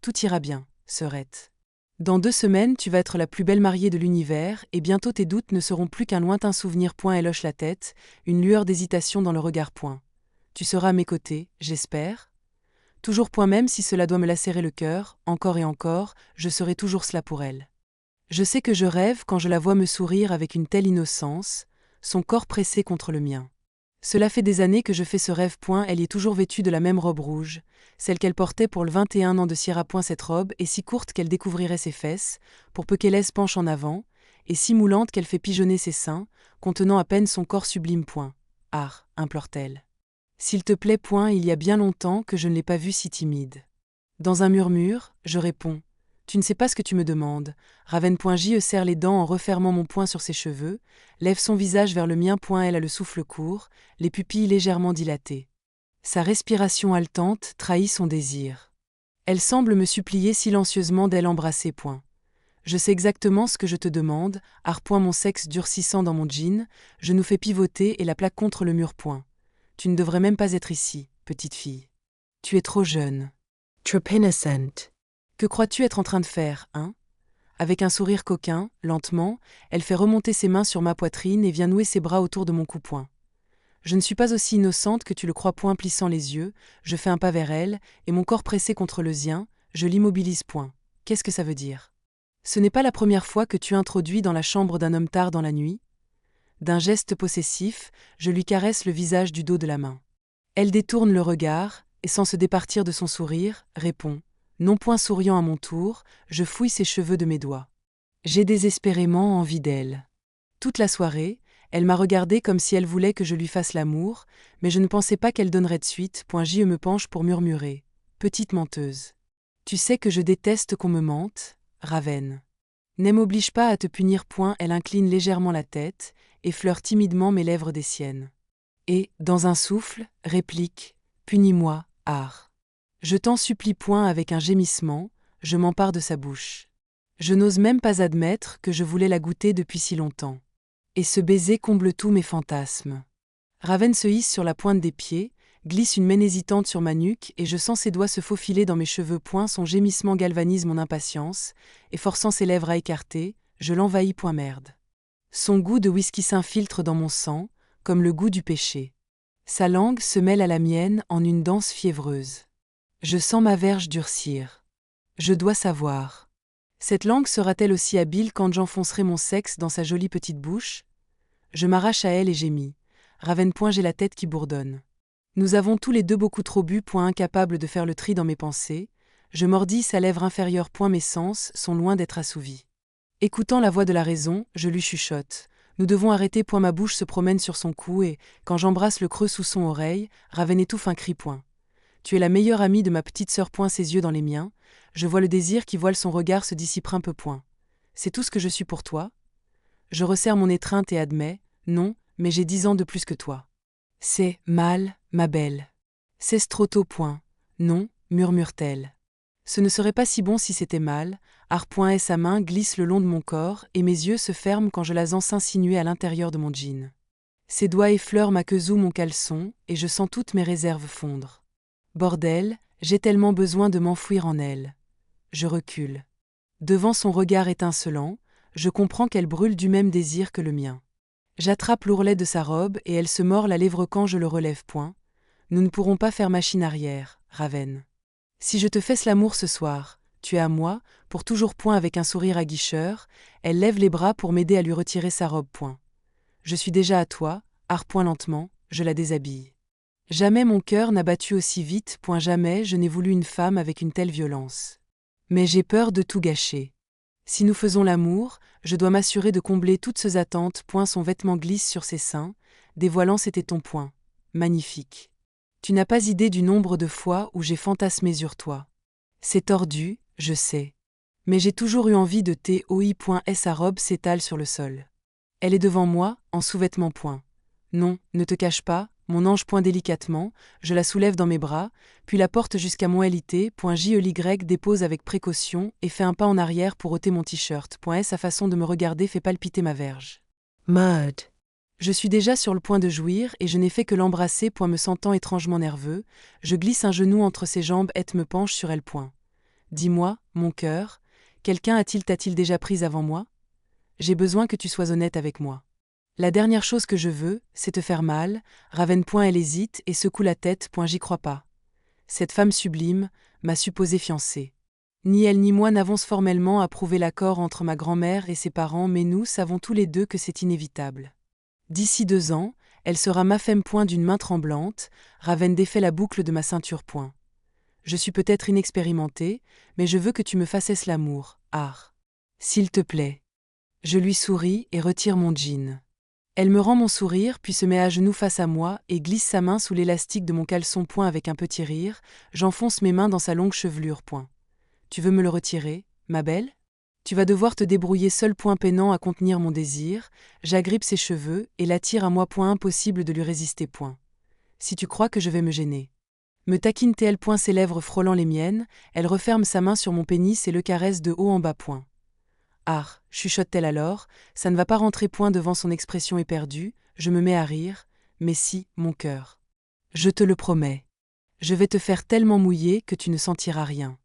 Tout ira bien, sœurette. Dans 2 semaines, tu vas être la plus belle mariée de l'univers, et bientôt tes doutes ne seront plus qu'un lointain souvenir. Elle hoche la tête, une lueur d'hésitation dans le regard. Tu seras à mes côtés, j'espère. Toujours. Même si cela doit me lacérer le cœur, encore et encore, je serai toujours cela pour elle. Je sais que je rêve quand je la vois me sourire avec une telle innocence, son corps pressé contre le mien. Cela fait des années que je fais ce rêve. Elle y est toujours vêtue de la même robe rouge, celle qu'elle portait pour le 21 ans de Sierra. Cette robe est si courte qu'elle découvrirait ses fesses, pour peu qu'elle se penche en avant, et si moulante qu'elle fait pigeonner ses seins, contenant à peine son corps sublime. Ah, implore-t-elle. S'il te plaît. Il y a bien longtemps que je ne l'ai pas vue si timide. Dans un murmure, je réponds. Tu ne sais pas ce que tu me demandes. Raven. Je serre les dents en refermant mon poing sur ses cheveux, lève son visage vers le mien. Elle a le souffle court, les pupilles légèrement dilatées. Sa respiration haletante trahit son désir. Elle semble me supplier silencieusement d'elle embrasser. Je sais exactement ce que je te demande, mon sexe durcissant dans mon jean, je nous fais pivoter et la plaque contre le mur. Tu ne devrais même pas être ici, petite fille. Tu es trop jeune. Trop innocent. Que crois-tu être en train de faire, hein? Avec un sourire coquin, lentement, elle fait remonter ses mains sur ma poitrine et vient nouer ses bras autour de mon cou. Je ne suis pas aussi innocente que tu le crois. Plissant les yeux, je fais un pas vers elle, et mon corps pressé contre le sien, je l'immobilise. Qu'est-ce que ça veut dire? Ce n'est pas la première fois que tu introduis dans la chambre d'un homme tard dans la nuit? D'un geste possessif, je lui caresse le visage du dos de la main. Elle détourne le regard, et sans se départir de son sourire, répond. Non. Souriant à mon tour, je fouille ses cheveux de mes doigts. J'ai désespérément envie d'elle. Toute la soirée, elle m'a regardé comme si elle voulait que je lui fasse l'amour, mais je ne pensais pas qu'elle donnerait de suite. Je me penche pour murmurer. Petite menteuse. Tu sais que je déteste qu'on me mente, Raven. Ne m'oblige pas à te punir. Elle incline légèrement la tête, effleure timidement mes lèvres des siennes. Et, dans un souffle, réplique. Punis-moi, Ar. Je t'en supplie. Avec un gémissement, je m'empare de sa bouche. Je n'ose même pas admettre que je voulais la goûter depuis si longtemps. Et ce baiser comble tous mes fantasmes. Raven se hisse sur la pointe des pieds, glisse une main hésitante sur ma nuque et je sens ses doigts se faufiler dans mes cheveux. Son gémissement galvanise mon impatience, et forçant ses lèvres à écarter, je l'envahis. Merde. Son goût de whisky s'infiltre dans mon sang, comme le goût du péché. Sa langue se mêle à la mienne en une danse fiévreuse. Je sens ma verge durcir. Je dois savoir. Cette langue sera-t-elle aussi habile quand j'enfoncerai mon sexe dans sa jolie petite bouche? Je m'arrache à elle et gémis. Raven. J'ai la tête qui bourdonne. Nous avons tous les deux beaucoup trop bu. Incapable de faire le tri dans mes pensées, je mordis sa lèvre inférieure. Mes sens sont loin d'être assouvis. Écoutant la voix de la raison, je lui chuchote. Nous devons arrêter. Ma bouche se promène sur son cou et, quand j'embrasse le creux sous son oreille, Raven étouffe un cri. Tu es la meilleure amie de ma petite sœur. Ses yeux dans les miens, je vois le désir qui voile son regard se dissiper un peu. C'est tout ce que je suis pour toi? Je resserre mon étreinte et admets, non, mais j'ai 10 ans de plus que toi. C'est mal, ma belle. C'est trop tôt. Non, murmure-t-elle. Ce ne serait pas si bon si c'était mal. Et sa main glisse le long de mon corps et mes yeux se ferment quand je la sens s'insinuer à l'intérieur de mon jean. Ses doigts effleurent ma queue sous mon caleçon et je sens toutes mes réserves fondre. Bordel, j'ai tellement besoin de m'enfouir en elle. Je recule. Devant son regard étincelant, je comprends qu'elle brûle du même désir que le mien. J'attrape l'ourlet de sa robe et elle se mord la lèvre quand je le relève. Nous ne pourrons pas faire machine arrière, Raven. Si je te fesse l'amour ce soir, tu es à moi, pour toujours. Avec un sourire aguicheur, elle lève les bras pour m'aider à lui retirer sa robe. Je suis déjà à toi, Ar. Lentement, je la déshabille. Jamais mon cœur n'a battu aussi vite. Jamais je n'ai voulu une femme avec une telle violence. Mais j'ai peur de tout gâcher. Si nous faisons l'amour, je dois m'assurer de combler toutes ses attentes. Son vêtement glisse sur ses seins, dévoilant ses tétons. Magnifique. Tu n'as pas idée du nombre de fois où j'ai fantasmé sur toi. C'est tordu, je sais. Mais j'ai toujours eu envie de toi. Sa robe s'étale sur le sol. Elle est devant moi, en sous-vêtements. Non, ne te cache pas, mon ange. Délicatement, je la soulève dans mes bras, puis la porte jusqu'à mon lit. Jely dépose avec précaution et fait un pas en arrière pour ôter mon t-shirt. Sa façon de me regarder fait palpiter ma verge. Mud. Je suis déjà sur le point de jouir et je n'ai fait que l'embrasser. Me sentant étrangement nerveux, je glisse un genou entre ses jambes et me penche sur elle. Dis-moi, mon cœur, Quelqu'un t'a-t-il déjà prise avant moi? J'ai besoin que tu sois honnête avec moi. La dernière chose que je veux, c'est te faire mal. Raven. Elle hésite et secoue la tête. J'y crois pas. Cette femme sublime, ma supposée fiancée. Ni elle ni moi n'avons formellement approuvé l'accord entre ma grand-mère et ses parents, mais nous savons tous les deux que c'est inévitable. D'ici 2 ans, elle sera ma femme. D'une main tremblante, Raven défait la boucle de ma ceinture. Je suis peut-être inexpérimentée, mais je veux que tu me fasses l'amour, Ar. S'il te plaît. Je lui souris et retire mon jean. Elle me rend mon sourire puis se met à genoux face à moi et glisse sa main sous l'élastique de mon caleçon. Avec un petit rire, j'enfonce mes mains dans sa longue chevelure. Tu veux me le retirer, ma belle? Tu vas devoir te débrouiller seule. Peinant à contenir mon désir, j'agrippe ses cheveux et l'attire à moi. Impossible de lui résister. Si tu crois que je vais me gêner. Me taquine-t-elle. Ses lèvres frôlant les miennes, elle referme sa main sur mon pénis et le caresse de haut en bas. Ah, chuchote-t-elle alors, ça ne va pas rentrer. Devant son expression éperdue, je me mets à rire, mais si, mon cœur. Je te le promets. Je vais te faire tellement mouiller que tu ne sentiras rien.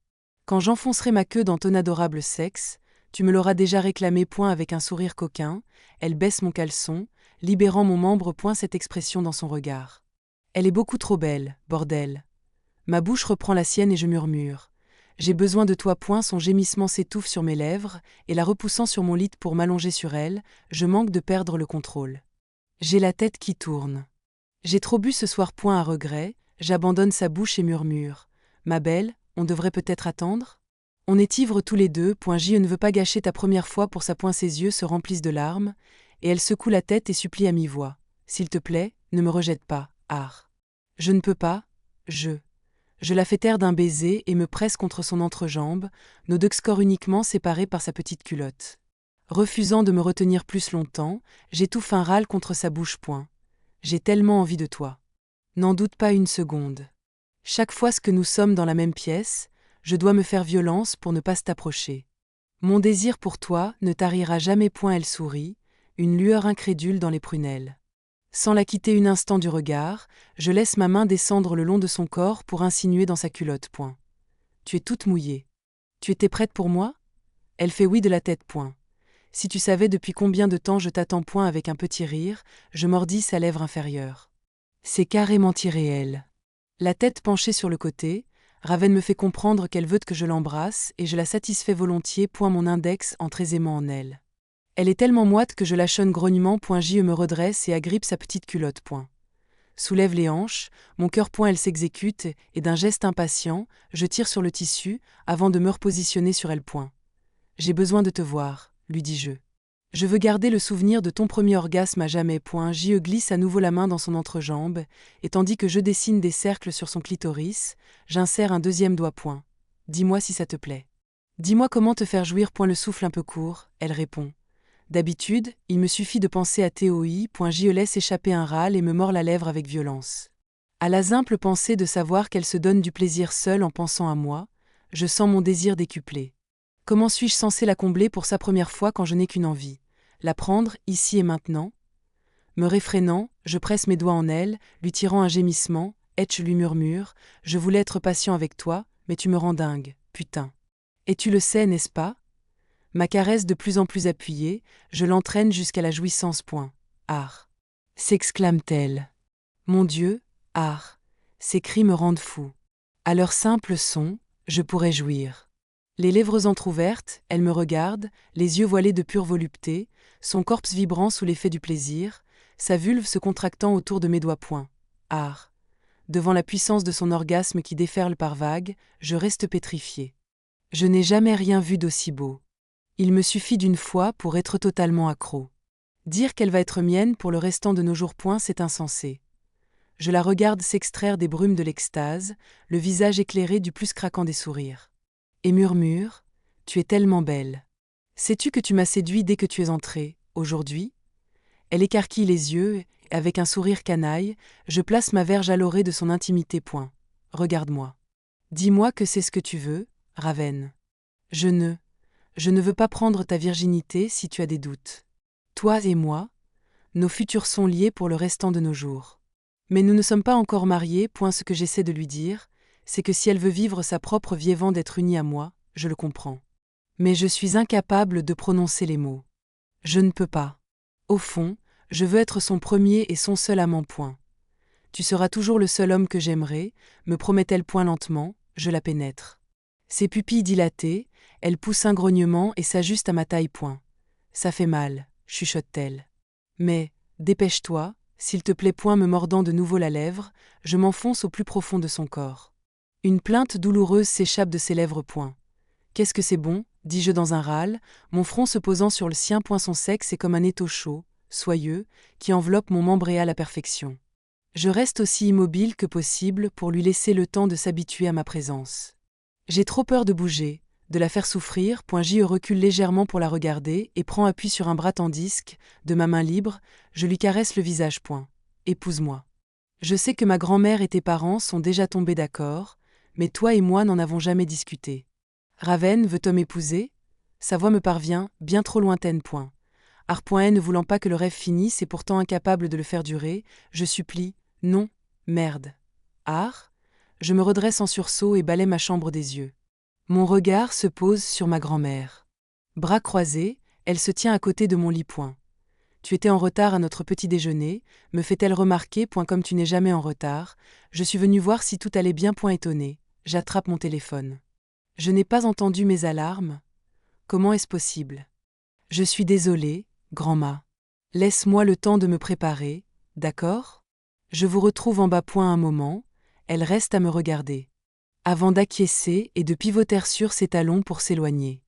Quand j'enfoncerai ma queue dans ton adorable sexe, tu me l'auras déjà réclamé. Avec un sourire coquin, elle baisse mon caleçon, libérant mon membre. Cette expression dans son regard. Elle est beaucoup trop belle, bordel. Ma bouche reprend la sienne et je murmure. J'ai besoin de toi. Son gémissement s'étouffe sur mes lèvres, et la repoussant sur mon lit pour m'allonger sur elle, je manque de perdre le contrôle. J'ai la tête qui tourne. J'ai trop bu ce soir. À regret, j'abandonne sa bouche et murmure. Ma belle, on devrait peut-être attendre? On est ivres tous les deux. Je ne veux pas gâcher ta première fois pour ça. Ses yeux se remplissent de larmes, et elle secoue la tête et supplie à mi-voix. S'il te plaît, ne me rejette pas, Ar. Je ne peux pas, Je la fais taire d'un baiser et me presse contre son entrejambe, nos 2 corps uniquement séparés par sa petite culotte. Refusant de me retenir plus longtemps, j'étouffe un râle contre sa bouche. J'ai tellement envie de toi. N'en doute pas une seconde. Chaque fois que nous sommes dans la même pièce, je dois me faire violence pour ne pas t'approcher. Mon désir pour toi ne tarira jamais. Elle sourit, une lueur incrédule dans les prunelles. Sans la quitter un instant du regard, je laisse ma main descendre le long de son corps pour insinuer dans sa culotte. Tu es toute mouillée. Tu étais prête pour moi? Elle fait oui de la tête. Si tu savais depuis combien de temps je t'attends. Avec un petit rire, je mordis sa lèvre inférieure. C'est carrément irréel. La tête penchée sur le côté, Raven me fait comprendre qu'elle veut que je l'embrasse et je la satisfais volontiers. Mon index entre aisément en elle. Elle est tellement moite que je lâchonne grognement. Je me redresse et agrippe sa petite culotte. Soulève les hanches, mon cœur. Elle s'exécute et d'un geste impatient, je tire sur le tissu avant de me repositionner sur elle. J'ai besoin de te voir, lui dis-je. Je veux garder le souvenir de ton premier orgasme à jamais. Je glisse à nouveau la main dans son entrejambe et tandis que je dessine des cercles sur son clitoris, j'insère un 2e doigt. Dis-moi si ça te plaît. Dis-moi comment te faire jouir. Le souffle un peu court, elle répond. D'habitude, il me suffit de penser à TOI. Je laisse échapper un râle et me mords la lèvre avec violence. À la simple pensée de savoir qu'elle se donne du plaisir seule en pensant à moi, je sens mon désir décuplé. Comment suis-je censé la combler pour sa première fois quand je n'ai qu'une envie? La prendre, ici et maintenant? Me réfrénant, je presse mes doigts en elle, lui tirant un gémissement, je lui murmure, je voulais être patient avec toi, mais tu me rends dingue, putain. Et tu le sais, n'est-ce pas? Ma caresse de plus en plus appuyée, je l'entraîne jusqu'à la jouissance. Ar. S'exclame-t-elle. Mon Dieu, Ar. Ces cris me rendent fou. À leur simple son, je pourrais jouir. Les lèvres entr'ouvertes, elle me regarde, les yeux voilés de pure volupté, son corps vibrant sous l'effet du plaisir, sa vulve se contractant autour de mes doigts. Ar. Devant la puissance de son orgasme qui déferle par vagues, je reste pétrifié. Je n'ai jamais rien vu d'aussi beau. Il me suffit d'une fois pour être totalement accro. Dire qu'elle va être mienne pour le restant de nos jours. C'est insensé. Je la regarde s'extraire des brumes de l'extase, le visage éclairé du plus craquant des sourires. Et murmure, tu es tellement belle. Sais-tu que tu m'as séduit dès que tu es entrée, aujourd'hui? Elle écarquille les yeux, et, avec un sourire canaille, je place ma verge à l'orée de son intimité. Regarde-moi. Dis-moi que c'est ce que tu veux, Raven. Je ne veux pas prendre ta virginité si tu as des doutes. Toi et moi, nos futurs sont liés pour le restant de nos jours. Mais nous ne sommes pas encore mariés. Ce que j'essaie de lui dire, c'est que si elle veut vivre sa propre vie avant d'être unie à moi, je le comprends. Mais je suis incapable de prononcer les mots. Je ne peux pas. Au fond, je veux être son premier et son seul amant. Point. Tu seras toujours le seul homme que j'aimerai, me promet-elle point lentement, je la pénètre. Ses pupilles dilatées, elle pousse un grognement et s'ajuste à ma taille. Point. Ça fait mal, chuchote-t-elle. Mais, dépêche-toi, s'il te plaît. Point, me mordant de nouveau la lèvre, je m'enfonce au plus profond de son corps. Une plainte douloureuse s'échappe de ses lèvres. Point. Qu'est-ce que c'est bon, dis-je dans un râle, mon front se posant sur le sien. Point, son sexe est comme un étau chaud, soyeux, qui enveloppe mon membré à la perfection. Je reste aussi immobile que possible pour lui laisser le temps de s'habituer à ma présence. J'ai trop peur de bouger, de la faire souffrir. J recule légèrement pour la regarder et prend appui sur un bras tandis que, de ma main libre, je lui caresse le visage. Épouse-moi. Je sais que ma grand-mère et tes parents sont déjà tombés d'accord, mais toi et moi n'en avons jamais discuté. Raven veut-on m'épouser? Sa voix me parvient, bien trop lointaine. Ne voulant pas que le rêve finisse et pourtant incapable de le faire durer, je supplie, non, merde. Ar? Je me redresse en sursaut et balaie ma chambre des yeux. Mon regard se pose sur ma grand-mère. Bras croisés, elle se tient à côté de mon lit. Tu étais en retard à notre petit déjeuner, me fait-elle remarquer. Comme tu n'es jamais en retard, je suis venue voir si tout allait bien. Étonnée, j'attrape mon téléphone. Je n'ai pas entendu mes alarmes. Comment est-ce possible? Je suis désolée, grand-ma. Laisse-moi le temps de me préparer, d'accord? Je vous retrouve en bas. Un moment, elle reste à me regarder. Avant d'acquiescer et de pivoter sur ses talons pour s'éloigner.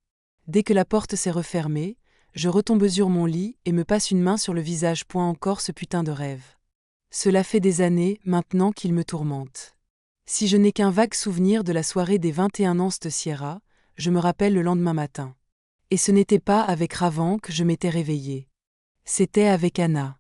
Dès que la porte s'est refermée, je retombe sur mon lit et me passe une main sur le visage. Encore ce putain de rêve. Cela fait des années, maintenant, qu'il me tourmente. Si je n'ai qu'un vague souvenir de la soirée des 21 ans de Sierra, je me rappelle le lendemain matin. Et ce n'était pas avec Ravan que je m'étais réveillée. C'était avec Anna.